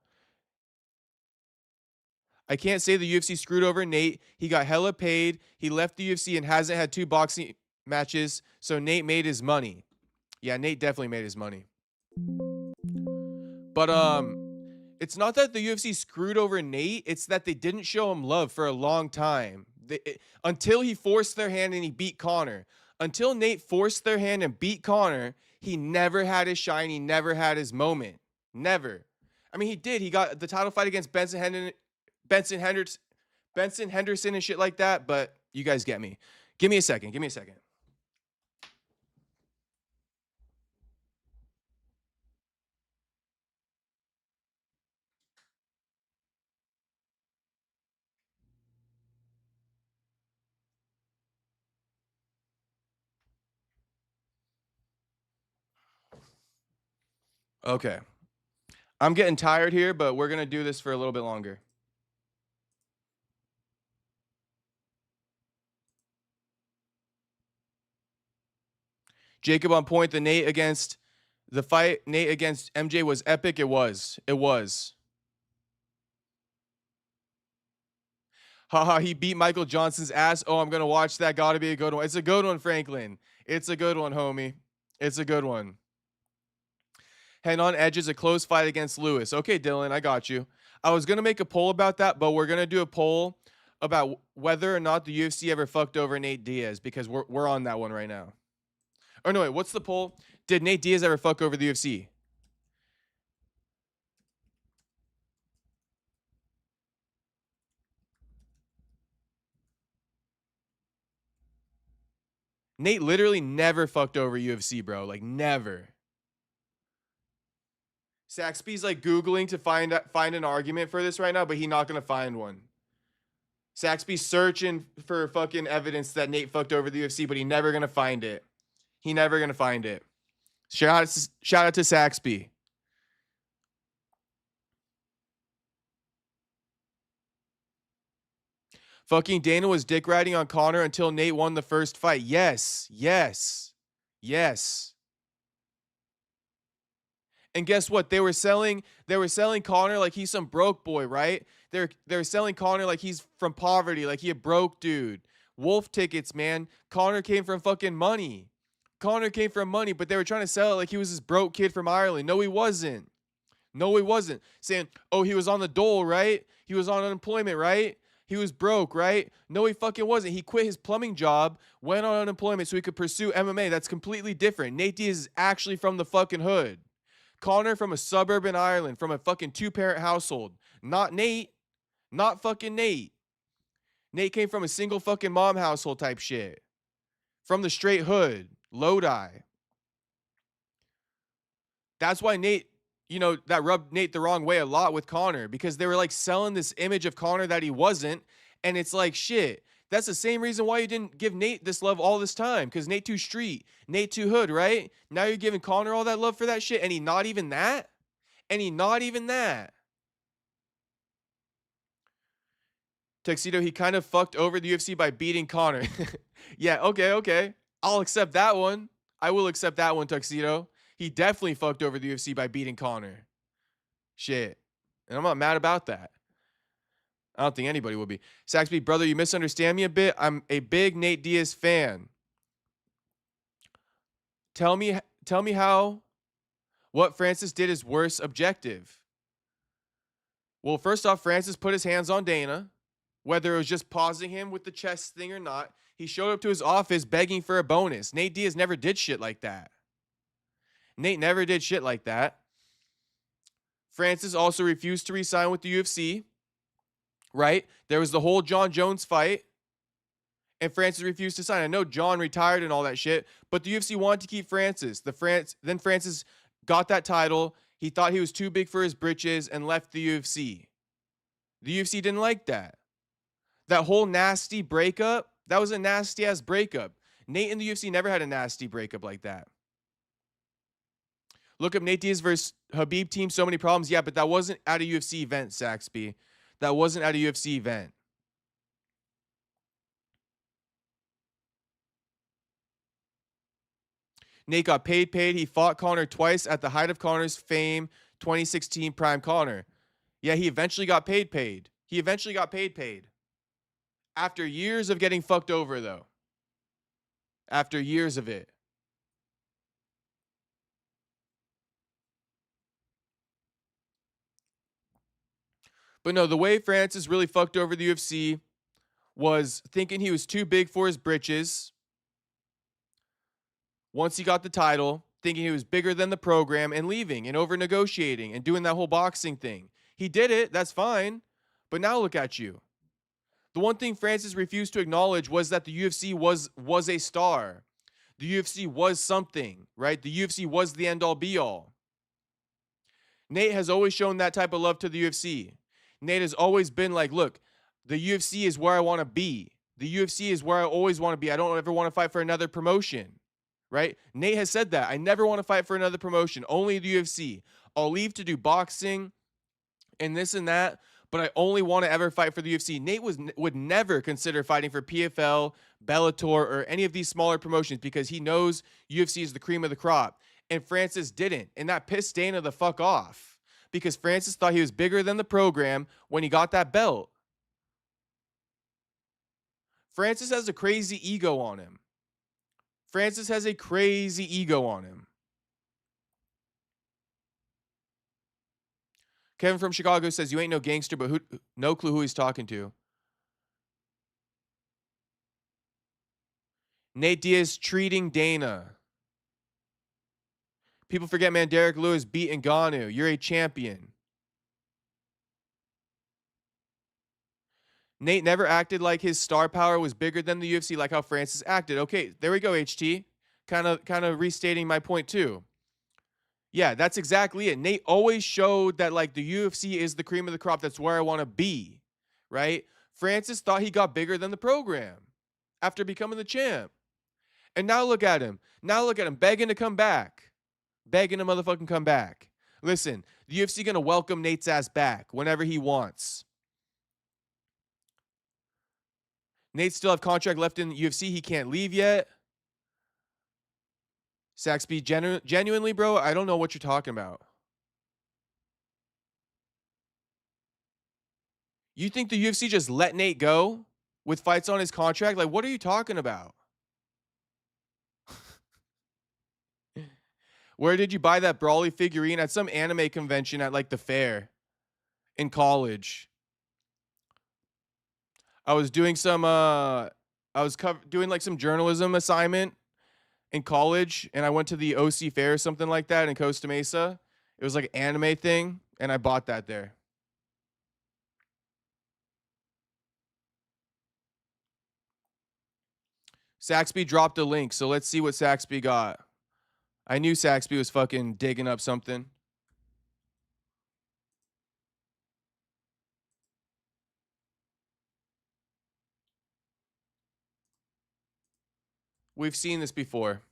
I can't say the UFC screwed over Nate. He got hella paid. He left the UFC and hasn't had 2 boxing matches. So Nate made his money. Yeah, Nate definitely made his money. But it's not that the UFC screwed over Nate. It's that they didn't show him love for a long time. Until he forced their hand and he beat Conor. Until Nate forced their hand and beat Conor, he never had his shine. He never had his moment. Never. I mean, he did. He got the title fight against Benson Henderson and shit like that, but you guys get me. Give me a second. Okay. I'm getting tired here, but we're going to do this for a little bit longer. Jacob on point. The Nate against MJ was epic. It was. Haha, he beat Michael Johnson's ass. Oh, I'm going to watch that. Got to be a good one. It's a good one, Franklin. It's a good one, homie. It's a good one. Head on edge is a close fight against Lewis. Okay, Dylan, I got you. I was going to make a poll about that, but we're going to do a poll about whether or not the UFC ever fucked over Nate Diaz, because we're on that one right now. Oh, no, wait, what's the poll? Did Nate Diaz ever fuck over the UFC? Nate literally never fucked over UFC, bro. Like, never. Saxby's like Googling to find an argument for this right now, but he's not going to find one. Saxby's searching for fucking evidence that Nate fucked over the UFC, but he's never going to find it. He never going to find it. Shout out to Saxby. Fucking Dana was dick riding on Conor until Nate won the first fight. Yes. And guess what? They were selling Conor like he's some broke boy, right? They're selling Conor like he's from poverty, like he a broke dude. Wolf tickets, man. Conor came from fucking money. But they were trying to sell it like he was this broke kid from Ireland. No, he wasn't. Saying, oh, he was on the dole, right? He was on unemployment, right? He was broke, right? No, he fucking wasn't. He quit his plumbing job, went on unemployment so he could pursue MMA. That's completely different. Nate Diaz is actually from the fucking hood. Conor from a suburb in Ireland, from a fucking 2-parent household. Not Nate. Not fucking Nate. Nate came from a single fucking mom household type shit. From the straight hood. Lodi. That's why Nate, that rubbed Nate the wrong way a lot with Conor, because they were like selling this image of Conor that he wasn't. And it's like, shit. That's the same reason why you didn't give Nate this love all this time, because Nate too street, Nate too hood, right? Now you're giving Conor all that love for that shit, and he not even that? Tuxedo, he kind of fucked over the UFC by beating Conor. Yeah, okay. I'll accept that one. I will accept that one, Tuxedo. He definitely fucked over the UFC by beating Conor. Shit. And I'm not mad about that. I don't think anybody will be. Saxby, brother, you misunderstand me a bit. I'm a big Nate Diaz fan. Tell me how what Francis did is worse objective. Well, first off, Francis put his hands on Dana, whether it was just pausing him with the chest thing or not. He showed up to his office begging for a bonus. Nate Diaz never did shit like that. Francis also refused to re-sign with the UFC. Right? There was the whole John Jones fight, and Francis refused to sign. I know John retired and all that shit, but the UFC wanted to keep Francis. Then Francis got that title. He thought he was too big for his britches and left the UFC. The UFC didn't like that. That whole nasty breakup, that was a nasty-ass breakup. Nate and the UFC never had a nasty breakup like that. Look up Nate Diaz versus Habib team, so many problems. Yeah, but that wasn't at a UFC event, Saxby. That wasn't at a UFC event. Nate got paid. He fought Conor twice at the height of Conor's fame, 2016 prime Conor. Yeah, he eventually got paid. After years of getting fucked over, though. After years of it. But no, the way Francis really fucked over the UFC was thinking he was too big for his britches. Once he got the title, thinking he was bigger than the program and leaving and over negotiating and doing that whole boxing thing. He did it. That's fine. But now look at you. The one thing Francis refused to acknowledge was that the UFC was a star. The UFC was something, right? The UFC was the end all be all. Nate has always shown that type of love to the UFC. Nate has always been like, look, the UFC is where I want to be. The UFC is where I always want to be. I don't ever want to fight for another promotion, right? Nate has said that. I never want to fight for another promotion, only the UFC. I'll leave to do boxing and this and that, but I only want to ever fight for the UFC. Nate would never consider fighting for PFL, Bellator, or any of these smaller promotions because he knows UFC is the cream of the crop. And Francis didn't. And that pissed Dana the fuck off because Francis thought he was bigger than the program when he got that belt. Francis has a crazy ego on him. Francis has a crazy ego on him. Kevin from Chicago says, you ain't no gangster, but no clue who he's talking to. Nate Diaz treating Dana. People forget, man, Derek Lewis beat Ngannou. You're a champion. Nate never acted like his star power was bigger than the UFC, like how Francis acted. Okay, there we go, HT. Kind of restating my point too. Yeah, that's exactly it. Nate always showed that like the UFC is the cream of the crop. That's where I want to be, right? Francis thought he got bigger than the program after becoming the champ. And now look at him. Now look at him begging to come back. Begging to motherfucking come back. Listen, the UFC going to welcome Nate's ass back whenever he wants. Nate still have contract left in the UFC. He can't leave yet. Saxby, genuinely, bro, I don't know what you're talking about. You think the UFC just let Nate go with fights on his contract? Like, what are you talking about? Where did you buy that Brawly figurine? At some anime convention at, like, the fair in college. I was doing some, doing, like, some journalism assignment in college, and I went to the OC Fair or something like that in Costa Mesa. It was like an anime thing, and I bought that there. Saxby dropped a link, so let's see what Saxby got. I knew Saxby was fucking digging up something. We've seen this before.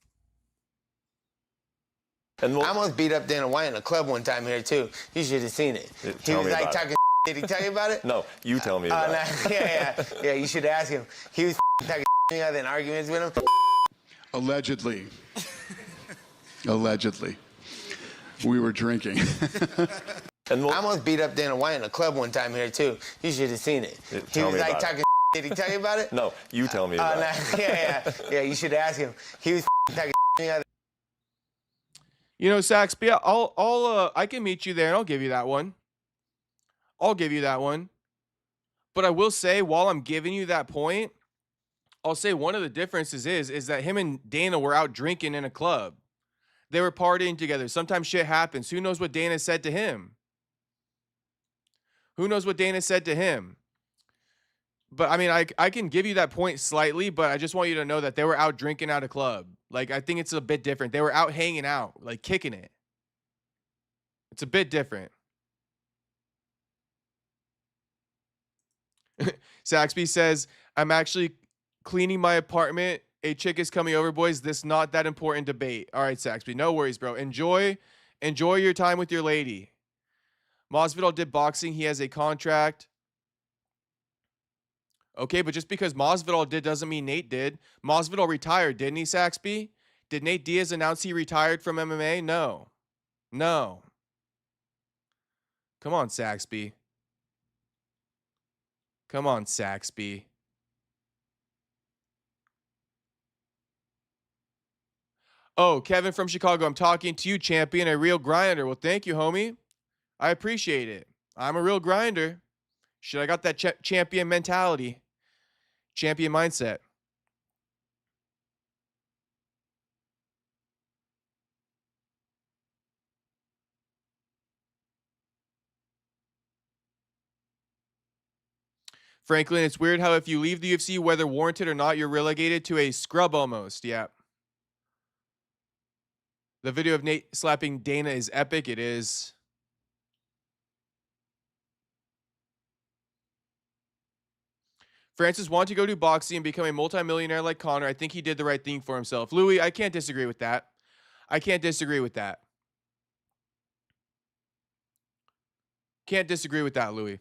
And I almost beat up Dana White in a club one time here, too. You should have seen it. He was like talking Did he tell you about it? No, you tell me about it. Yeah, you should ask him. He was talking other arguments with him. Allegedly. Allegedly. We were drinking. And I almost beat up Dana White in a club one time here, too. You should have seen it. He was like talking Did he tell you about it? No, you tell me about it. Yeah, you should ask him. He was talking other. You know, Saxby, I can meet you there and I'll give you that one. I'll give you that one. But I will say, while I'm giving you that point, I'll say one of the differences is that him and Dana were out drinking in a club. They were partying together. Sometimes shit happens. Who knows what Dana said to him? Who knows what Dana said to him? But I mean, I can give you that point slightly, but I just want you to know that they were out drinking at a club. Like, I think it's a bit different. They were out hanging out, like kicking it. It's a bit different. Saxby says, I'm actually cleaning my apartment. A chick is coming over, boys. This not that important debate. All right, Saxby, no worries, bro. Enjoy your time with your lady. Masvidal did boxing. He has a contract. Okay, but just because Masvidal did doesn't mean Nate did. Masvidal retired, didn't he, Saxby? Did Nate Diaz announce he retired from MMA? No. No. Come on, Saxby. Come on, Saxby. Oh, Kevin from Chicago, I'm talking to you, champion, a real grinder. Well, thank you, homie. I appreciate it. I'm a real grinder. Shit, I got that champion mentality. Champion mindset. Franklin, it's weird how if you leave the UFC, whether warranted or not, you're relegated to a scrub almost. Yeah. The video of Nate slapping Dana is epic. It is. Francis wanted to go do boxing and become a multimillionaire like Conor. I think he did the right thing for himself. Louis, I can't disagree with that. I can't disagree with that. Can't disagree with that, Louis.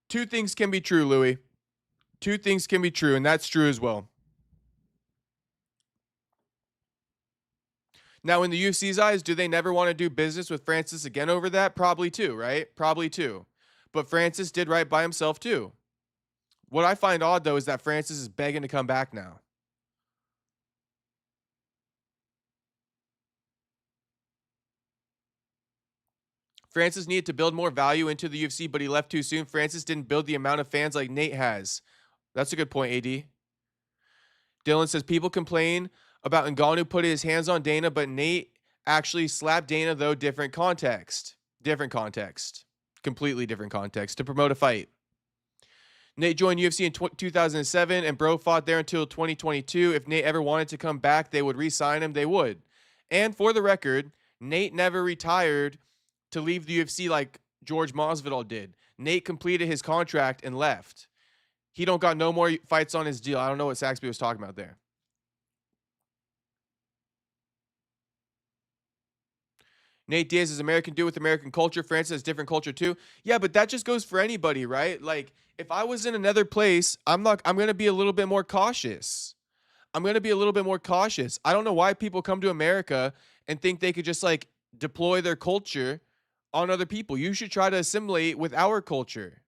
Two things can be true, Louis. Two things can be true, and that's true as well. Now, in the UFC's eyes, do they never want to do business with Francis again over that? Probably too, right? Probably too. But Francis did right by himself too. What I find odd, though, is that Francis is begging to come back now. Francis needed to build more value into the UFC, but he left too soon. Francis didn't build the amount of fans like Nate has. That's a good point, AD. Dylan says, people complain about Ngannou putting his hands on Dana, but Nate actually slapped Dana, though. Different context. Different context. Completely different context. To promote a fight. Nate joined UFC in 2007, and bro fought there until 2022. If Nate ever wanted to come back, they would re-sign him. They would. And for the record, Nate never retired to leave the UFC like George Masvidal did. Nate completed his contract and left. He don't got no more fights on his deal. I don't know what Saxby was talking about there. Nate Diaz is American dude with American culture. Francis has different culture too. Yeah, but that just goes for anybody, right? Like, if I was in another place, I'm going to be a little bit more cautious. I'm going to be a little bit more cautious. I don't know why people come to America and think they could just like deploy their culture on other people. You should try to assimilate with our culture.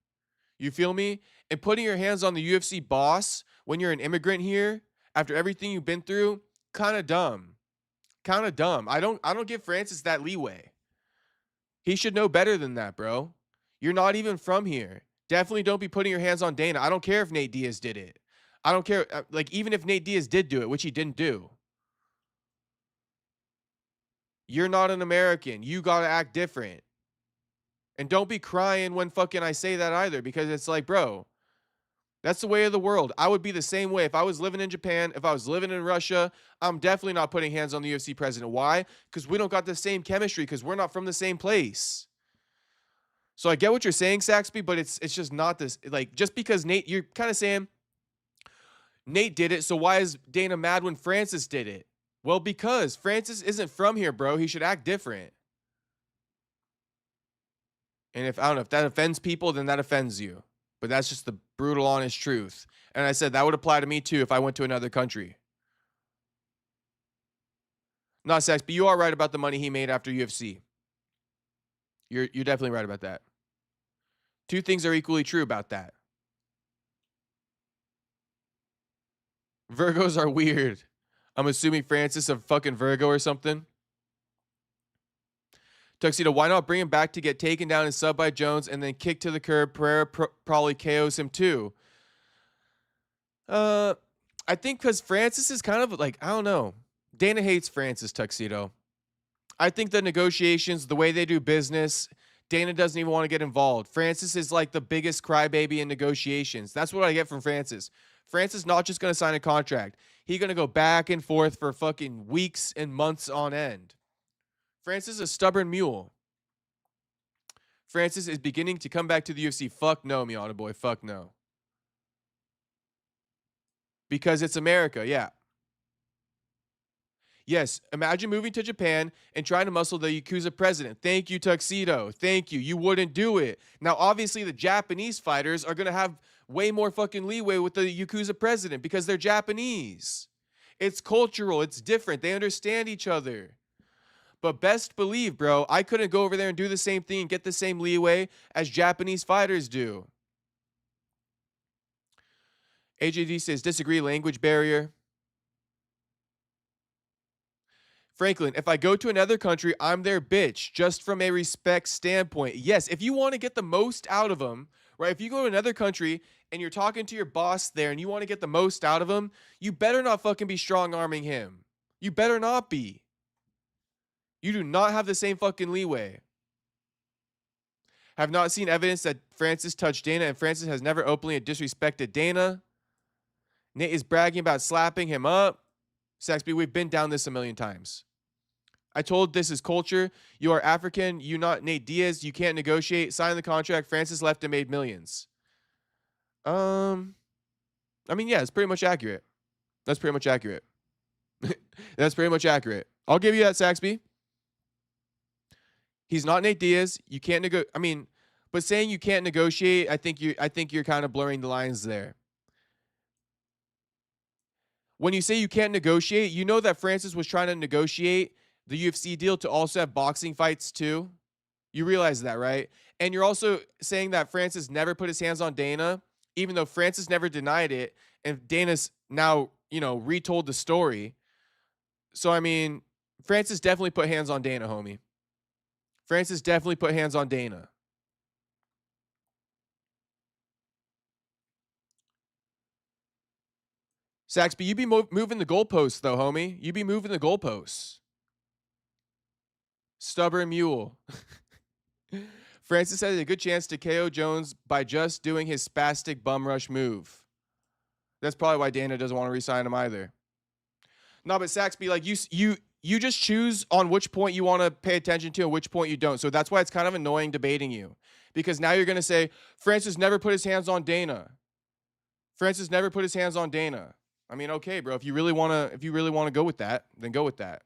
You feel me? And putting your hands on the UFC boss when you're an immigrant here, after everything you've been through, kind of dumb. Kind of dumb. I don't give Francis that leeway. He should know better than that, bro. You're not even from here. Definitely don't be putting your hands on Dana. I don't care if Nate Diaz did it. I don't care. Like, even if Nate Diaz did do it, which he didn't do. You're not an American. You got to act different. And don't be crying when fucking I say that either, because it's like, bro, that's the way of the world. I would be the same way if I was living in Japan, if I was living in Russia. I'm definitely not putting hands on the UFC president. Why? Because we don't got the same chemistry, because we're not from the same place. So I get what you're saying, Saxby, but it's just not this. Like, just because Nate, you're kind of saying Nate did it, so why is Dana mad when Francis did it? Well, because Francis isn't from here, bro. He should act different. And if, I don't know, if that offends people, then that offends you. But that's just the brutal, honest truth. And I said that would apply to me too if I went to another country. Not Sax, but you are right about the money he made after UFC. You're definitely right about that. Two things are equally true about that. Virgos are weird. I'm assuming Francis a fucking Virgo or something. Tuxedo, why not bring him back to get taken down and sub by Jones and then kick to the curb? Pereira probably KOs him too. I think because Francis is kind of like, I don't know. Dana hates Francis, Tuxedo. I think the negotiations, the way they do business, Dana doesn't even want to get involved. Francis is like the biggest crybaby in negotiations. That's what I get from Francis. Francis not just going to sign a contract. He's going to go back and forth for fucking weeks and months on end. Francis is a stubborn mule. Francis is beginning to come back to the UFC. Fuck no, Miata boy. Fuck no. Because it's America, yeah. Yes, imagine moving to Japan and trying to muscle the Yakuza president. Thank you, Tuxedo. Thank you. You wouldn't do it. Now, obviously, the Japanese fighters are going to have way more fucking leeway with the Yakuza president because they're Japanese. It's cultural. It's different. They understand each other. But best believe, bro, I couldn't go over there and do the same thing and get the same leeway as Japanese fighters do. AJD says, disagree, language barrier. Franklin, if I go to another country, I'm their bitch, just from a respect standpoint. Yes, if you want to get the most out of them, right? If you go to another country and you're talking to your boss there and you want to get the most out of him, you better not fucking be strong-arming him. You better not be. You do not have the same fucking leeway. Have not seen evidence that Francis touched Dana, and Francis has never openly disrespected Dana. Nate is bragging about slapping him up. Saxby, we've been down this a million times. I told this is culture. You are African. You not Nate Diaz. You can't negotiate. Sign the contract. Francis left and made millions. I mean, yeah, it's pretty much accurate. That's pretty much accurate. That's pretty much accurate. I'll give you that, Saxby. He's not Nate Diaz. You can't I mean, but saying you can't negotiate, I think you're kind of blurring the lines there. When you say you can't negotiate, you know that Francis was trying to negotiate the UFC deal to also have boxing fights too. You realize that, right? And you're also saying that Francis never put his hands on Dana, even though Francis never denied it, and Dana's now, retold the story. So, I mean, Francis definitely put hands on Dana, homie. Francis definitely put hands on Dana. Saxby, you be moving the goalposts, though, homie. You be moving the goalposts. Stubborn mule. Francis has a good chance to KO Jones by just doing his spastic bum rush move. That's probably why Dana doesn't want to re-sign him either. No, but Saxby, like you just choose on which point you want to pay attention to and which point you don't. So that's why it's kind of annoying debating you. Because now you're going to say, Francis never put his hands on Dana. Francis never put his hands on Dana. I mean, okay, bro, if you really want to go with that, then go with that.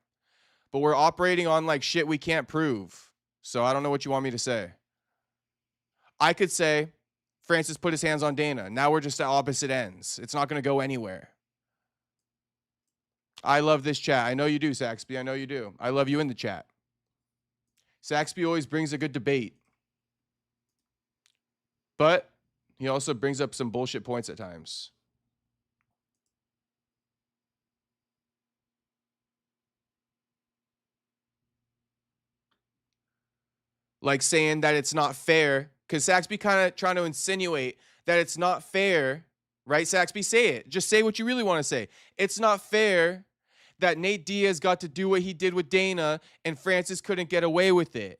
But we're operating on like shit we can't prove. So I don't know what you want me to say. I could say Francis put his hands on Dana. Now we're just at opposite ends. It's not going to go anywhere. I love this chat. I know you do, Saxby. I know you do. I love you in the chat. Saxby always brings a good debate. But he also brings up some bullshit points at times. Like saying that it's not fair, because Saxby kind of trying to insinuate that it's not fair, right? Saxby, say it. Just say what you really want to say. It's not fair that Nate Diaz got to do what he did with Dana and Francis couldn't get away with it.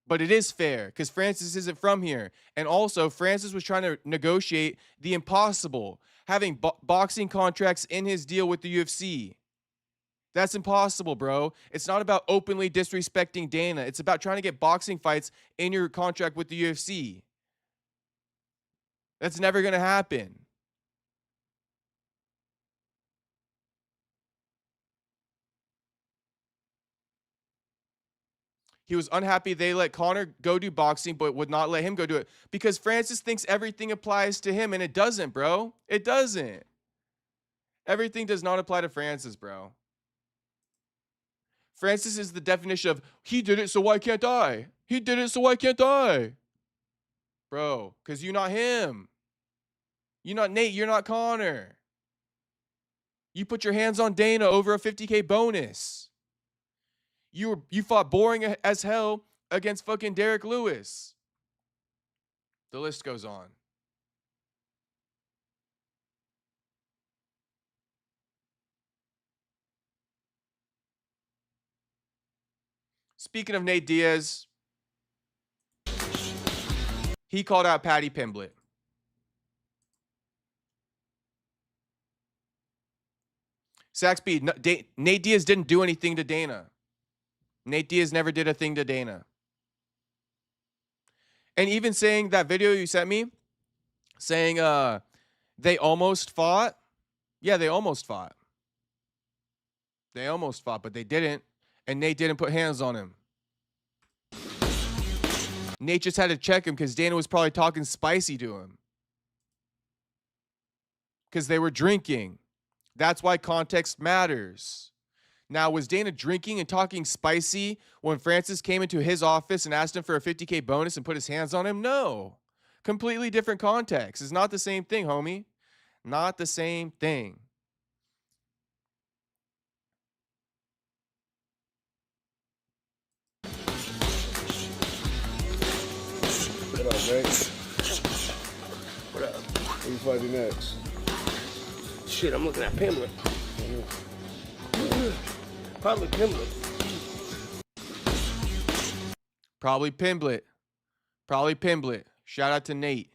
But it is fair because Francis isn't from here. And also, Francis was trying to negotiate the impossible, having boxing contracts in his deal with the UFC. That's impossible, bro. It's not about openly disrespecting Dana. It's about trying to get boxing fights in your contract with the UFC. That's never going to happen. He was unhappy they let Conor go do boxing, but would not let him go do it because Francis thinks everything applies to him, and it doesn't, bro. It doesn't. Everything does not apply to Francis, bro. Francis is the definition of, he did it, so why can't I? He did it, so why can't I? Bro, because you're not him. You're not Nate. You're not Conor. You put your hands on Dana over a 50K bonus. You fought boring as hell against fucking Derek Lewis. The list goes on. Speaking of Nate Diaz, he called out Paddy Pimblett. Saxby, Nate Diaz didn't do anything to Dana. Nate Diaz never did a thing to Dana. And even saying that video you sent me, saying they almost fought. Yeah, they almost fought. They almost fought, but they didn't. And Nate didn't put hands on him. Nate just had to check him because Dana was probably talking spicy to him. Because they were drinking. That's why context matters. Now, was Dana drinking and talking spicy when Francis came into his office and asked him for a 50K bonus and put his hands on him? No. Completely different context. It's not the same thing, homie. Not the same thing. What up, Nate? What up? Who you fighting next? Shit, I'm looking at Pimblett. Probably Pimblett. Probably Pimblett. Probably Pimblett. Shout out to Nate.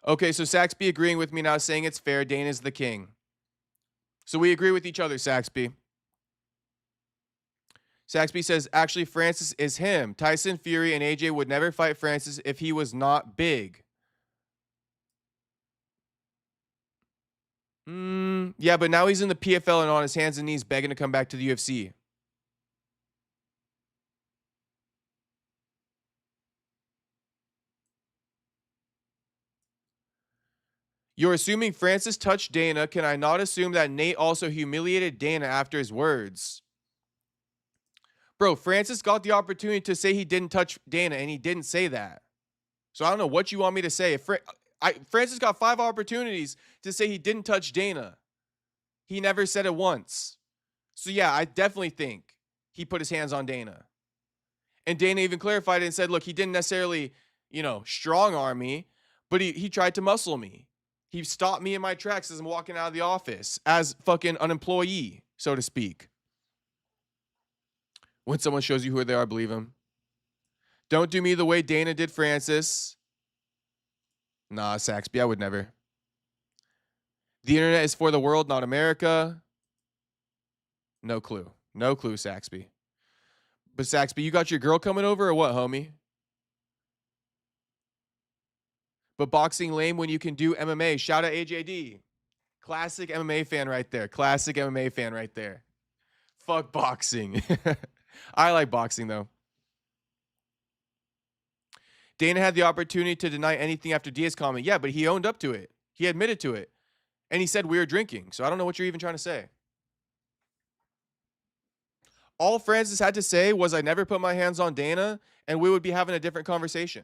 Okay, so Saxby agreeing with me now, saying it's fair. Dana's the king. So we agree with each other, Saxby. Saxby says, actually, Francis is him. Tyson Fury and AJ would never fight Francis if he was not big. Yeah, but now he's in the PFL and on his hands and knees begging to come back to the UFC. You're assuming Francis touched Dana. Can I not assume that Nate also humiliated Dana after his words? Bro, Francis got the opportunity to say he didn't touch Dana, and he didn't say that. So I don't know what you want me to say. Francis got 5 opportunities to say he didn't touch Dana. He never said it once. So yeah, I definitely think he put his hands on Dana. And Dana even clarified it and said, look, he didn't necessarily, strong arm me, but he tried to muscle me. He stopped me in my tracks as I'm walking out of the office as fucking an employee, so to speak. When someone shows you who they are, believe him. Don't do me the way Dana did Francis. Nah, Saxby, I would never. The internet is for the world, not America. No clue. No clue, Saxby. But Saxby, you got your girl coming over or what, homie? But boxing lame when you can do MMA. Shout out AJD. Classic MMA fan right there. Classic MMA fan right there. Fuck boxing. I like boxing, though. Dana had the opportunity to deny anything after Diaz comment. Yeah, but he owned up to it. He admitted to it. And he said we were drinking. So I don't know what you're even trying to say. All Francis had to say was I never put my hands on Dana, and we would be having a different conversation.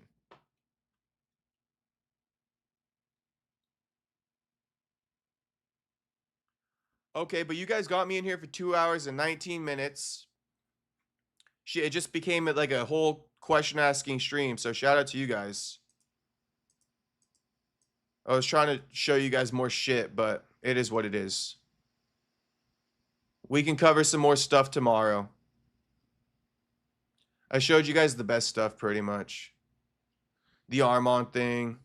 Okay, but you guys got me in here for 2 hours and 19 minutes. Shit, it just became like a whole question asking stream. So shout out to you guys. I was trying to show you guys more shit, but it is what it is. We can cover some more stuff tomorrow. I showed you guys the best stuff pretty much. The Armand thing.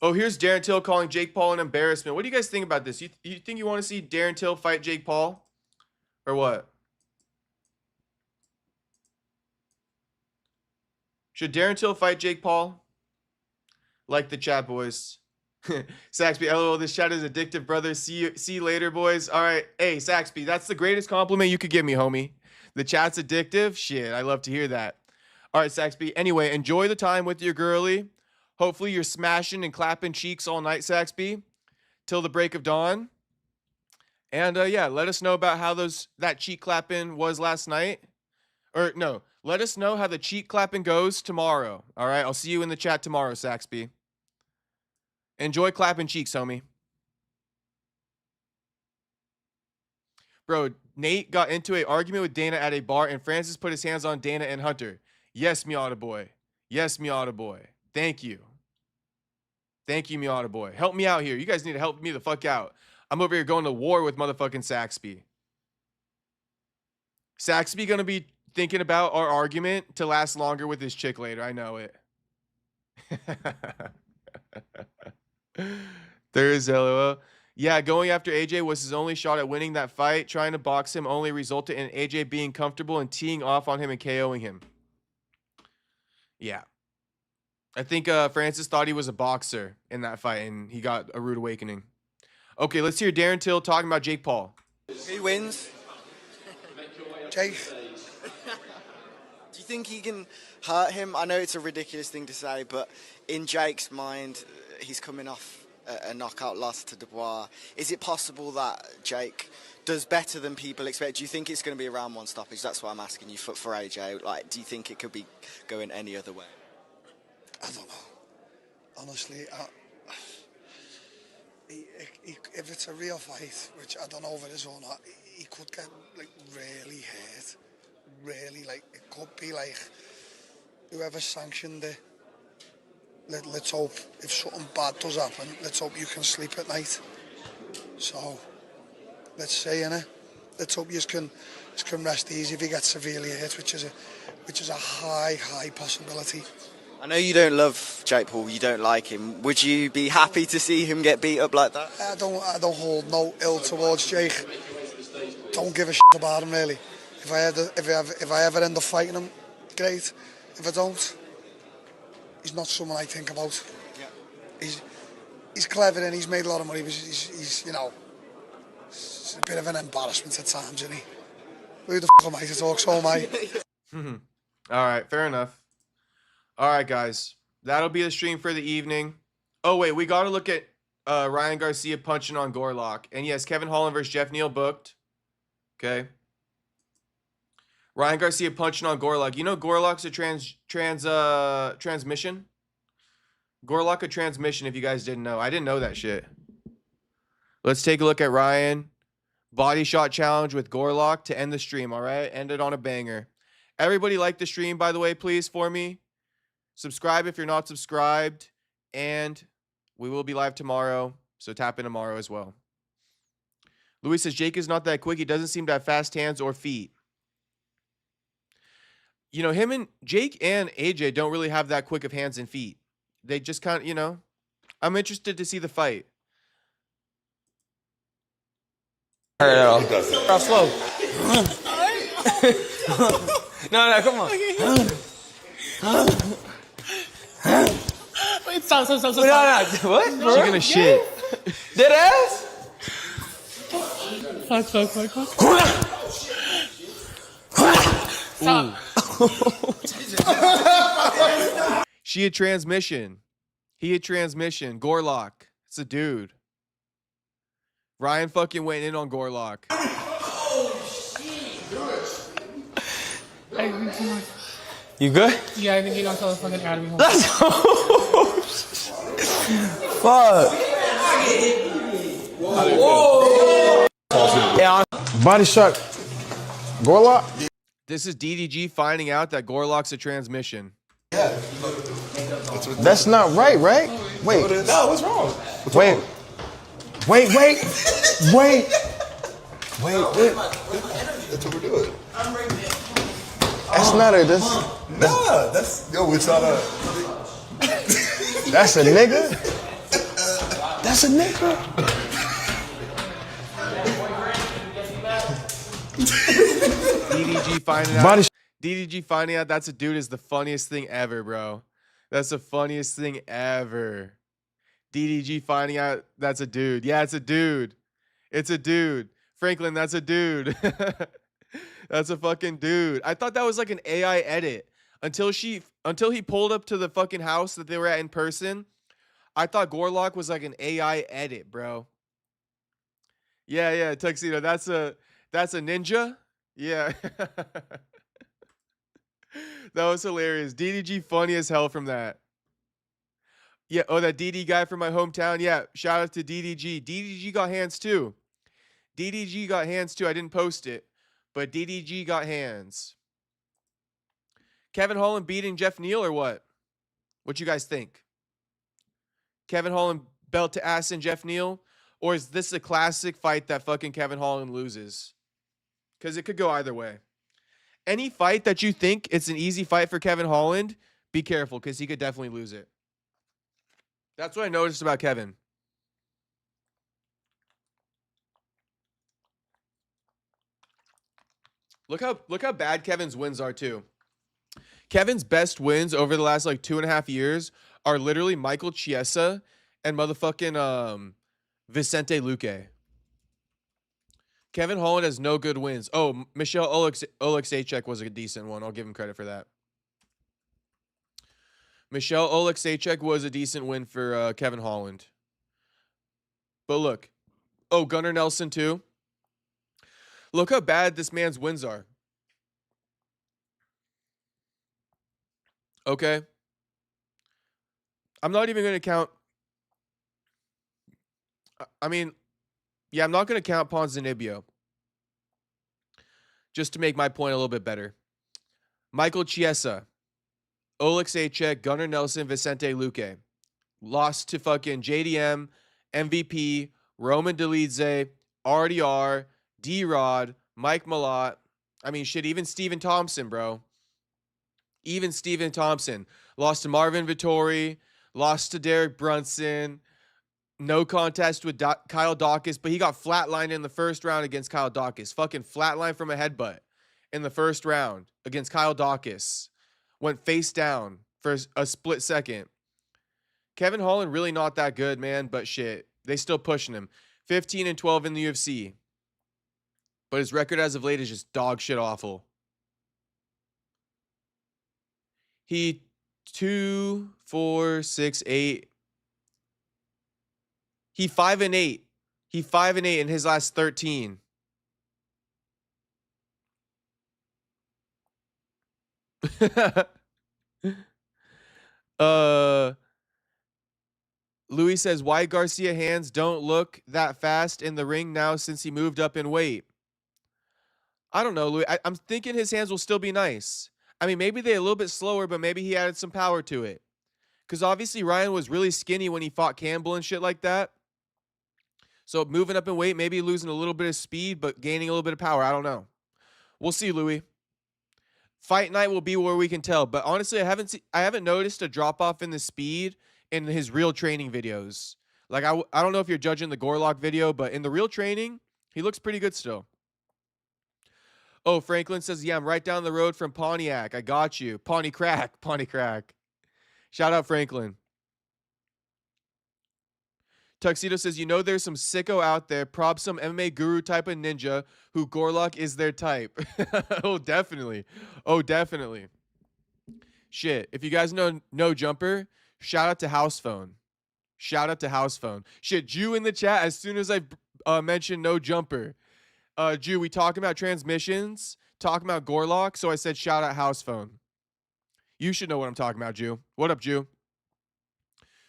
Oh, here's Darren Till calling Jake Paul an embarrassment. What do you guys think about this? You think you want to see Darren Till fight Jake Paul? Or what? Should Darren Till fight Jake Paul? Like the chat, boys. Saxby, LOL, this chat is addictive, brother. See you later, boys. All right. Hey, Saxby, that's the greatest compliment you could give me, homie. The chat's addictive? Shit, I love to hear that. All right, Saxby. Anyway, enjoy the time with your girly. Hopefully you're smashing and clapping cheeks all night, Saxby, till the break of dawn. And yeah, let us know about how that cheek clapping was last night. Or no, let us know how the cheek clapping goes tomorrow. All right, I'll see you in the chat tomorrow, Saxby. Enjoy clapping cheeks, homie. Bro, Nate got into an argument with Dana at a bar, and Francis put his hands on Dana and Hunter. Yes, Miata boy. Yes, Miata boy. Thank you. Thank you, Miata boy. Help me out here. You guys need to help me the fuck out. I'm over here going to war with motherfucking Saxby. Saxby gonna be thinking about our argument to last longer with this chick later. I know it. There's LOL. Yeah, going after AJ was his only shot at winning that fight. Trying to box him only resulted in AJ being comfortable and teeing off on him and KOing him. Yeah. I think Francis thought he was a boxer in that fight, and he got a rude awakening. Okay, let's hear Darren Till talking about Jake Paul. Who wins? Jake. Do you think he can hurt him? I know it's a ridiculous thing to say, but in Jake's mind, he's coming off a knockout loss to Dubois. Is it possible that Jake does better than people expect? Do you think it's going to be a round one stoppage? That's what I'm asking you for AJ. Like, do you think it could be going any other way? I don't know. Honestly, if it's a real fight, which I don't know if it is or not, he could get like really hurt. Really, like it could be like whoever sanctioned it. Let's hope if something bad does happen, let's hope you can sleep at night. So let's say, innit? Let's hope you can just can rest easy if he gets severely hit, which is a high possibility. I know you don't love Jake Paul, you don't like him. Would you be happy to see him get beat up like that? I don't hold no ill towards Jake. Don't give a shit about him really. If I ever end up fighting him, great. If I don't, he's not someone I think about. Yeah. He's clever and he's made a lot of money. He's you know, it's a bit of an embarrassment at times, isn't he? Who the f*** am I to talk so, am I? All right, fair enough. All right, guys. That'll be the stream for the evening. Oh, wait, we got to look at Ryan Garcia punching on Gorlock. And yes, Kevin Holland versus Jeff Neal booked. Okay. Ryan Garcia punching on Gorlock. You know Gorlock's a transmission? Gorlock a transmission, if you guys didn't know. I didn't know that shit. Let's take a look at Ryan. Body shot challenge with Gorlock to end the stream, all right? End it on a banger. Everybody like the stream, by the way, please, for me. Subscribe if you're not subscribed. And we will be live tomorrow, so tap in tomorrow as well. Louis says, Jake is not that quick. He doesn't seem to have fast hands or feet. You know, him and Jake and AJ don't really have that quick of hands and feet. They just kind of, you know, I'm interested to see the fight. No, slow. No, come on. Wait, stop. No. What? She's gonna shit. Dead ass? Fuck. Stop. She a transmission. He a transmission. Gorlock. It's a dude. Ryan fucking went in on Gorlock. You good? Yeah, I think you don't tell the fucking Academy. Fuck. Yeah. Body shot. Gorlock? This is DDG finding out that Gorlock's a transmission. Yeah. That's not right? Wait. No, what's wrong? Wait. That's what we're doing. That's not a. Nah, it's not a. That's a nigga? That's a nigga? DDG finding out that's a dude is the funniest thing ever, bro. That's the funniest thing ever. DDG finding out that's a dude. Yeah, it's a dude. It's a dude. Franklin, that's a dude. That's a fucking dude. I thought that was like an AI edit. Until he pulled up to the fucking house that they were at in person, I thought Gorlock was like an AI edit, bro. Yeah, Tuxedo. That's a ninja? Yeah. That was hilarious. DDG funny as hell from that. Yeah, oh, that DD guy from my hometown. Yeah, shout out to DDG. DDG got hands too. DDG got hands too. I didn't post it, but DDG got hands. Kevin Holland beating Jeff Neal or what? What you guys think? Kevin Holland belt to ass in Jeff Neal? Or is this a classic fight that fucking Kevin Holland loses? Because it could go either way. Any fight that you think it's an easy fight for Kevin Holland, be careful because he could definitely lose it. That's what I noticed about Kevin. Look how bad Kevin's wins are too. Kevin's best wins over the last like 2.5 years are literally Michael Chiesa and motherfucking Vicente Luque. Kevin Holland has no good wins. Oh, Michelle Oleksiejczuk was a decent one. I'll give him credit for that. Michelle Oleksiejczuk was a decent win for Kevin Holland. But look. Oh, Gunnar Nelson too. Look how bad this man's wins are. Okay. I'm not even going to count. I mean, yeah, I'm not going to count Ponzinibbio. Just to make my point a little bit better. Michael Chiesa, Oleksiejczuk, Gunnar Nelson, Vicente Luque. Lost to fucking JDM, MVP, Roman Dolidze, RDR, D-Rod, Mike Malott, I mean, shit, even Stephen Thompson, bro. Even Stephen Thompson lost to Marvin Vettori, lost to Derek Brunson, no contest with Kyle Dawkins, but he got flatlined in the first round against Kyle Dawkins. Fucking flatline from a headbutt in the first round against Kyle Dawkins. Went face down for a split second. Kevin Holland really not that good, man, but shit, they still pushing him. 15-12 in the UFC. But his record as of late is just dog shit awful. He 2, 4, 6, 8. He 5-8. He 5-8 in his last 13. Louis says, why Garcia hands don't look that fast in the ring now since he moved up in weight? I don't know, Louis. I'm thinking his hands will still be nice. I mean, maybe they're a little bit slower, but maybe he added some power to it. Because obviously Ryan was really skinny when he fought Campbell and shit like that. So moving up in weight, maybe losing a little bit of speed, but gaining a little bit of power. I don't know. We'll see, Louis. Fight night will be where we can tell. But honestly, I haven't noticed a drop-off in the speed in his real training videos. Like, I don't know if you're judging the Gorlock video, but in the real training, he looks pretty good still. Oh, Franklin says, yeah, I'm right down the road from Pontiac. I got you. Pawnee Crack. Shout out, Franklin. Tuxedo says, you know there's some sicko out there, prob some MMA guru type of ninja who Gorlock is their type. Oh, definitely. Oh, definitely. Shit. If you guys know No Jumper, shout out to House Phone. Shout out to House Phone. Shit, Jew in the chat as soon as I mentioned No Jumper. Jew, we talking about transmissions, talking about Gorlock, so I said shout out House Phone. You should know what I'm talking about, Jew. What up, Jew?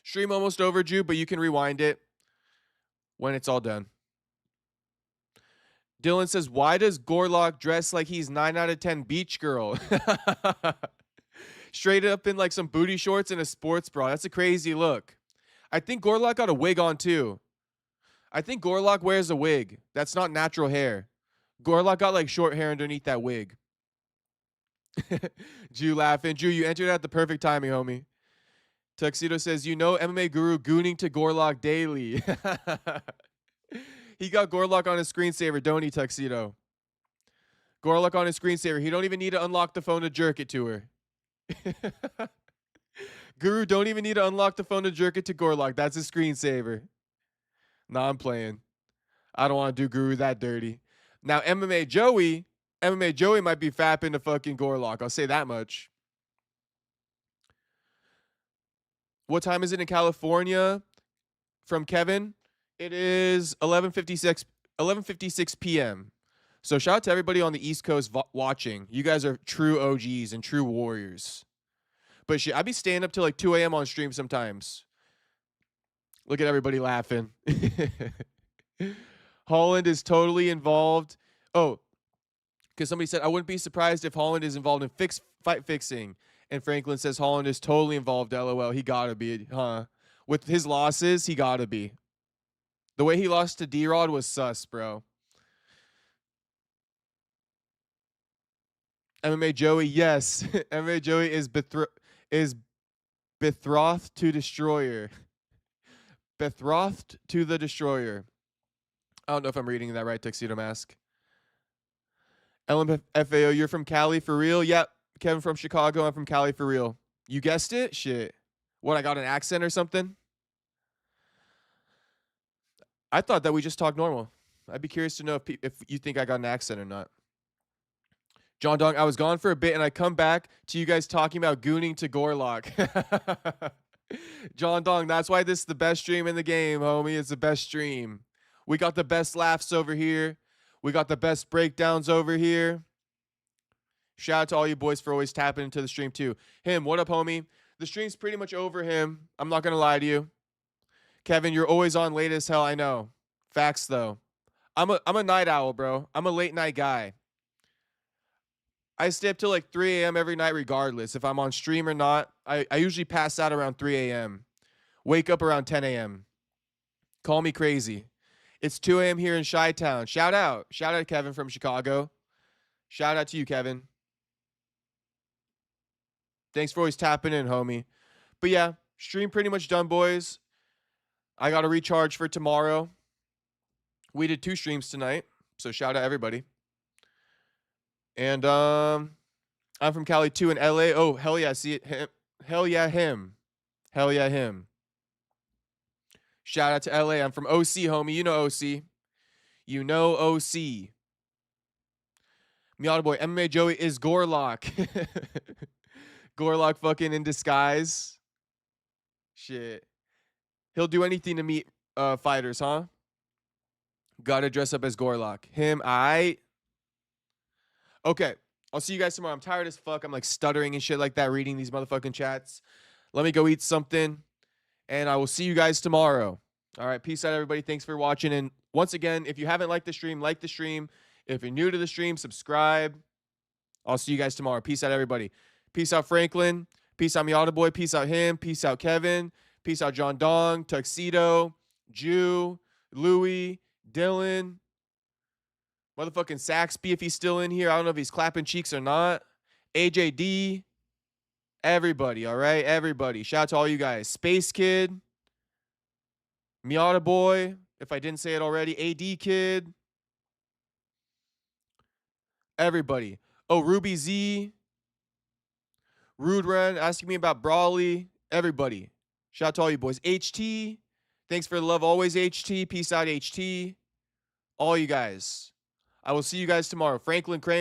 Stream almost over, Jew, but you can rewind it when it's all done. Dylan says, why does Gorlock dress like he's 9 out of 10 beach girl? Straight up in like some booty shorts and a sports bra. That's a crazy look. I think Gorlock got a wig on too. I think Gorlock wears a wig. That's not natural hair. Gorlock got like short hair underneath that wig. Jew laughing. Jew, you entered at the perfect timing, homie. Tuxedo says, you know MMA guru gooning to Gorlock daily. He got Gorlock on his screensaver, don't he, Tuxedo? Gorlock on his screensaver. He don't even need to unlock the phone to jerk it to her. Guru don't even need to unlock the phone to jerk it to Gorlock. That's his screensaver. Nah, I'm playing. I don't want to do Guru that dirty. Now, MMA Joey might be fapping to fucking Gorlock. I'll say that much. What time is it in California? From Kevin, it is 11:56 p.m. So shout out to everybody on the East Coast watching. You guys are true OGs and true warriors. But shit, I be staying up till like 2 a.m. on stream sometimes. Look at everybody laughing. Holland is totally involved. Oh, because somebody said, I wouldn't be surprised if Holland is involved in fight fixing. And Franklin says Holland is totally involved. LOL. He gotta be, huh? With his losses, he gotta be. The way he lost to D-Rod was sus, bro. MMA Joey, yes. MMA Joey is betrothed to Destroyer. Betrothed to the Destroyer. I don't know if I'm reading that right, Tuxedo Mask. LMFAO, you're from Cali for real? Yep. Kevin from Chicago. I'm from Cali for real. You guessed it? Shit. What, I got an accent or something? I thought that we just talked normal. I'd be curious to know if you think I got an accent or not. John Dong, I was gone for a bit and I come back to you guys talking about gooning to Gorlock. John Dong, that's why this is the best stream in the game, homie. It's the best stream. We got the best laughs over here. We got the best breakdowns over here. Shout out to all you boys for always tapping into the stream too. Him, what up, homie? The stream's pretty much over, him. I'm not going to lie to you. Kevin, you're always on late as hell, I know. Facts, though. I'm a night owl, bro. I'm a late night guy. I stay up till like 3 a.m. every night regardless. If I'm on stream or not, I usually pass out around 3 a.m. Wake up around 10 a.m. Call me crazy. It's 2 a.m. here in Chi-Town. Shout out. Shout out to Kevin from Chicago. Shout out to you, Kevin. Thanks for always tapping in, homie. But yeah, stream pretty much done, boys. I got to recharge for tomorrow. We did 2 streams tonight, so shout out everybody. And I'm from Cali too in LA. Oh, hell yeah, see it. Hell yeah, him. Hell yeah, him. Shout out to LA. I'm from OC, homie. You know OC. You know OC. Miata boy, MMA Joey is Gorlock. Gorlock fucking in disguise. Shit. He'll do anything to meet fighters, huh? Gotta dress up as Gorlock. Him, Okay. I'll see you guys tomorrow. I'm tired as fuck. I'm like stuttering and shit like that, reading these motherfucking chats. Let me go eat something. And I will see you guys tomorrow. All right. Peace out, everybody. Thanks for watching. And once again, if you haven't liked the stream, like the stream. If you're new to the stream, subscribe. I'll see you guys tomorrow. Peace out, everybody. Peace out, Franklin. Peace out, Miata Boy. Peace out, him. Peace out, Kevin. Peace out, John Dong, Tuxedo, Jew, Louie, Dylan. Motherfucking Saxby, if he's still in here. I don't know if he's clapping cheeks or not. AJD. Everybody, all right? Everybody. Shout out to all you guys. Space Kid. Miata Boy, if I didn't say it already. AD Kid. Everybody. Oh, Ruby Z. Rude Run asking me about Brawley. Everybody. Shout out to all you boys. HT. Thanks for the love always, HT. Peace out, HT. All you guys. I will see you guys tomorrow. Franklin Kramer.